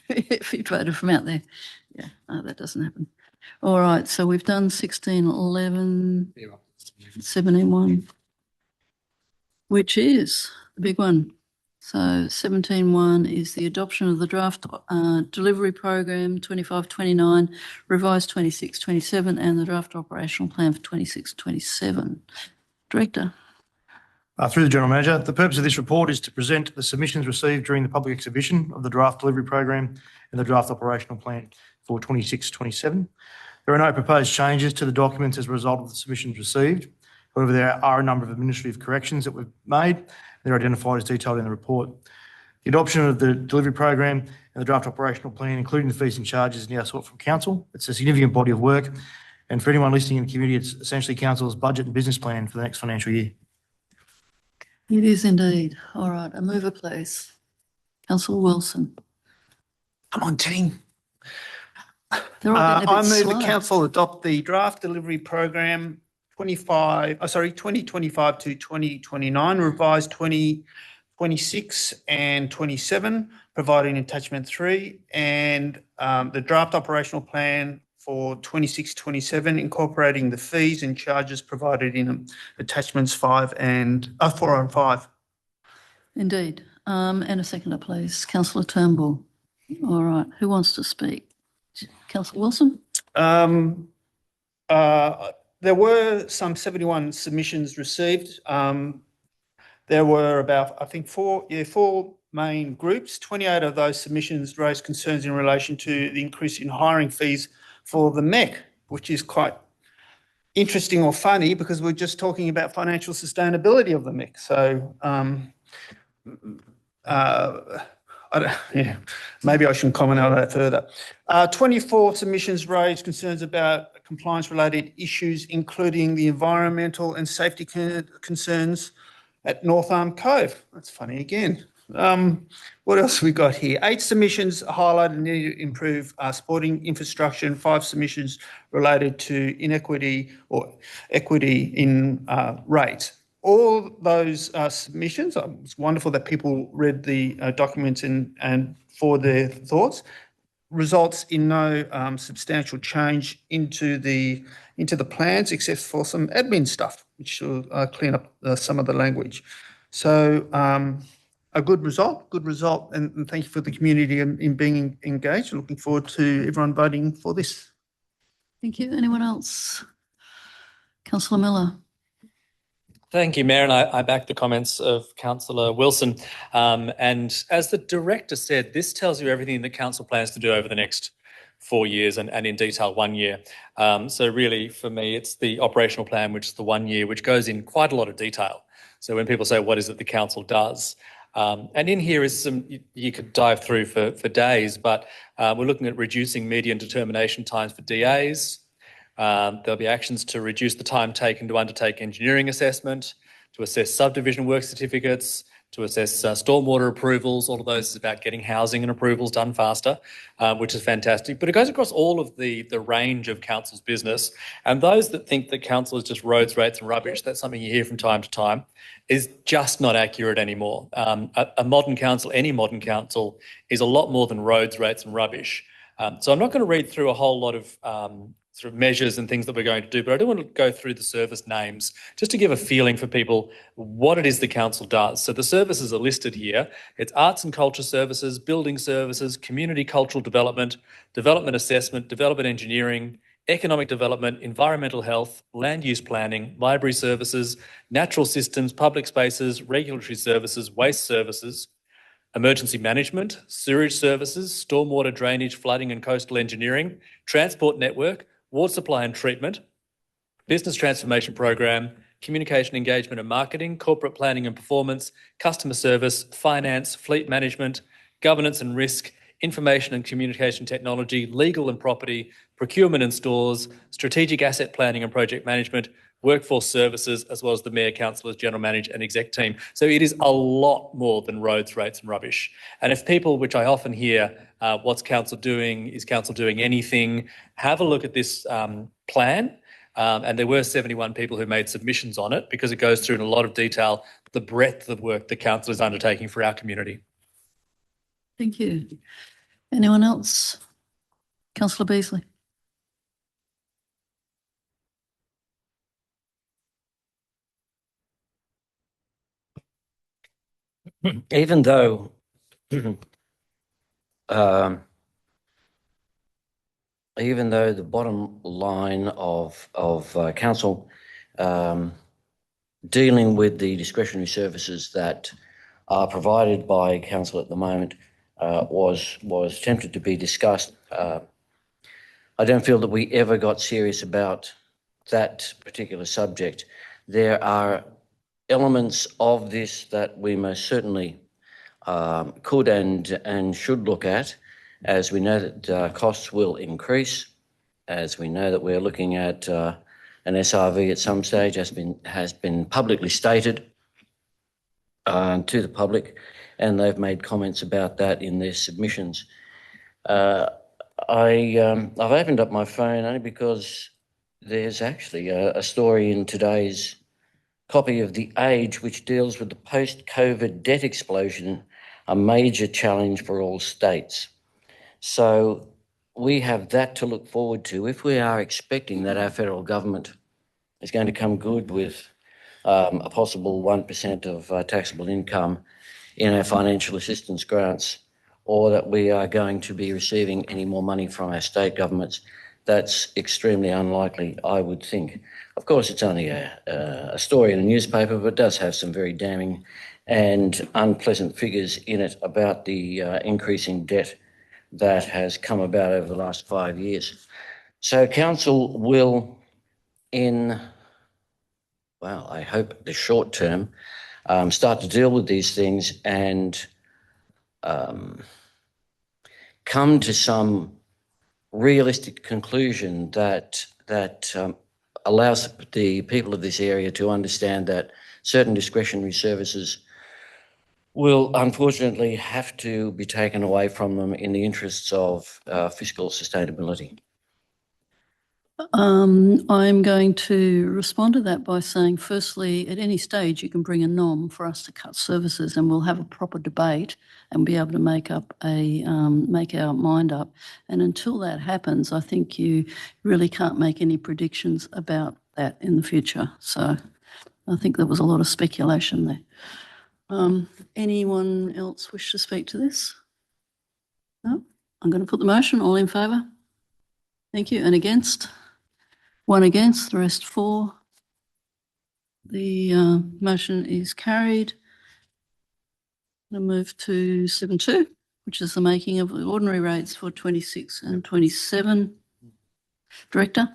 If he voted from out there. Yeah, no, that doesn't happen. All right, so we've done 16, 11, 17, which is the big one. So 17.1 is the adoption of the draft delivery program 25-29, revised 26-27, and the draft operational plan for 26-27. Director. Through the General Manager, the purpose of this report is to present the submissions received during the public exhibition of the draft delivery program and the draft operational plan for 26-27. There are no proposed changes to the documents as a result of the submissions received. However, there are a number of administrative corrections that we've made. They're identified as detailed in the report. The adoption of the delivery program and the draft operational plan, including the fees and charges, is now sought from Council. It's a significant body of work. And for anyone listening in the community, it's essentially Council's budget and business plan for the next financial year. It is indeed. All right, a mover, please. Councillor Wilson. Come on, team. I move the Council adopt the draft delivery program 2025 to 2029, revised 2026 and 27, providing attachment 3, and the draft operational plan for 26-27, incorporating the fees and charges provided in attachments 4 and 5. Indeed. And a seconder, please. Councillor Turnbull. All right. Who wants to speak? Councillor Wilson? There were some 71 submissions received. There were about, I think, four main groups. 28 of those submissions raised concerns in relation to the increase in hiring fees for the MEC, which is quite interesting or funny because we're just talking about financial sustainability of the MEC. So maybe I shouldn't comment on that further. 24 submissions raised concerns about compliance-related issues, including the environmental and safety concerns at North Arm Cove. That's funny again. What else have we got here? 8 submissions highlighted need to improve sporting infrastructure, and 5 submissions related to inequity or equity in rates. All those submissions, it's wonderful that people read the documents and for their thoughts, results in no substantial change into the plans, except for some admin stuff, which will clean up some of the language. So a good result, and thank you for the community in being engaged. Looking forward to everyone voting for this. Thank you. Anyone else? Councillor Miller. Thank you, Mayor, and I back the comments of Councillor Wilson. And as the Director said, this tells you everything the Council plans to do over the next 4 years and in detail 1 year. So really, for me, it's the operational plan, which is the 1 year, which goes in quite a lot of detail. So when people say, what is it the Council does? And in here is some, you could dive through for days, but we're looking at reducing median determination times for DAs. There'll be actions to reduce the time taken to undertake engineering assessment, to assess subdivision work certificates, to assess stormwater approvals. All of those is about getting housing and approvals done faster, which is fantastic. But it goes across all of the range of council's business. And those that think that council is just roads, rates and rubbish, that's something you hear from time to time, is just not accurate anymore. A modern council, any modern council, is a lot more than roads, rates and rubbish. So I'm not going to read through a whole lot of sort of measures and things that we're going to do, but I do want to go through the service names just to give a feeling for people what it is the council does. So the services are listed here. It's arts and culture services, building services, community cultural development, development assessment, development engineering, economic development, environmental health, land use planning, library services, natural systems, public spaces, regulatory services, waste services, emergency management, sewage services, stormwater drainage, flooding and coastal engineering, transport network, water supply and treatment, business transformation program, communication engagement and marketing, corporate planning and performance, customer service, finance, fleet management, governance and risk, information and communication technology, legal and property, procurement and stores, strategic asset planning and project management, workforce services, as well as the Mayor, Councillors, General Manager and Exec team. So it is a lot more than roads, rates and rubbish. And if people, which I often hear, what's council doing? Is council doing anything? Have a look at this plan. And there were 71 people who made submissions on it because it goes through in a lot of detail the breadth of work the council is undertaking for our community. Thank you. Anyone else? Councillor Beasley. Even though the bottom line of council dealing with the discretionary services that are provided by council at the moment was tempted to be discussed, I don't feel that we ever got serious about that particular subject. There are elements of this that we most certainly could and should look at, as we know that costs will increase, as we know that we're looking at an SRV at some stage has been publicly stated to the public, and they've made comments about that in their submissions. I've opened up my phone only because there's actually a story in today's copy of The Age which deals with the post-COVID debt explosion, a major challenge for all states. So we have that to look forward to if we are expecting that our federal government is going to come good with a possible 1% of taxable income in our financial assistance grants, or that we are going to be receiving any more money from our state governments. that's extremely unlikely, I would think. Of course, it's only a story in a newspaper, but it does have some very damning and unpleasant figures in it about the increasing debt that has come about over the last 5 years. So council will, I hope the short term, start to deal with these things and come to some realistic conclusion that allows the people of this area to understand that certain discretionary services will unfortunately have to be taken away from them in the interests of fiscal sustainability. I'm going to respond to that by saying, firstly, at any stage you can bring a nom for us to cut services, and we'll have a proper debate and be able to make our mind up. And until that happens, I think you really can't make any predictions about that in the future. So I think there was a lot of speculation there. Anyone else wish to speak to this? No? I'm going to put the motion. All in favour? Thank you. And against? 1 against, the rest for. The motion is carried. I'll move to 7.2, which is the making of the ordinary rates for 26 and 27. Director?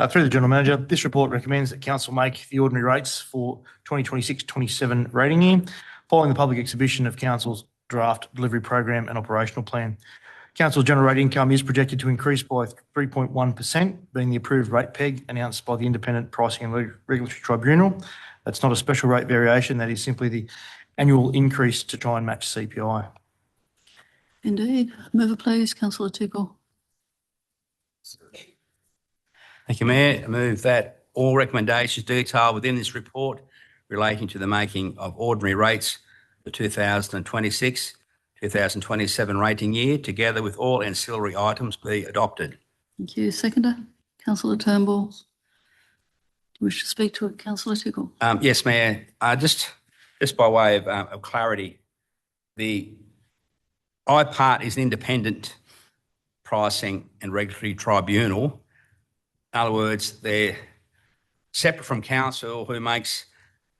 Through the General Manager, this report recommends that Council make the ordinary rates for 2026-27 rating year, following the public exhibition of Council's draft delivery program and operational plan. Council general rate income is projected to increase by 3.1%, being the approved rate peg announced by the Independent Pricing and Regulatory Tribunal. That's not a special rate variation, that is simply the annual increase to try and match CPI. Indeed. Mover, please, Councillor Tickle. Thank you, Mayor. I move that all recommendations detailed within this report relating to the making of ordinary rates for 2026-2027 rating year, together with all ancillary items, be adopted. Thank you. Seconder, Councillor Turnbull. Do you wish to speak to it, Councillor Tickle? Yes, Mayor. Just by way of clarity, the IPART is an independent pricing and regulatory tribunal. In other words, they're separate from council, who makes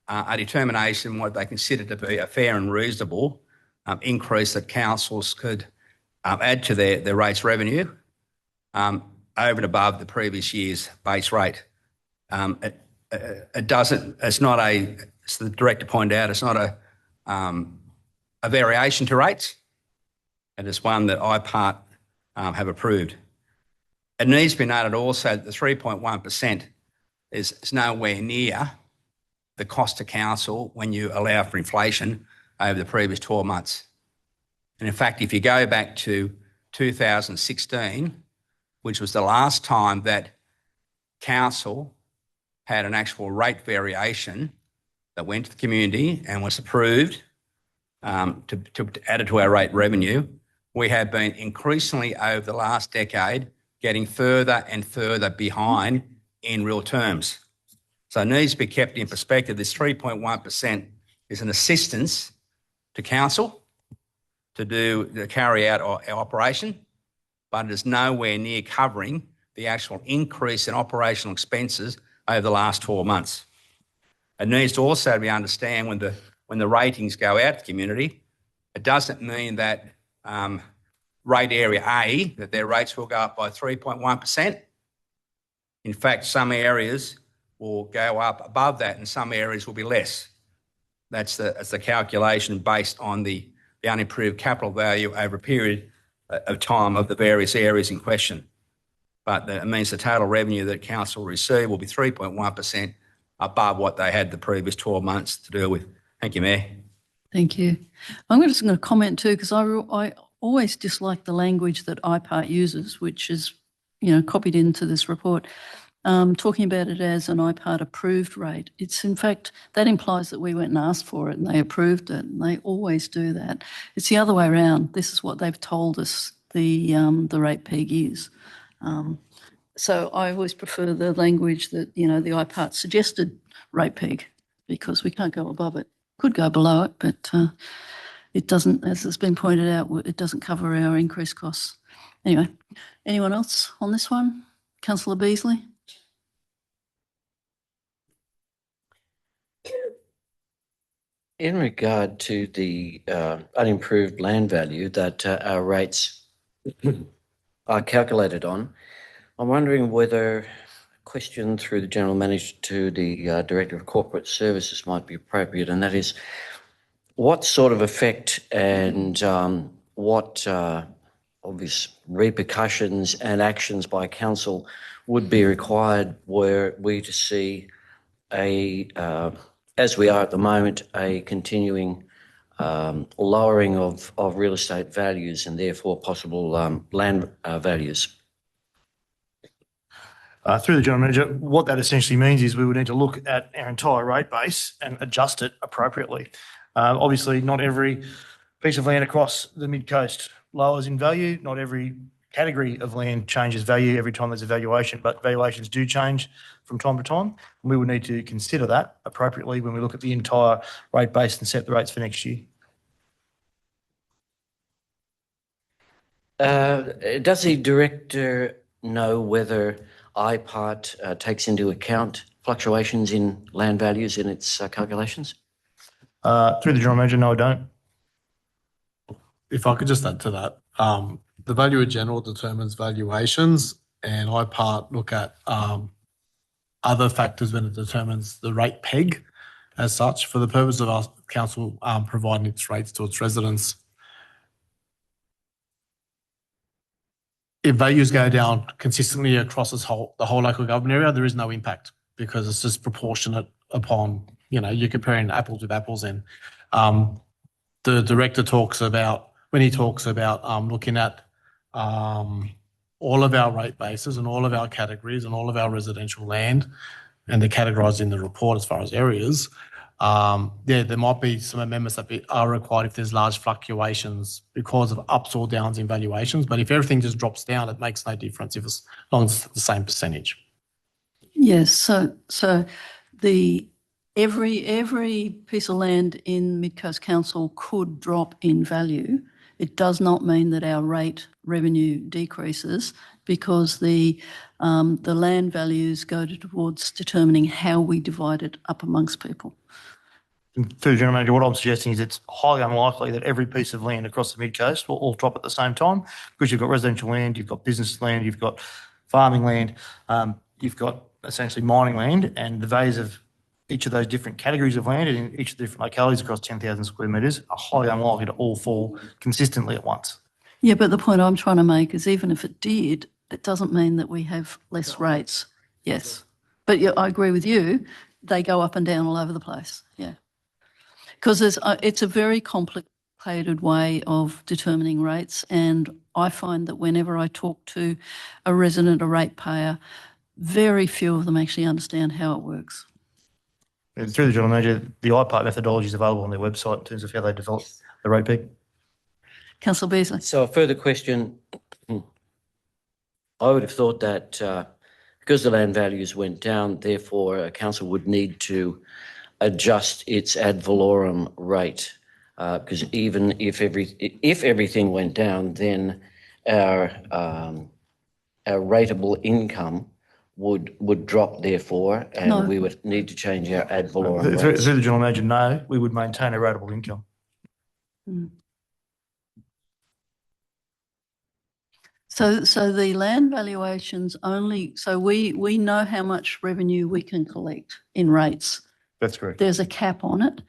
a determination what they consider to be a fair and reasonable increase that councils could add to their rates revenue over and above the previous year's base rate. It doesn't, it's not a, as the director pointed out, it's not a variation to rates. It is one that IPART have approved. It needs to be noted also that the 3.1% is nowhere near the cost to council when you allow for inflation over the previous 12 months. And in fact, if you go back to 2016, which was the last time that council had an actual rate variation that went to the community and was approved to add it to our rate revenue, we have been increasingly over the last decade getting further and further behind in real terms. So it needs to be kept in perspective. This 3.1% is an assistance to council to carry out our operation, but it is nowhere near covering the actual increase in operational expenses over the last 12 months. It needs to also be understand when the ratings go out to the community, it doesn't mean that rate area A, that their rates will go up by 3.1%. In fact, some areas will go up above that and some areas will be less. That's the calculation based on the unimproved capital value over a period of time of the various areas in question. But it means the total revenue that council will receive will be 3.1% above what they had the previous 12 months to deal with. Thank you, Mayor. Thank you. I'm just going to comment too, because I always dislike the language that IPART uses, which is, copied into this report, talking about it as an IPART approved rate. It's in fact, that implies that we went and asked for it and they approved it, and they always do that. It's the other way around. This is what they've told us the rate peg is. So I always prefer the language that, the IPART suggested rate peg, because we can't go above it. Could go below it, but it doesn't, as has been pointed out, it doesn't cover our increased costs. Anyway, anyone else on this one? Councillor Beasley? In regard to the unimproved land value that our rates are calculated on, I'm wondering whether a question through the General Manager to the Director of Corporate Services might be appropriate, and that is what sort of effect and what obvious repercussions and actions by Council would be required were we to see as we are at the moment, a continuing lowering of real estate values and therefore possible land values. Through the General Manager, what that essentially means is we would need to look at our entire rate base and adjust it appropriately. Obviously, not every piece of land across the mid-coast lowers in value. Not every category of land changes value every time there's a valuation, but valuations do change from time to time. And we would need to consider that appropriately when we look at the entire rate base and set the rates for next year. Does the Director know whether IPART takes into account fluctuations in land values in its calculations? Through the General Manager, no, I don't. If I could just add to that, the Valuer General determines valuations, and IPART look at other factors when it determines the rate peg as such for the purpose of our council providing its rates to its residents. If values go down consistently across the whole local government area, there is no impact because it's just proportionate upon, you're comparing apples with apples. And the Director talks about, when he talks about looking at all of our rate bases and all of our categories and all of our residential land, and they're categorised in the report as far as areas, there might be some amendments that are required if there's large fluctuations because of ups or downs in valuations. But if everything just drops down, it makes no difference if it's as long as it's the same percentage. Yes, so every piece of land in Mid-Coast Council could drop in value. It does not mean that our rate revenue decreases because the land values go towards determining how we divide it up amongst people. Through the General Manager, what I'm suggesting is it's highly unlikely that every piece of land across the mid-coast will all drop at the same time, because you've got residential land, you've got business land, you've got farming land, you've got essentially mining land, and the values of each of those different categories of land in each of the different localities across 10,000 square metres are highly unlikely to all fall consistently at once. Yeah, but the point I'm trying to make is even if it did, it doesn't mean that we have less rates. Yes. But yeah, I agree with you. They go up and down all over the place. Yeah. Because it's a very complicated way of determining rates. And I find that whenever I talk to a resident, a ratepayer, very few of them actually understand how it works. And through the General Manager, the IPART methodology is available on their website in terms of how they develop the rate peg. Councillor Beasley. So a further question. I would have thought that because the land values went down, therefore council would need to adjust its ad valorem rate, because even if everything went down, then our rateable income would drop, therefore, and we would need to change our ad valorem rates. Through the General Manager, no, we would maintain a rateable income. Mm. So the land valuations only, so we know how much revenue we can collect in rates. That's correct. There's a cap on it.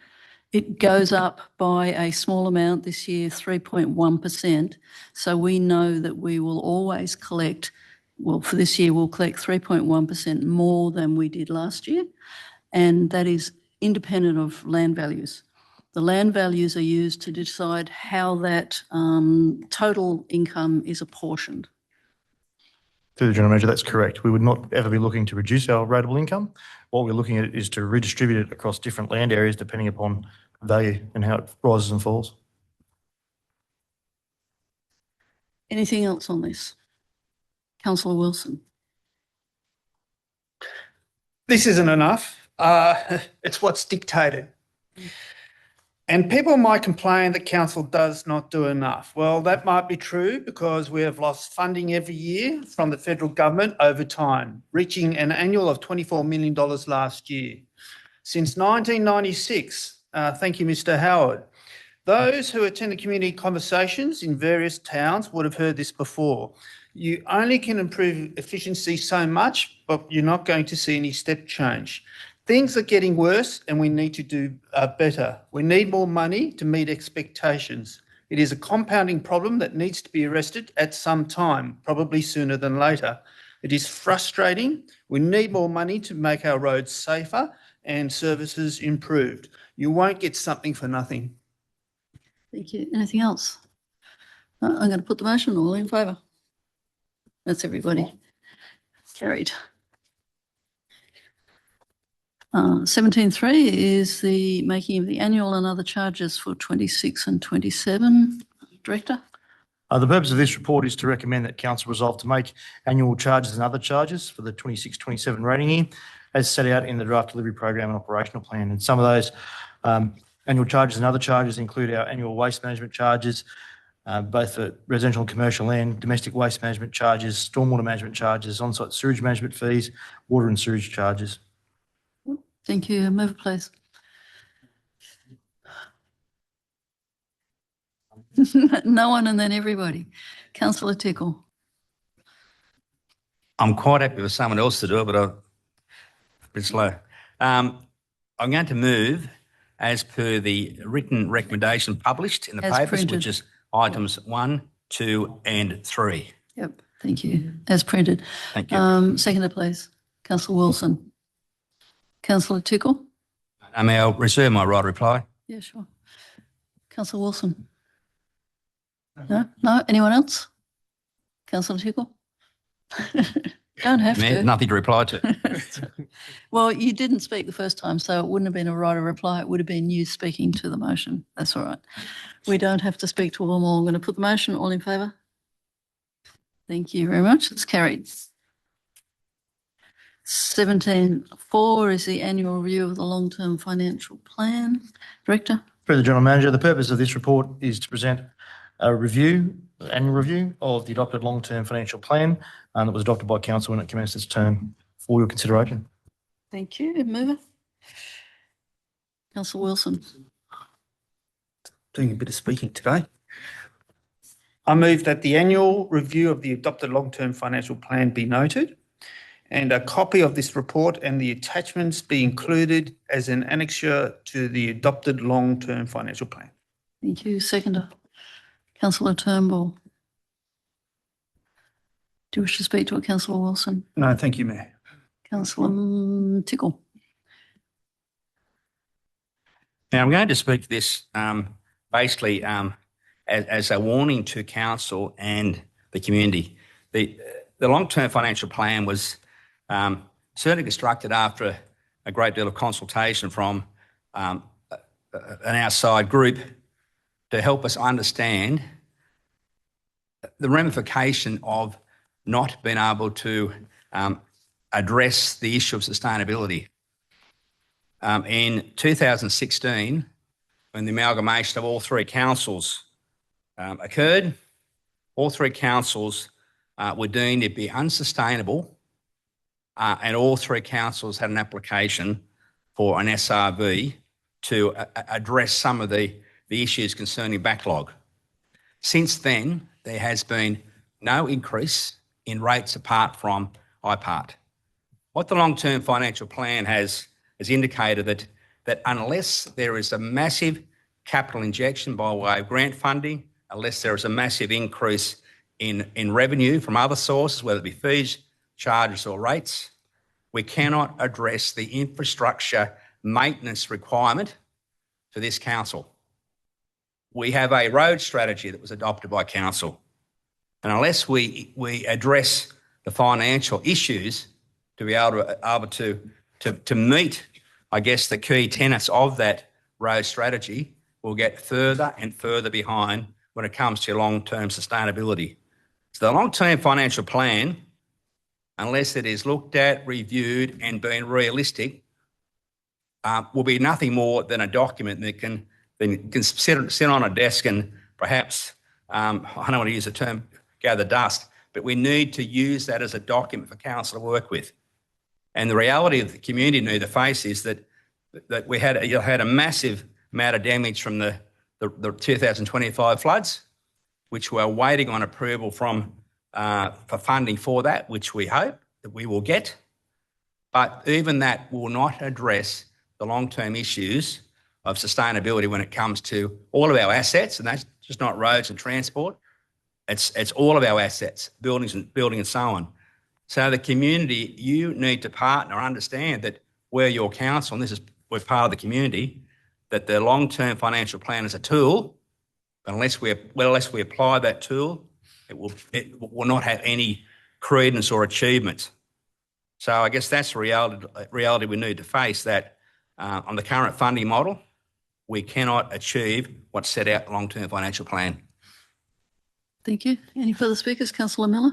It goes up by a small amount this year, 3.1%. So we know that we will always collect, well, for this year, we'll collect 3.1% more than we did last year. And that is independent of land values. The land values are used to decide how that total income is apportioned. Through the General Manager, that's correct. We would not ever be looking to reduce our rateable income. What we're looking at is to redistribute it across different land areas depending upon value and how it rises and falls. Anything else on this? Councillor Wilson. This isn't enough. It's what's dictated. And people might complain that council does not do enough. Well, that might be true because we have lost funding every year from the federal government over time, reaching an annual of $24 million last year. Since 1996, thank you, Mr. Howard, those who attended community conversations in various towns would have heard this before. You only can improve efficiency so much, but you're not going to see any step change. Things are getting worse and we need to do better. We need more money to meet expectations. It is a compounding problem that needs to be arrested at some time, probably sooner than later. It is frustrating. We need more money to make our roads safer and services improved. You won't get something for nothing. Thank you. Anything else? I'm going to put the motion. All in favour? That's everybody. Carried. 17.3 is the making of the annual and other charges for 26 and 27. Director? The purpose of this report is to recommend that council resolve to make annual charges and other charges for the 26-27 rating year as set out in the draft delivery program and operational plan. And some of those annual charges and other charges include our annual waste management charges, both for residential and commercial land, domestic waste management charges, stormwater management charges, on-site sewage management fees, water and sewage charges. Thank you. Move, please. No one and then everybody. Councillor Tickle. I'm quite happy for someone else to do it, but I'm a bit slow. I'm going to move as per the written recommendation published in the As papers, printed. which is items 1, 2 and 3. Yep. Thank you. As printed. Thank you. Seconder, please. Councillor Wilson. Councillor Tickle. May I reserve my right to reply? Yeah, sure. Councillor Wilson. No? No? Anyone else? Councillor Tickle? Don't have Mayor, to. nothing to reply to. Well, you didn't speak the first time, so it wouldn't have been a right of reply. It would have been you speaking to the motion. That's all right. We don't have to speak to them all. I'm going to put the motion. All in favour? Thank you very much. It's carried. 17.4 is the annual review of the long-term financial plan. Director? Through the General Manager, the purpose of this report is to present a annual review of the adopted long-term financial plan that was adopted by Council when it commenced its term for your consideration. Thank you. Mover? Councillor Wilson. Doing a bit of speaking today. I move that the annual review of the adopted long-term financial plan be noted and a copy of this report and the attachments be included as an annexure to the adopted long-term financial plan. Thank you. Seconder. Councillor Turnbull. Do you wish to speak to it, Councillor Wilson? No, thank you, Mayor. Councillor Tickle. Now, I'm going to speak to this basically as a warning to council and the community. The long-term financial plan was certainly constructed after a great deal of consultation from an outside group to help us understand the ramification of not being able to address the issue of sustainability. In 2016, when the amalgamation of all three councils occurred, all three councils were deemed to be unsustainable, and all three councils had an application for an SRV to address some of the issues concerning backlog. Since then, there has been no increase in rates apart from IPART. What the long-term financial plan has indicated that unless there is a massive capital injection by way of grant funding, unless there is a massive increase in revenue from other sources, whether it be fees, charges or rates, we cannot address the infrastructure maintenance requirement for this council. We have a road strategy that was adopted by council, and unless we address the financial issues to be able to meet, I guess, the key tenets of that road strategy, we'll get further and further behind when it comes to long-term sustainability. So the long-term financial plan, unless it is looked at, reviewed and being realistic, will be nothing more than a document that can then you can sit on a desk and perhaps, I don't want to use the term gather dust, but we need to use that as a document for council to work with. And the reality of the community need to face is that we had a massive amount of damage from the 2025 floods, which we're waiting on approval for funding for that, which we hope that we will get. But even that will not address the long-term issues of sustainability when it comes to all of our assets, and that's just not roads and transport. It's all of our assets, building and so on. So the community, you need to partner, understand that we're your council, and we're part of the community, that the long-term financial plan is a tool, but unless we apply that tool, it will not have any credence or achievement. So I guess that's the reality we need to face, that on the current funding model, we cannot achieve what's set out in the long-term financial plan. Thank you. Any further speakers? Councillor Miller.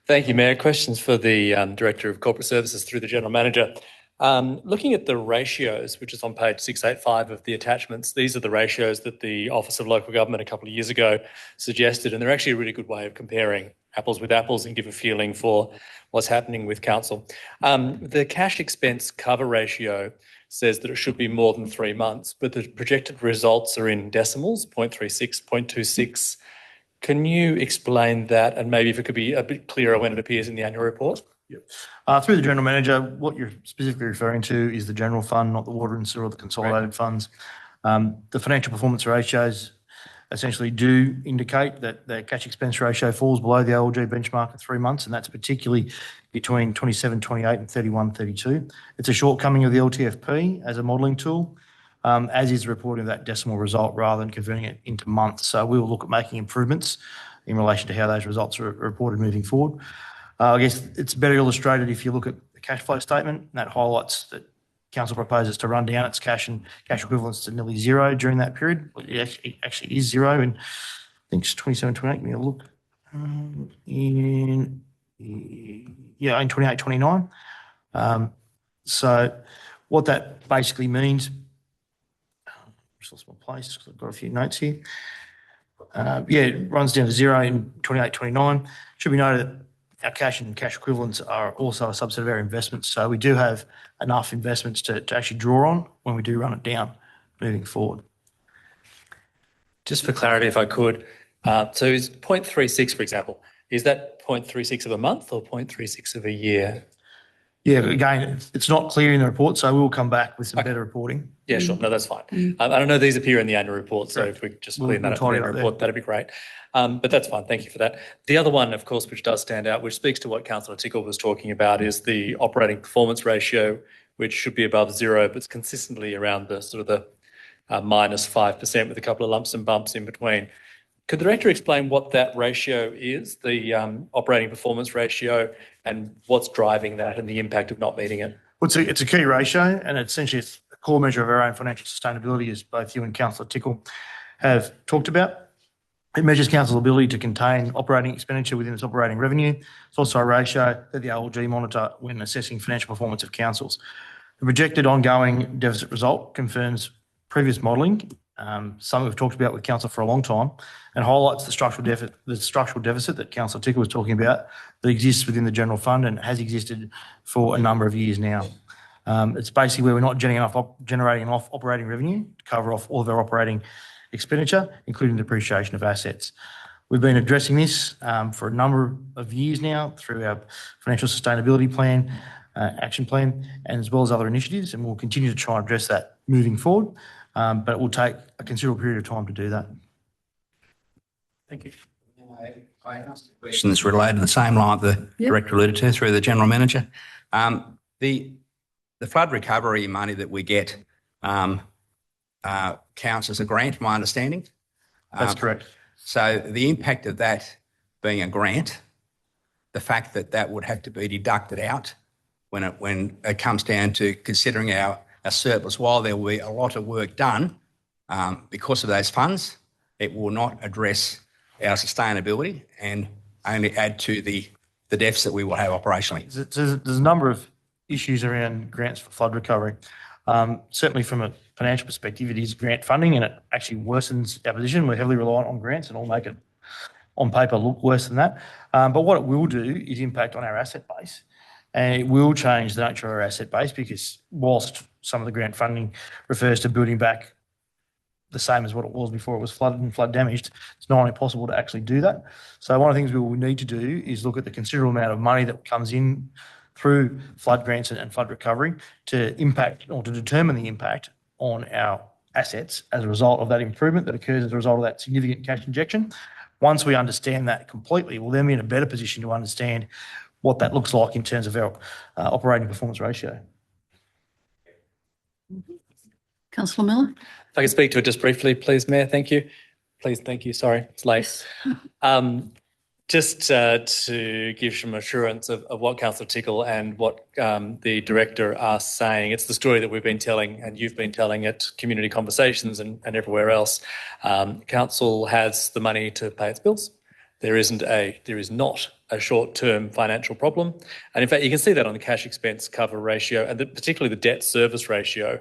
Thank you, Mayor. Questions for the Director of Corporate Services through the General Manager. Looking at the ratios, which is on page 685 of the attachments, these are the ratios that the Office of Local Government a couple of years ago suggested, and they're actually a really good way of comparing apples with apples and give a feeling for what's happening with council. The cash expense cover ratio says that it should be more than 3 months, but the projected results are in decimals, 0.36, 0.26. Can you explain that, and maybe if it could be a bit clearer when it appears in the annual report? Yep. Through the General Manager, what you're specifically referring to is the general fund, not the water and sewer or the consolidated funds. The financial performance ratios essentially do indicate that the cash expense ratio falls below the OLG benchmark of 3 months, and that's particularly between 27-28 and 31-32. It's a shortcoming of the LTFP as a modelling tool, as is reporting of that decimal result rather than converting it into months. So we will look at making improvements in relation to how those results are reported moving forward. I guess it's better illustrated if you look at the cash flow statement. That highlights that council proposes to run down its cash and cash equivalents to nearly zero during that period. It actually is zero in, I think it's 27, 28. Give me a look. In 28, 29. So what that basically means, just lost my place because I've got a few notes here. It runs down to zero in 28, 29. Should be noted that our cash and cash equivalents are also a subset of our investments. So we do have enough investments to actually draw on when we do run it down moving forward. Just for clarity, if I could, so is 0.36, for example, is that 0.36 of a month or 0.36 of a year? Yeah, again, it's not clear in the report, so we'll come back with some better reporting. Yeah, sure. No, that's fine. I don't know these appear in the annual report, so if we could just clean that up in the annual report, that'd be great. But that's fine. Thank you for that. The other one, of course, which does stand out, which speaks to what Councillor Tickle was talking about, is the operating performance ratio, which should be above zero, but it's consistently around the sort of the -5% with a couple of lumps and bumps in between. Could the Director explain what that ratio is, the operating performance ratio, and what's driving that and the impact of not meeting it? Well, it's a key ratio, and essentially it's a core measure of our own financial sustainability, as both you and Councillor Tickle have talked about. It measures council's ability to contain operating expenditure within its operating revenue. It's also a ratio that the OLG monitor when assessing financial performance of councils. The projected ongoing deficit result confirms previous modelling, some we've talked about with council for a long time, and highlights the structural deficit that Councillor Tickle was talking about that exists within the general fund and has existed for a number of years now. It's basically where we're not generating enough operating revenue to cover off all of our operating expenditure, including depreciation of assets. We've been addressing this for a number of years now through our financial sustainability plan, action plan, and as well as other initiatives, and we'll continue to try and address that moving forward, but it will take a considerable period of time to do that. Thank you. I asked a question that's related to the same line the Director alluded to through the General Manager. The flood recovery money that we get counts as a grant, my understanding. That's correct. So the impact of that being a grant, the fact that that would have to be deducted out when it comes down to considering our surplus, while there will be a lot of work done because of those funds, it will not address our sustainability and only add to the deficit we will have operationally. There's a number of issues around grants for flood recovery. Certainly from a financial perspective, it is grant funding and it actually worsens our position. We're heavily reliant on grants and I'll make it on paper look worse than that. But what it will do is impact on our asset base. And it will change the nature of our asset base because whilst some of the grant funding refers to building back the same as what it was before it was flooded and flood damaged, it's not only possible to actually do that. So one of the things we will need to do is look at the considerable amount of money that comes in through flood grants and flood recovery to impact or to determine the impact on our assets as a result of that improvement that occurs as a result of that significant cash injection. Once we understand that completely, we'll then be in a better position to understand what that looks like in terms of our operating performance ratio. Councillor Miller? If I could speak to it just briefly, please, Mayor. Thank you. Please, thank you. Sorry, it's late. Just to give some assurance of what Councillor Tickle and what the Director are saying, it's the story that we've been telling and you've been telling at community conversations and everywhere else. Council has the money to pay its bills. There is not a short-term financial problem. And in fact, you can see that on the cash expense cover ratio and particularly the debt service ratio,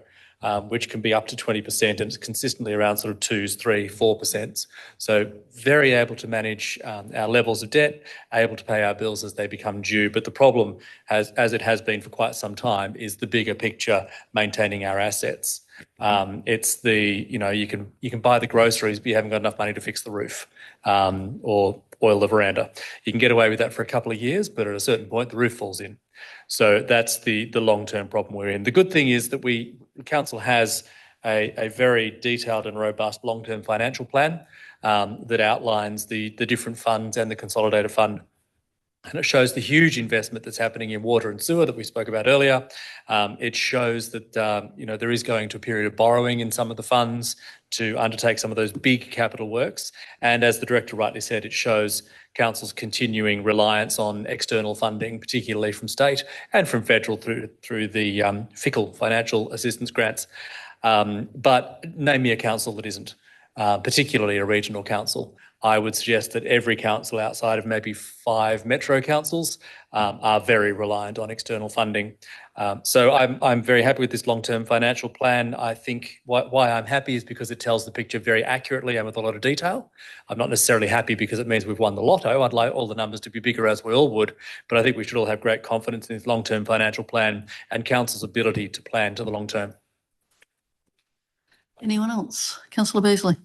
which can be up to 20% and it's consistently around sort of 2s, 3, 4%. So very able to manage our levels of debt, able to pay our bills as they become due. But the problem, as it has been for quite some time, is the bigger picture, maintaining our assets. It's the, you can buy the groceries, but you haven't got enough money to fix the roof or oil the veranda. You can get away with that for a couple of years, but at a certain point, the roof falls in. So that's the long-term problem we're in. The good thing is that the Council has a very detailed and robust long-term financial plan that outlines the different funds and the consolidated fund. And it shows the huge investment that's happening in water and sewer that we spoke about earlier. It shows that there is going to a period of borrowing in some of the funds to undertake some of those big capital works. And as the Director rightly said, it shows Council's continuing reliance on external funding, particularly from state and from federal through the FICL financial assistance grants. But name me a council that isn't, particularly a regional council. I would suggest that every council outside of maybe 5 metro councils are very reliant on external funding. So I'm very happy with this long-term financial plan. I think why I'm happy is because it tells the picture very accurately and with a lot of detail. I'm not necessarily happy because it means we've won the lotto. I'd like all the numbers to be bigger, as we all would, but I think we should all have great confidence in this long-term financial plan and council's ability to plan to the long term. Anyone else? Councillor Beasley?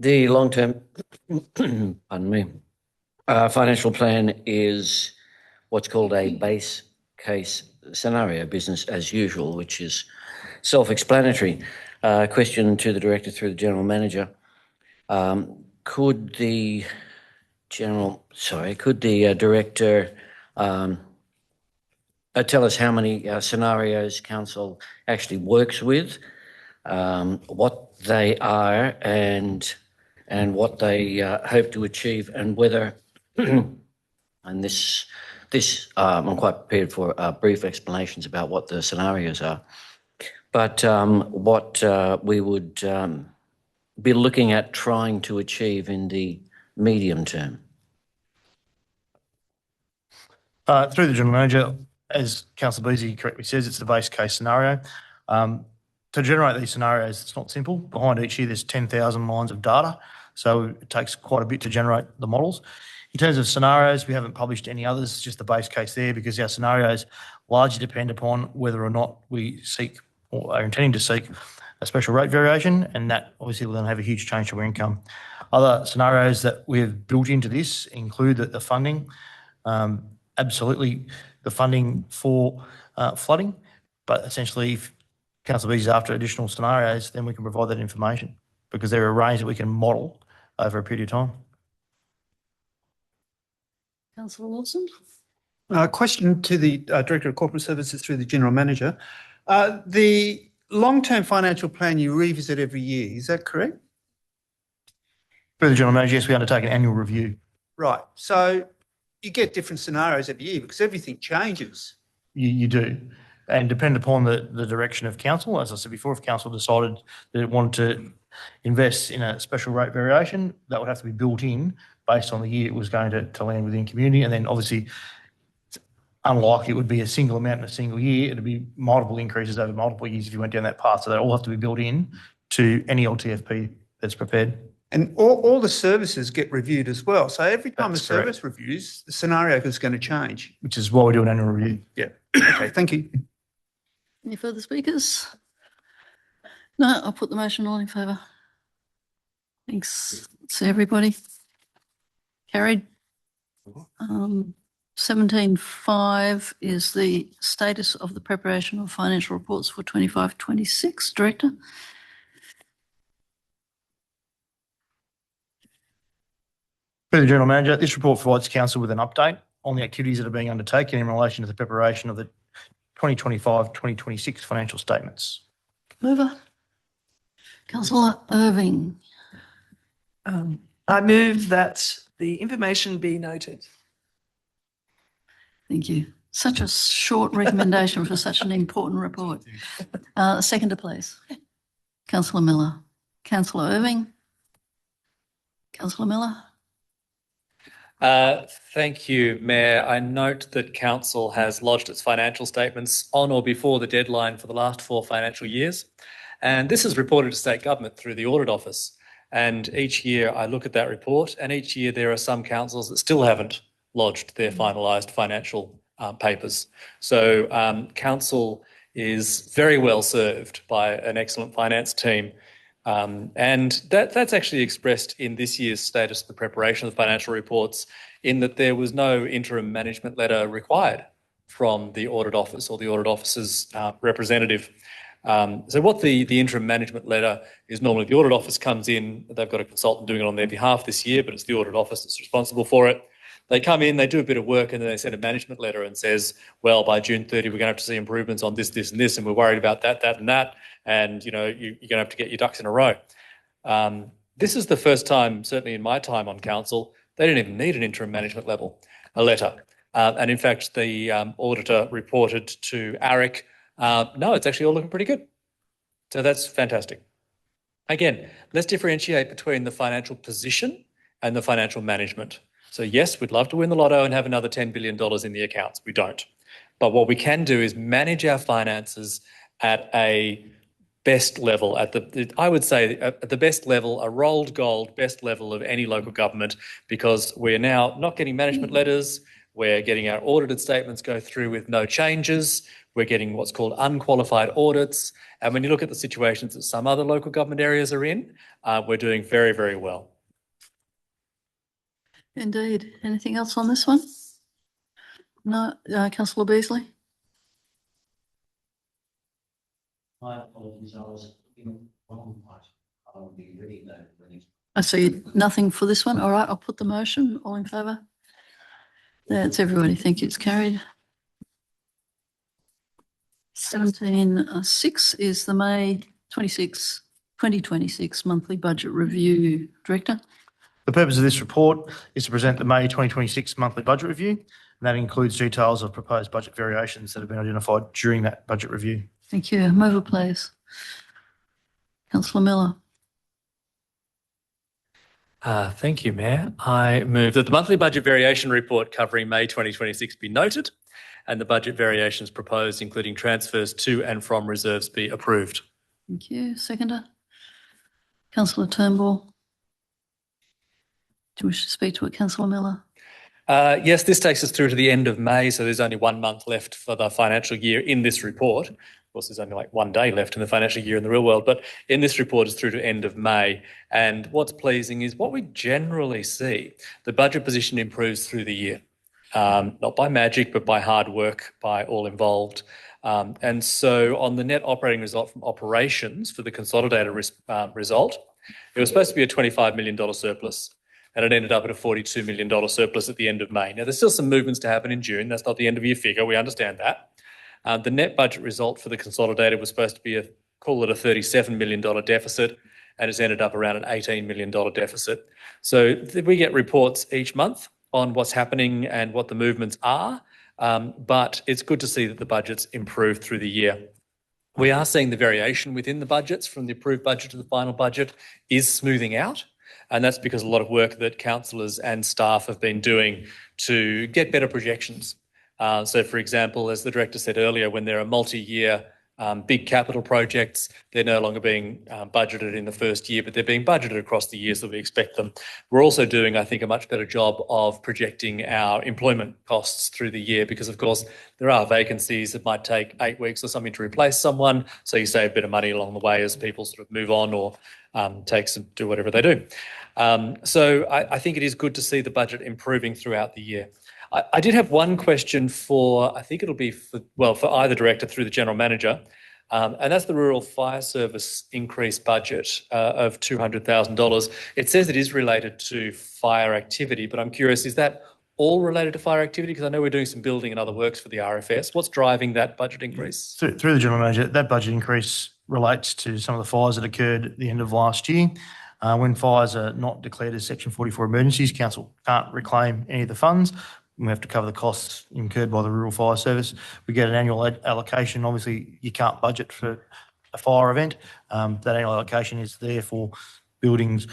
The long-term, pardon me, financial plan is what's called a base case scenario, business as usual, which is self-explanatory. Question to the Director through the General Manager. Could the Director tell us how many scenarios Council actually works with, what they are and what they hope to achieve, and whether, and this I'm quite prepared for brief explanations about what the scenarios are, but what we would be looking at trying to achieve in the medium term. Through the General Manager, as Councillor Beasley correctly says, it's the base case scenario. To generate these scenarios, it's not simple. Behind each year, there's 10,000 lines of data, so it takes quite a bit to generate the models. In terms of scenarios, we haven't published any others, it's just the base case there, because our scenarios largely depend upon whether or not we seek or are intending to seek a special rate variation, and that obviously will then have a huge change to our income. Other scenarios that we've built into this include that the funding, absolutely the funding for flooding, but essentially if Council Beasley is after additional scenarios, then we can provide that information because there are a range that we can model over a period of time. Councillor Lawson? Question to the Director of Corporate Services through the General Manager. The long-term financial plan you revisit every year, is that correct? Through the General Manager, yes, we undertake an annual review. Right. So you get different scenarios every year because everything changes. You do. And depend upon the direction of Council. As I said before, if Council decided that it wanted to invest in a special rate variation, that would have to be built in based on the year it was going to land within community. And then obviously it's unlikely it would be a single amount in a single year. It'd be multiple increases over multiple years if you went down that path. So they all have to be built in to any LTFP that's prepared. And all the services get reviewed as well. So every time That's the service reviews, the scenario is going to change. Which is why we do an annual review. Yeah. Okay, thank you. Any further speakers? No, I'll put the motion. All in favour? Thanks to everybody. Carried. 17.5 is the status of the preparation of financial reports for 25-26. Director. For the General Manager, this report provides Council with an update on the activities that are being undertaken in relation to the preparation of the 2025-2026 financial statements. Mover. Councillor Irving. I move that the information be noted. Thank you. Such a short recommendation for such an important report. Seconder, please. Councillor Miller. Councillor Irving. Councillor Miller. Thank you, Mayor. I note that Council has lodged its financial statements on or before the deadline for the last 4 financial years. And this is reported to State Government through the Audit Office. And each year I look at that report, and each year there are some councils that still haven't lodged their finalised financial papers. So Council is very well served by an excellent finance team. And that's actually expressed in this year's status of the preparation of the financial reports, in that there was no interim management letter required from the Audit Office or the Audit Office's representative. So what the interim management letter is, normally the Audit Office comes in, they've got a consultant doing it on their behalf this year, but it's the Audit Office that's responsible for it. They come in, they do a bit of work, and then they send a management letter and says, well, by June 30, we're going to have to see improvements on this, this and this, and we're worried about that, that and that, and you're going to have to get your ducks in a row. This is the first time, certainly in my time on council, they didn't even need an interim management letter. And in fact, the auditor reported to ARIC, no, it's actually all looking pretty good. So that's fantastic. Again, let's differentiate between the financial position and the financial management. So yes, we'd love to win the lotto and have another $10 billion in the accounts. We don't. But what we can do is manage our finances at a best level, I would say at the best level, a rolled gold best level of any local government, because we're now not getting management letters. We're getting our audited statements go through with no changes. We're getting what's called unqualified audits. And when you look at the situations that some other local government areas are in, we're doing very, very well. Indeed. Anything else on this one? No. Councillor Beasley? My apologies, I was looking wrong. I'll be ready though. I see nothing for this one. All right, I'll put the motion. All in favour? That's everybody. Thank you. It's carried. 17.6 is the May 2026 monthly budget review. Director. The purpose of this report is to present the May 2026 monthly budget review, and that includes details of proposed budget variations that have been identified during that budget review. Thank you. Mover, please. Councillor Miller. Thank you, Mayor. I move that the monthly budget variation report covering May 2026 be noted, and the budget variations proposed, including transfers to and from reserves, be approved. Thank you. Seconder. Councillor Turnbull. Do you wish to speak to it, Councillor Miller? Yes, this takes us through to the end of May, so there's only 1 month left for the financial year in this report. Of course, there's only like 1 day left in the financial year in the real world, but in this report is through to end of May. And what's pleasing is what we generally see, the budget position improves through the year, not by magic, but by hard work by all involved. And so on the net operating result from operations for the consolidated result, it was supposed to be a $25 million surplus. And it ended up at a $42 million surplus at the end of May. Now, there's still some movements to happen in June. That's not the end of year figure. We understand that. The net budget result for the consolidated was supposed to be call it a $37 million deficit, and it's ended up around an $18 million deficit. So we get reports each month on what's happening and what the movements are, but it's good to see that the budgets improve through the year. We are seeing the variation within the budgets from the approved budget to the final budget is smoothing out. And that's because a lot of work that councillors and staff have been doing to get better projections. So, for example, as the director said earlier, when there are multi-year big capital projects, they're no longer being budgeted in the first year, but they're being budgeted across the years that we expect them. We're also doing, I think, a much better job of projecting our employment costs through the year because, of course, there are vacancies. It might take 8 weeks or something to replace someone, so you save a bit of money along the way as people sort of move on or do whatever they do. So I think it is good to see the budget improving throughout the year. I did have one question for, I think it'll be for either director through the general manager, and that's the Rural Fire Service increased budget of $200,000. It says it is related to fire activity, but I'm curious, is that all related to fire activity? Because I know we're doing some building and other works for the RFS. What's driving that budget increase? Through the general manager, that budget increase relates to some of the fires that occurred at the end of last year. When fires are not declared as Section 44 emergencies, council can't reclaim any of the funds. We have to cover the costs incurred by the Rural Fire Service. We get an annual allocation. Obviously, you can't budget for a fire event. That annual allocation is there for buildings,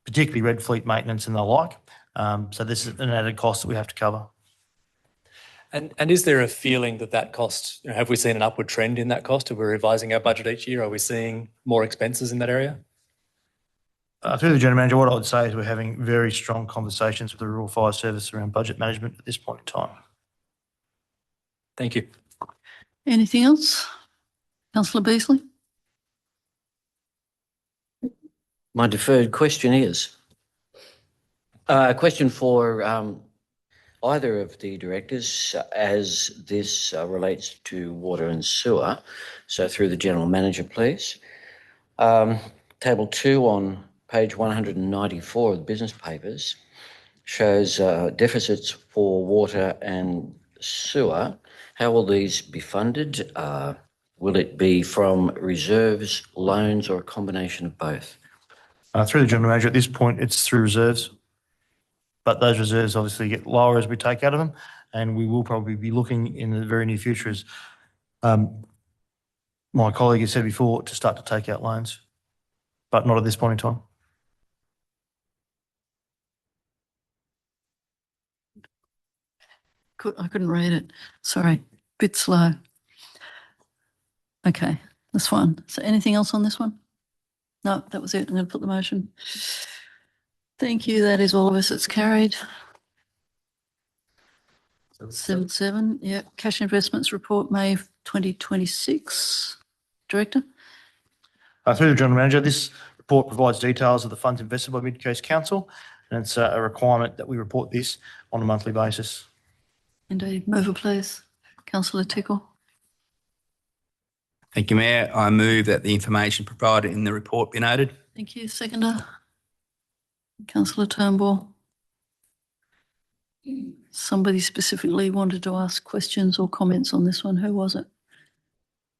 particularly red fleet maintenance and the like. So this is an added cost that we have to cover. And is there a feeling that cost, have we seen an upward trend in that cost? Are we revising our budget each year? Are we seeing more expenses in that area? Through the general manager, what I would say is we're having very strong conversations with the Rural Fire Service around budget management at this point in time. Thank you. Anything else? Councillor Beasley? My deferred question is a question for either of the directors as this relates to water and sewer. So through the general manager, please. Table 2 on page 194 of the business papers shows deficits for water and sewer. How will these be funded? Will it be from reserves, loans, or a combination of both? Through the general manager, at this point, it's through reserves. But those reserves obviously get lower as we take out of them, and we will probably be looking in the very near future, as my colleague has said before, to start to take out loans, but not at this point in time. I couldn't read it. Sorry, bit slow. Okay, that's fine. So anything else on this one? No, that was it. I'm going to put the motion. Thank you. That is all of us. It's carried. 7.7. Yeah. Cash investments report, May 2026. Director? Through the general manager, this report provides details of the funds invested by Mid Coast Council, and it's a requirement that we report this on a monthly basis. Indeed. Mover, please. Councillor Tickle. Thank you, Mayor. I move that the information provided in the report be noted. Thank you. Seconder. Councillor Turnbull. Somebody specifically wanted to ask questions or comments on this one. Who was it?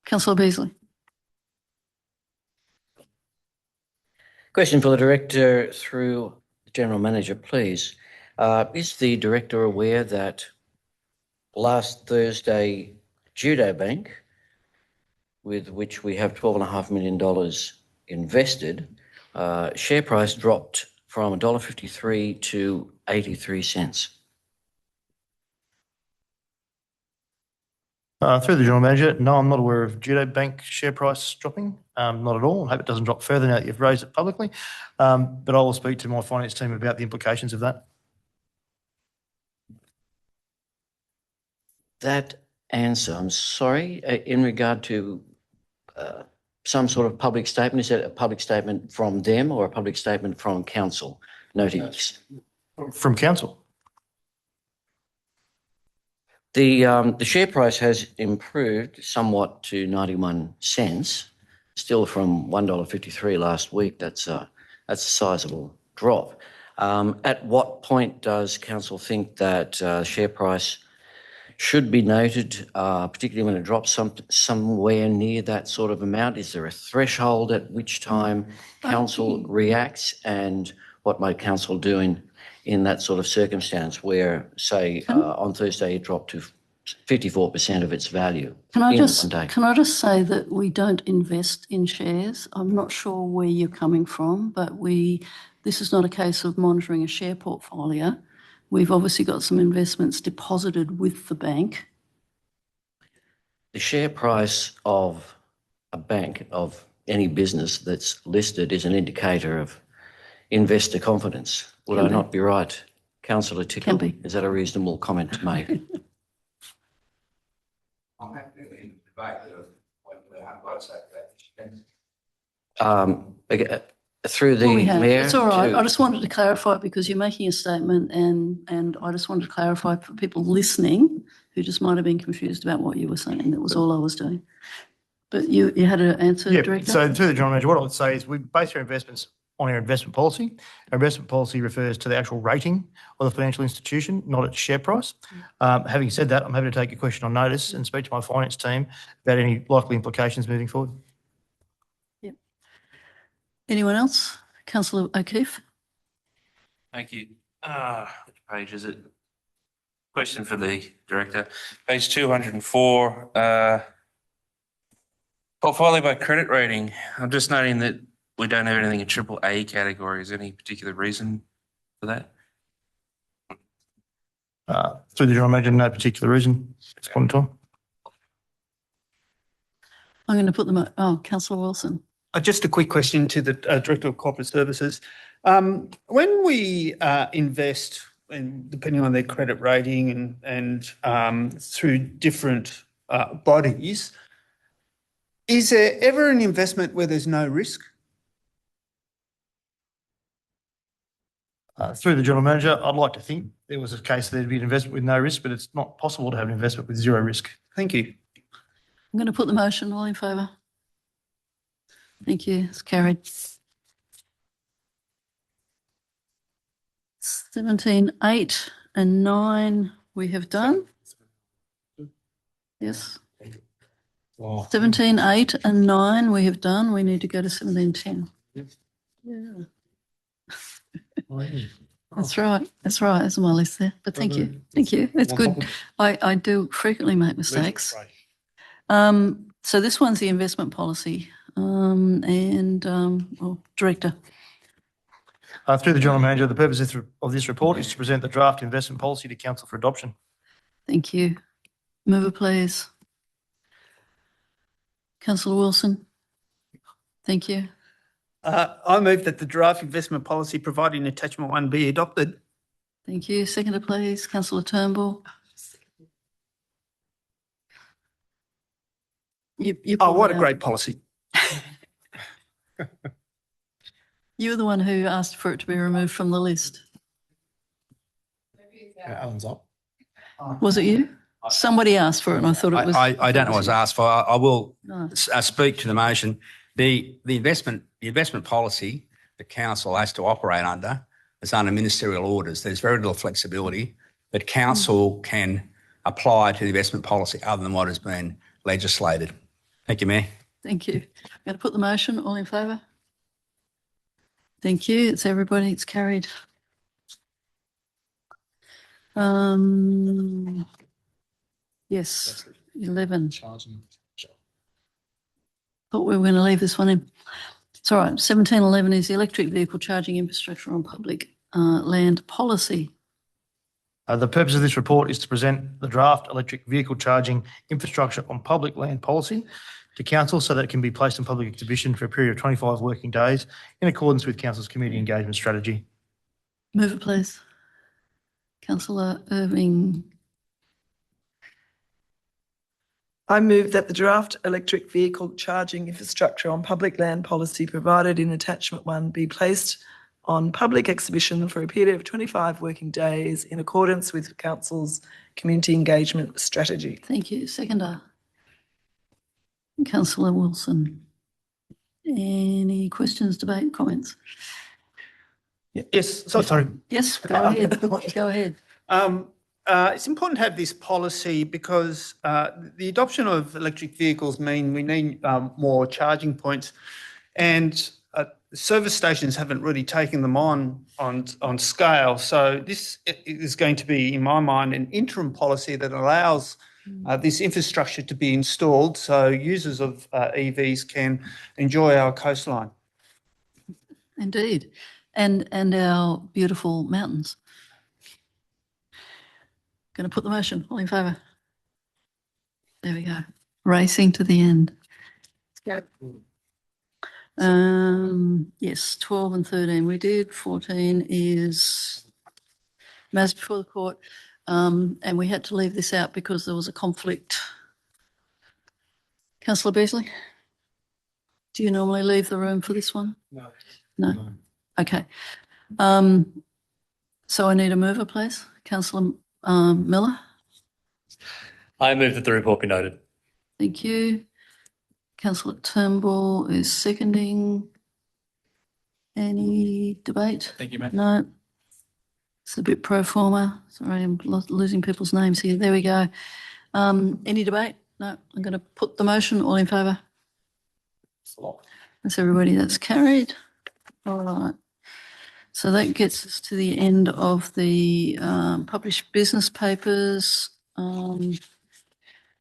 Councillor Beasley. Question for the director through the general manager, please. Is the director aware that last Thursday, Judo Bank, with which we have $12.5 million invested, share price dropped from $1.53 to 83 cents? Through the general manager, no, I'm not aware of Judo Bank share price dropping. Not at all. I hope it doesn't drop further now that you've raised it publicly. But I will speak to my finance team about the implications of that. That answer, I'm sorry, in regard to some sort of public statement, is it a public statement from them or a public statement from council noting this? From council. The share price has improved somewhat to 91 cents, still from $1.53 last week. That's a sizable drop. At what point does council think that share price should be noted, particularly when it drops somewhere near that sort of amount? Is there a threshold at which time council reacts, and what might council do in that sort of circumstance where, say, on Thursday it dropped to 54% of its value? Can I just say that we don't invest in shares? I'm not sure where you're coming from, but this is not a case of monitoring a share portfolio. We've obviously got some investments deposited with the bank The share price of a bank, of any business that's listed, is an indicator of investor confidence. Would Can I be. not be right, Councillor Tickle? Can be. Is that a reasonable comment to make? I'm happy to end the debate. Through the Well, we have. Mayor. It's all right. to- I just wanted to clarify because you're making a statement and I just wanted to clarify for people listening who just might have been confused about what you were saying. That was all I was doing. But you had an answer, Yeah, Director? so through the General Manager, what I would say is we base our investments on our investment policy. Our investment policy refers to the actual rating of the financial institution, not its share price. Having said that, I'm happy to take a question on notice and speak to my finance team about any likely implications moving forward. Yep. Anyone else? Councillor O'Keefe? Thank you. Which page is it? Question for the Director. Page 204, portfolio by credit rating. I'm just noting that we don't have anything in AAA category. Is there any particular reason for that? Through the General Manager, no particular reason at this point in time. I'm going to put them, Councillor Wilson. Just a quick question to the Director of Corporate Services. When we invest, and depending on their credit rating and through different bodies, is there ever an investment where there's no risk? Through the General Manager, I'd like to think there was a case there'd be an investment with no risk, but it's not possible to have an investment with zero risk. Thank you. I'm going to put the motion. All in favour? Thank you. It's carried. 17, 8 and 9 we have done. Yes. 17, 8 and 9 we have done. We need to go to 17, 10. Yeah. That's right. That's right. That's on my list there. But thank you. Thank you. It's good. I do frequently make mistakes. So this one's the investment policy. Director. Through the General Manager, the purpose of this report is to present the draft investment policy to Council for adoption. Thank you. Mover, please. Councillor Wilson. Thank you. I move that the draft investment policy providing attachment 1 be adopted. Thank you. Seconder, please. Councillor Turnbull. What a great policy. You were the one who asked for it to be removed from the list. Alan's up. Was it you? Somebody asked for it and I thought it was. I don't know what was asked for. I will No. speak to the motion. The investment policy the council has to operate under is under ministerial orders. There's very little flexibility that council can apply to the investment policy other than what has been legislated. Thank you, Mayor. Thank you. I'm going to put the motion. All in favour? Thank you. It's everybody. It's carried. Yes, 11. Thought we were going to leave this one in. It's all right. 1711 is the electric vehicle charging infrastructure on public land policy. The purpose of this report is to present the draft electric vehicle charging infrastructure on public land policy to Council so that it can be placed in public exhibition for a period of 25 working days in accordance with Council's community engagement strategy. Move it, please. Councillor Irving. I move that the draft electric vehicle charging infrastructure on public land policy provided in attachment 1 be placed on public exhibition for a period of 25 working days in accordance with Council's community engagement strategy. Thank you. Seconder. Councillor Wilson. Any questions, debate, comments? Yes. Sorry. Yes, go ahead. Go ahead. It's important to have this policy because the adoption of electric vehicles mean we need more charging points, and service stations haven't really taken them on scale. So this is going to be, in my mind, an interim policy that allows this infrastructure to be installed so users of EVs can enjoy our coastline. Indeed. And our beautiful mountains. Going to put the motion. All in favour? There we go. Racing to the end. Yes, 12 and 13 we did. 14 is matters before the court. And we had to leave this out because there was a conflict. Councillor Beasley, do you normally leave the room for this one? No. Okay. So I need a mover, please. Councillor Miller. I move that the report be noted. Thank you. Councillor Turnbull is seconding. Any debate? Thank you, Matt. No. It's a bit pro forma. Sorry, I'm losing people's names here. There we go. Any debate? No. I'm going to put the motion. All in favour? That's everybody. That's carried. All right. So that gets us to the end of the published business papers.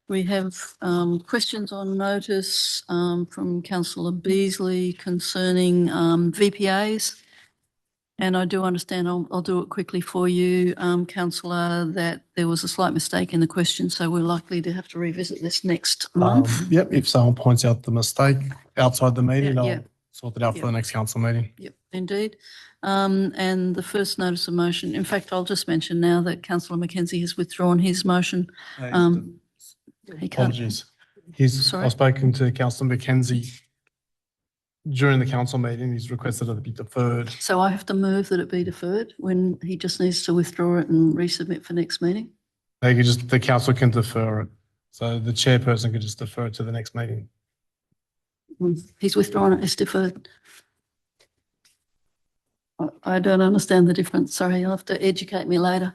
We have questions on notice from Councillor Beasley concerning VPAs. And I do understand, I'll do it quickly for you, Councillor, that there was a slight mistake in the question, so we're likely to have to revisit this next month. Yep, if someone points out the mistake outside the meeting, Yeah, I'll yeah. sort it out for the next council meeting. Yep, indeed. And the first notice of motion, in fact, I'll just mention now that Councillor Mackenzie has withdrawn his motion. He can't. Apologies. Sorry? I've spoken to Councillor Mackenzie during the council meeting. He's requested it to be deferred. So I have to move that it be deferred when he just needs to withdraw it and resubmit for next meeting? The council can defer it. So the chairperson could just defer it to the next meeting. He's withdrawn it, it's deferred. I don't understand the difference. Sorry, you'll have to educate me later.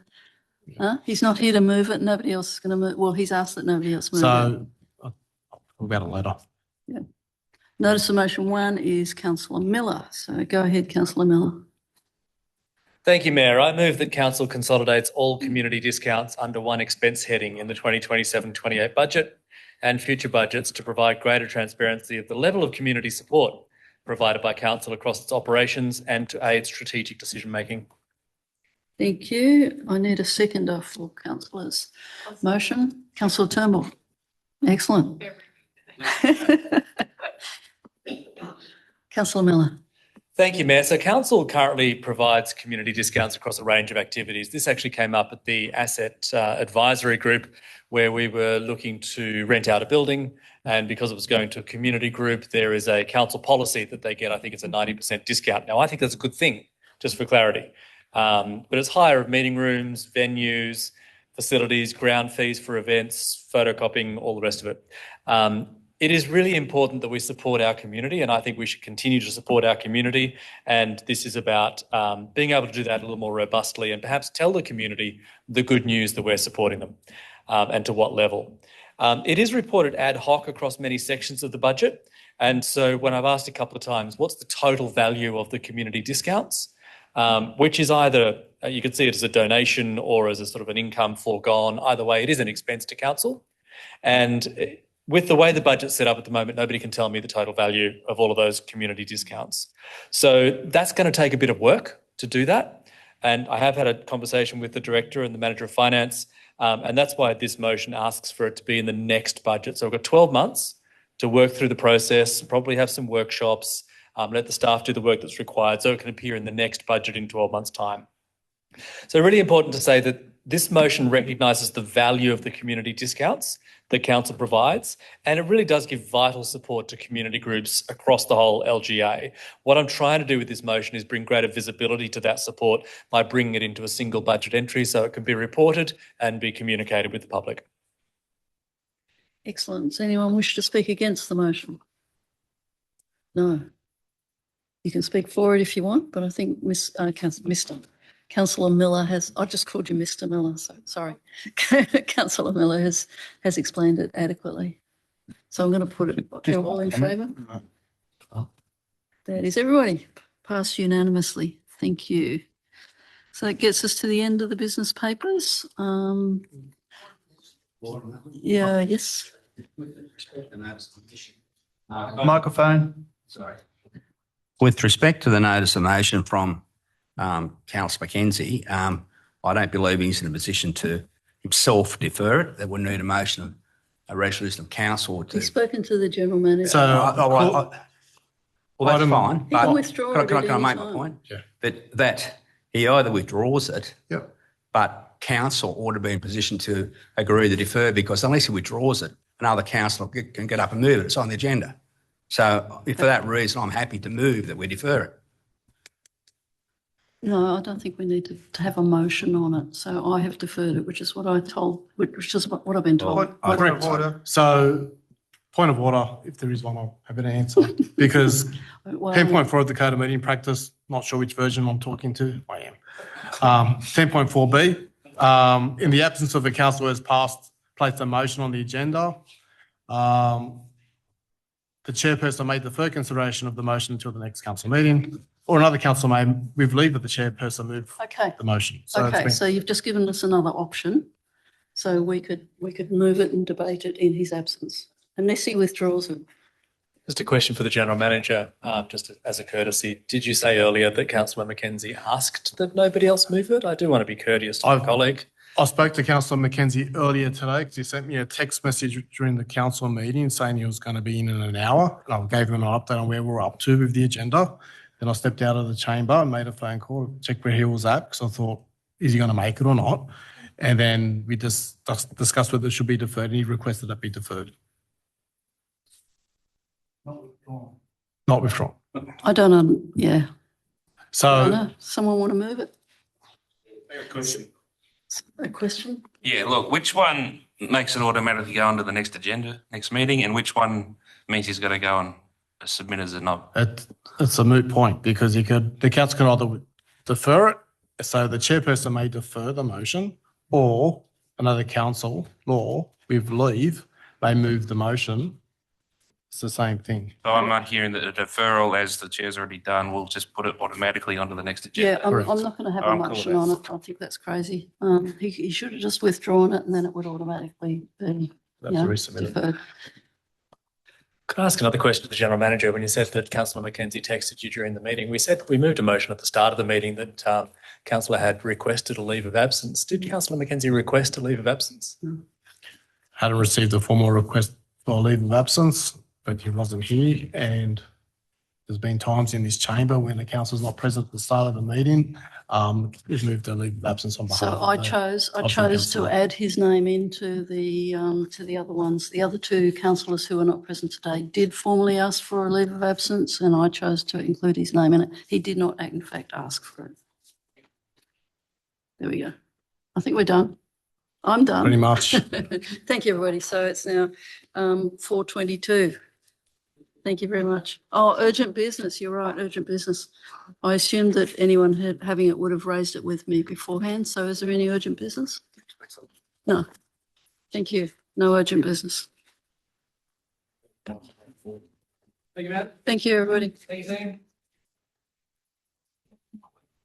Huh? He's not here to move it. Nobody else is going to move. Well, he's asked that nobody else move it. So I'll talk about it later. Yeah. Notice of motion 1 is Councillor Miller. So go ahead, Councillor Miller. Thank you, Mayor. I move that Council consolidates all community discounts under one expense heading in the 2027-28 budget and future budgets to provide greater transparency of the level of community support provided by Council across its operations and to aid strategic decision-making. Thank you. I need a seconder for Councillor's motion. Councillor Turnbull. Excellent. Councillor Miller. Thank you, Mayor. So Council currently provides community discounts across a range of activities. This actually came up at the Asset Advisory Group where we were looking to rent out a building, and because it was going to a community group, there is a council policy that they get. I think it's a 90% discount. Now, I think that's a good thing, just for clarity. But it's hire of meeting rooms, venues, facilities, ground fees for events, photocopying, all the rest of it. It is really important that we support our community, and I think we should continue to support our community. And this is about being able to do that a little more robustly and perhaps tell the community the good news that we're supporting them and to what level. It is reported ad hoc across many sections of the budget. And so when I've asked a couple of times, what's the total value of the community discounts? Which is either, you could see it as a donation or as a sort of an income foregone. Either way, it is an expense to council. And with the way the budget's set up at the moment, nobody can tell me the total value of all of those community discounts. So that's going to take a bit of work to do that. And I have had a conversation with the director and the manager of finance, and that's why this motion asks for it to be in the next budget. So we've got 12 months to work through the process, probably have some workshops, let the staff do the work that's required so it can appear in the next budget in 12 months' time. So really important to say that this motion recognises the value of the community discounts that council provides, and it really does give vital support to community groups across the whole LGA. What I'm trying to do with this motion is bring greater visibility to that support by bringing it into a single budget entry so it can be reported and be communicated with the public. Excellent. Does anyone wish to speak against the motion? No. You can speak for it if you want, but I think Councillor Miller has, I just called you Mr. Miller, so sorry. Councillor Miller has explained it adequately. So I'm going to put it all in favour. That is everybody. Passed unanimously. Thank you. So that gets us to the end of the business papers. Yeah, yes. Microphone. Sorry. With respect to the notice of motion from Councillor Mackenzie, I don't believe he's in a position to himself defer it. There would need a motion a resolution of council to. He's spoken to the general manager. So, Well, that's Item- fine, He but can withdraw it can at I any make my time. point? Yeah. That he either withdraws it, Yep. but council ought to be in position to agree to defer, because unless he withdraws it, another councillor can get up and move it. It's on the agenda. So for that reason, I'm happy to move that we defer it. No, I don't think we need to have a motion on it. So I have deferred it, which is what I've been told. Point of order. So, point of order, if there is one, I'll have an answer. Because Well, 10.4 of the Code of Meeting Practice, not sure which version I'm talking to. I am. 10.4B, in the absence of the council has placed a motion on the agenda. The chairperson may defer consideration of the motion until the next council meeting, or another council may, with leave of the chairperson, move Okay. the motion. So it's Okay, been- so you've just given us another option. So we could move it and debate it in his absence, unless he withdraws it. Just a question for the General Manager, just as a courtesy. Did you say earlier that Councillor Mackenzie asked that nobody else move it? I do want to be courteous to my colleague. I spoke to Councillor Mackenzie earlier today because he sent me a text message during the council meeting saying he was going to be in an hour. And I gave him an update on where we're up to with the agenda. Then I stepped out of the chamber and made a phone call to check where he was at, because I thought, is he going to make it or not? And then we just discussed whether it should be deferred, and he requested that be deferred. Not withdrawn. I don't know. Yeah. I don't So, know. Someone want to move it? question. A question? Yeah, look, which one makes it automatically go onto the next agenda, next meeting, and which one means he's got to go and submit as a not? It's a moot point, because the council can either defer it, so the chairperson may defer the motion, or another council law with leave may move the motion. It's the same thing. So I'm not hearing that a deferral, as the chair's already done, will just put it automatically onto the next agenda. Yeah, I'm not going to have a I'm cool with motion that. on it. I think that's crazy. He should have just withdrawn it, and then it would automatically be resubmitted. deferred. Could I ask another question to the General Manager? When you said that Councillor Mackenzie texted you during the meeting, we said we moved a motion at the start of the meeting that Councillor had requested a leave of absence. Did Councillor Mackenzie request a leave of absence? Hadn't received a formal request for a leave of absence, but he wasn't here, and there's been times in this chamber when the council's not present at the start of the meeting. We've moved a leave of absence on behalf So of I the- chose of the to councillor. add his name into the other ones. The other two councillors who are not present today did formally ask for a leave of absence, and I chose to include his name in it. He did not, in fact, ask for it. There we go. I think we're done. I'm done. Pretty much. Thank you, everybody. So it's now 4:22. Thank you very much. Oh, urgent business. You're right, urgent business. I assumed that anyone having it would have raised it with me beforehand. So is there any urgent business? No. Thank you. No urgent business. Thank you, Matt. Thank you, everybody. Thank you, Zane.